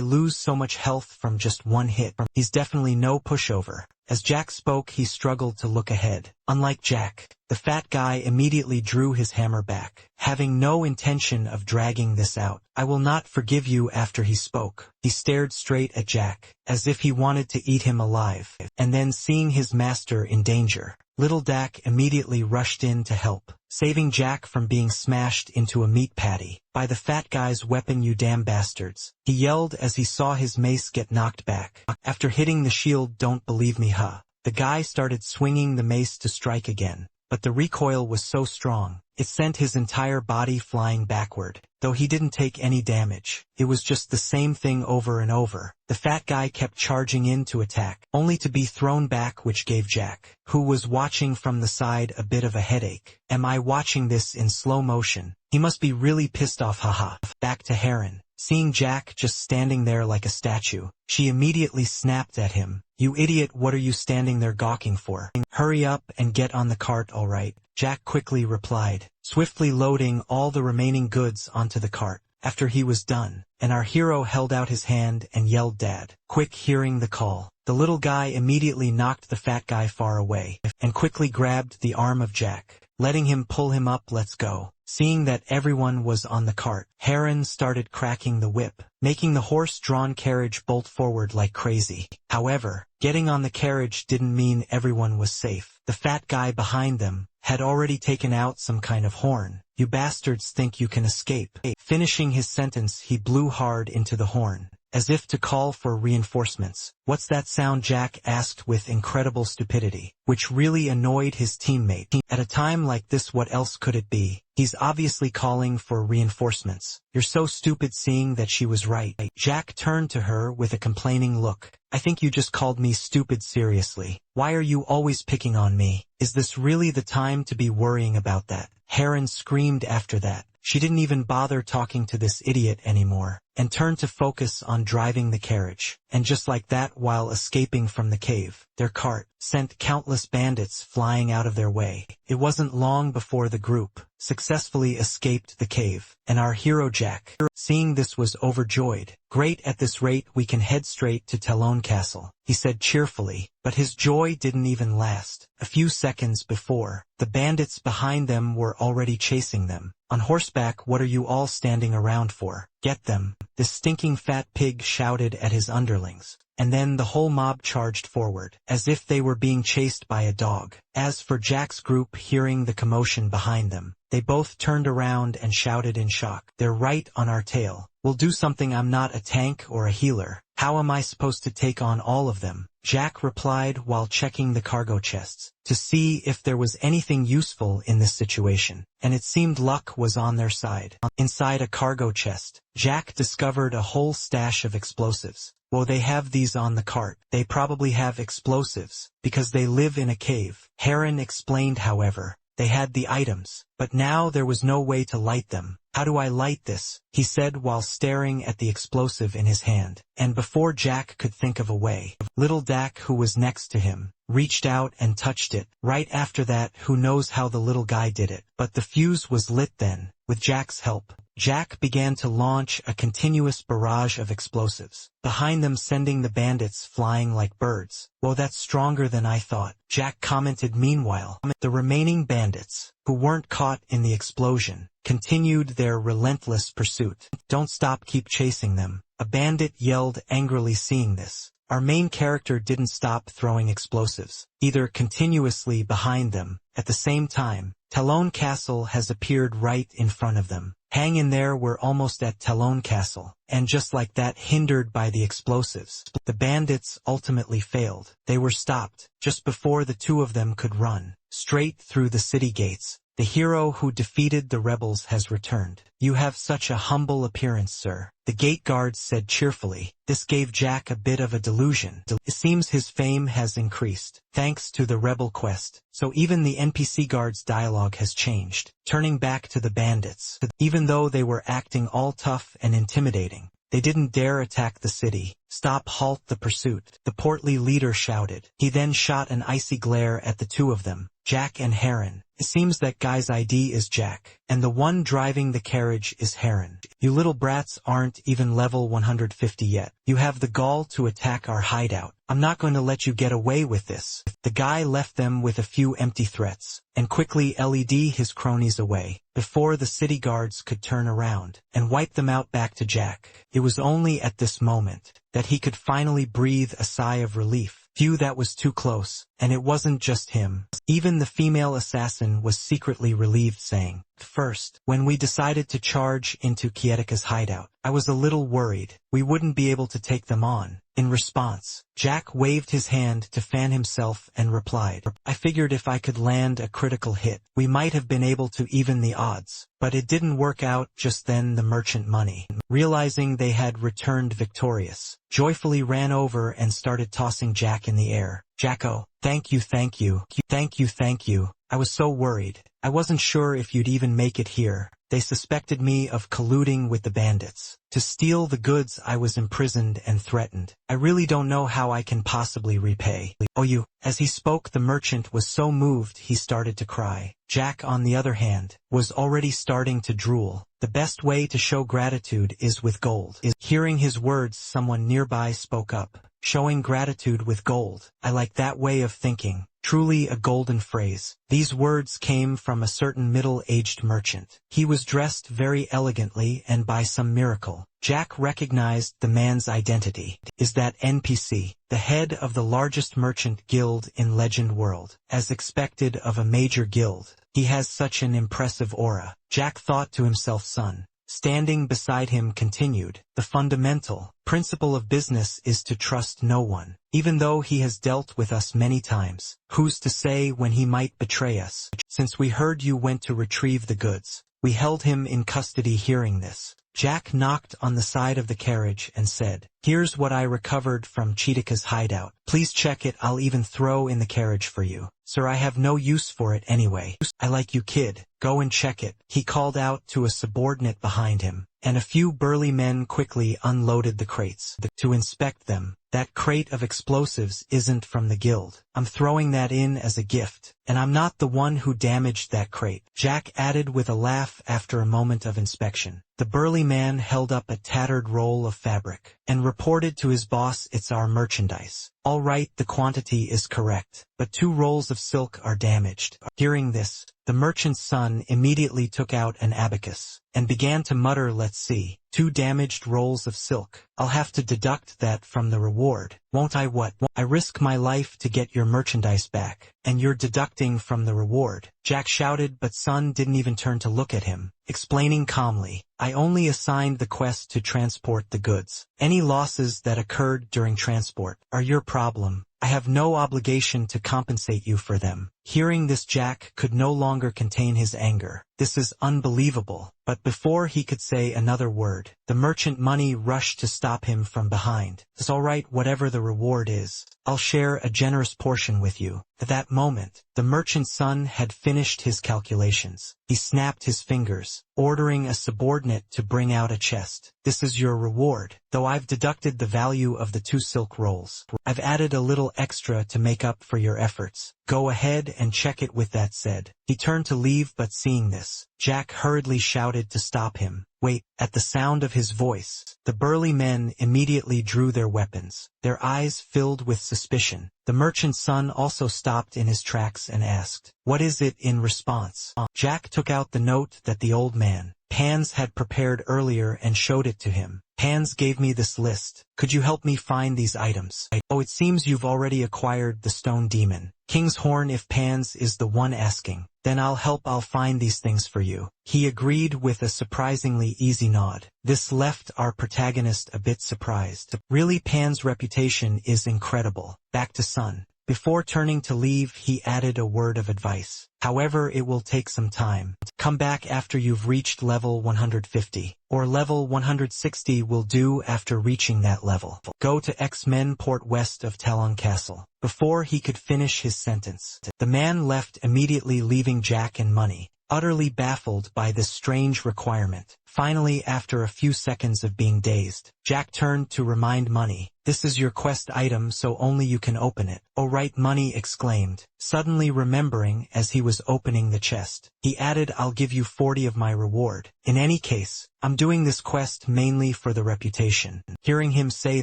lose so much health from just one hit?" He's definitely no pushover. As Jack spoke, he struggled to look ahead. Unlike Jack, the fat guy immediately drew his hammer back, having no intention of dragging this out. "I will not forgive you." After he spoke, he stared straight at Jack, as if he wanted to eat him alive, and then seeing his master in danger, little Dak immediately rushed in to help, saving Jack from being smashed into a meat patty by the fat guy's weapon. "You damn bastards," he yelled as he saw his mace get knocked back. After hitting the shield, "Don't believe me, huh?" The guy started swinging the mace to strike again, but the recoil was so strong, it sent his entire body flying backward. Though he didn't take any damage, it was just the same thing over and over. The fat guy kept charging in to attack, only to be thrown back, which gave Jack, who was watching from the side, a bit of a headache. "Am I watching this in slow motion? He must be really pissed off, haha." Back to Heron. Seeing Jack just standing there like a statue, she immediately snapped at him. "You idiot, what are you standing there gawking for? Hurry up and get on the cart." "All right," Jack quickly replied, swiftly loading all the remaining goods onto the cart. After he was done, and our hero held out his hand and yelled, "Dad, quick!" Hearing the call, the little guy immediately knocked the fat guy far away, and quickly grabbed the arm of Jack, letting him pull him up. "Let's go." Seeing that everyone was on the cart, Heron started cracking the whip, making the horse-drawn carriage bolt forward like crazy. However, getting on the carriage didn't mean everyone was safe. The fat guy behind them had already taken out some kind of horn. "You bastards think you can escape." Finishing his sentence, he blew hard into the horn, as if to call for reinforcements. "What's that sound?" Jack asked with incredible stupidity, which really annoyed his teammate. At a time like this, what else could it be? He's obviously calling for reinforcements. "You're so stupid." Seeing that she was right, Jack turned to her with a complaining look. "I think you just called me stupid. Seriously, why are you always picking on me? Is this really the time to be worrying about that?" Heron screamed after that. She didn't even bother talking to this idiot anymore, and turned to focus on driving the carriage. And just like that, while escaping from the cave, their cart sent countless bandits flying out of their way. It wasn't long before the group successfully escaped the cave, and our hero Jack, seeing this, was overjoyed. "Great, at this rate we can head straight to Talon Castle," he said cheerfully, but his joy didn't even last. A few seconds before, the bandits behind them were already chasing them on horseback. "What are you all standing around for? Get them!" The stinking fat pig shouted at his underlings, and then the whole mob charged forward, as if they were being chased by a dog. As for Jack's group, hearing the commotion behind them, they both turned around and shouted in shock, "They're right on our tail. We'll do something. I'm not a tank or a healer. How am I supposed to take on all of them?" Jack replied while checking the cargo chests to see if there was anything useful in this situation, and it seemed luck was on their side. Inside a cargo chest, Jack discovered a whole stash of explosives. "Well, they have these on the cart. They probably have explosives because they live in a cave." Heron explained. However, they had the items, but now there was no way to light them. How do I light this? He said while staring at the explosive in his hand. And before Jack could think of a way, little Dak, who was next to him, reached out and touched it. Right after that, who knows how the little guy did it. But the fuse was lit then, with Jack's help. Jack began to launch a continuous barrage of explosives, behind them sending the bandits flying like birds. "Whoa, that's stronger than I thought," Jack commented. Meanwhile, the remaining bandits, who weren't caught in the explosion, continued their relentless pursuit. "Don't stop, keep chasing them," a bandit yelled angrily. Seeing this, our main character didn't stop throwing explosives, either continuously behind them. At the same time, Talon Castle has appeared right in front of them. Hang in there, we're almost at Talon Castle. And just like that, hindered by the explosives, the bandits ultimately failed. They were stopped just before the two of them could run straight through the city gates. "The hero who defeated the rebels has returned. You have such a humble appearance, sir," the gate guards said cheerfully. This gave Jack a bit of a delusion. It seems his fame has increased, thanks to the rebel quest. So even the NPC guards' dialogue has changed, turning back to the bandits. Even though they were acting all tough and intimidating, they didn't dare attack the city. "Stop, halt the pursuit," the portly leader shouted. He then shot an icy glare at the two of them, Jack and Heron. It seems that guy's ID is Jack, and the one driving the carriage is Heron. "You little brats aren't even level 150 yet. You have the gall to attack our hideout. I'm not going to let you get away with this." The guy left them with a few empty threats, and quickly led his cronies away, before the city guards could turn around and wipe them out. Back to Jack. It was only at this moment that he could finally breathe a sigh of relief. Phew, that was too close. And it wasn't just him. Even the female assassin was secretly relieved, saying, "First, when we decided to charge into Kietika's hideout, I was a little worried we wouldn't be able to take them on." In response, Jack waved his hand to fan himself and replied, "I figured if I could land a critical hit, we might have been able to even the odds. But it didn't work out." Just then the merchant Money, realizing they had returned victorious, joyfully ran over and started tossing Jack in the air. "Jacko, thank you, thank you, thank you, thank you. I was so worried. I wasn't sure if you'd even make it here. They suspected me of colluding with the bandits to steal the goods. I was imprisoned and threatened. I really don't know how I can possibly repay." "Oh, you." As he spoke, the merchant was so moved he started to cry. Jack, on the other hand, was already starting to drool. "The best way to show gratitude is with gold." Hearing his words, someone nearby spoke up. "Showing gratitude with gold. I like that way of thinking. Truly a golden phrase." These words came from a certain middle-aged merchant. He was dressed very elegantly, and by some miracle, Jack recognized the man's identity. Is that NPC, the head of the largest merchant guild in Legend World, as expected of a major guild. He has such an impressive aura. Jack thought to himself. Son, standing beside him, continued, "The fundamental principle of business is to trust no one. Even though he has dealt with us many times, who's to say when he might betray us? Since we heard you went to retrieve the goods, we held him in custody." Hearing this, Jack knocked on the side of the carriage and said, "Here's what I recovered from Chitika's hideout. Please check it. I'll even throw in the carriage for you. Sir, I have no use for it anyway." "I like you, kid. Go and check it," he called out to a subordinate behind him, and a few burly men quickly unloaded the crates to inspect them. "That crate of explosives isn't from the guild. I'm throwing that in as a gift, and I'm not the one who damaged that crate," Jack added with a laugh after a moment of inspection. The burly man held up a tattered roll of fabric and reported to his boss, "It's our merchandise. All right, the quantity is correct, but 2 rolls of silk are damaged." Hearing this, the merchant's son immediately took out an abacus and began to mutter, "Let's see, 2 damaged rolls of silk. I'll have to deduct that from the reward, won't I? What? I risk my life to get your merchandise back, and you're deducting from the reward," Jack shouted, but son didn't even turn to look at him, explaining calmly, "I only assigned the quest to transport the goods. Any losses that occurred during transport are your problem. I have no obligation to compensate you for them." Hearing this, Jack could no longer contain his anger. This is unbelievable. But before he could say another word, the merchant Money rushed to stop him from behind. It's all right, whatever the reward is. I'll share a generous portion with you. At that moment, the merchant's son had finished his calculations. He snapped his fingers, ordering a subordinate to bring out a chest. This is your reward, though I've deducted the value of the 2 silk rolls. I've added a little extra to make up for your efforts. Go ahead and check it. With that said, he turned to leave, but seeing this, Jack hurriedly shouted to stop him. Wait! At the sound of his voice, the burly men immediately drew their weapons, their eyes filled with suspicion. The merchant's son also stopped in his tracks and asked, "What is it?" In response, Jack took out the note that the old man, Pans, had prepared earlier and showed it to him. Pans gave me this list. Could you help me find these items? Oh, it seems you've already acquired the stone demon King's Horn. If Pans is the one asking, then I'll help. I'll find these things for you. He agreed with a surprisingly easy nod. This left our protagonist a bit surprised. Really, Pan's reputation is incredible. Back to Sun. Before turning to leave, he added a word of advice. However, it will take some time. Come back after you've reached level 150. Or level 160 will do. After reaching that level, go to X-Men Port west of Talon Castle. Before he could finish his sentence, the man left immediately, leaving Jack and Money utterly baffled by this strange requirement. Finally, after a few seconds of being dazed, Jack turned to remind Money, "This is your quest item, so only you can open it." "Oh right," Money exclaimed, suddenly remembering as he was opening the chest. He added, "I'll give you 40 of my reward. In any case, I'm doing this quest mainly for the reputation." Hearing him say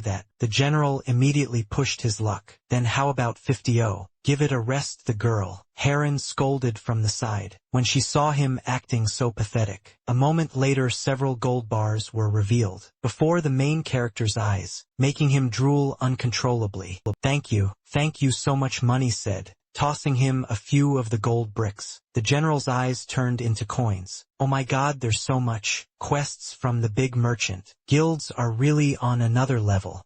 that, the general immediately pushed his luck. "Then how about 50? Give it a rest." The girl, Heron, scolded from the side when she saw him acting so pathetic. A moment later, several gold bars were revealed before the main character's eyes, making him drool uncontrollably. Thank you so much," Money said, tossing him a few of the gold bricks. The general's eyes turned into coins. "Oh my god, there's so much. Quests from the big merchant guilds are really on another level."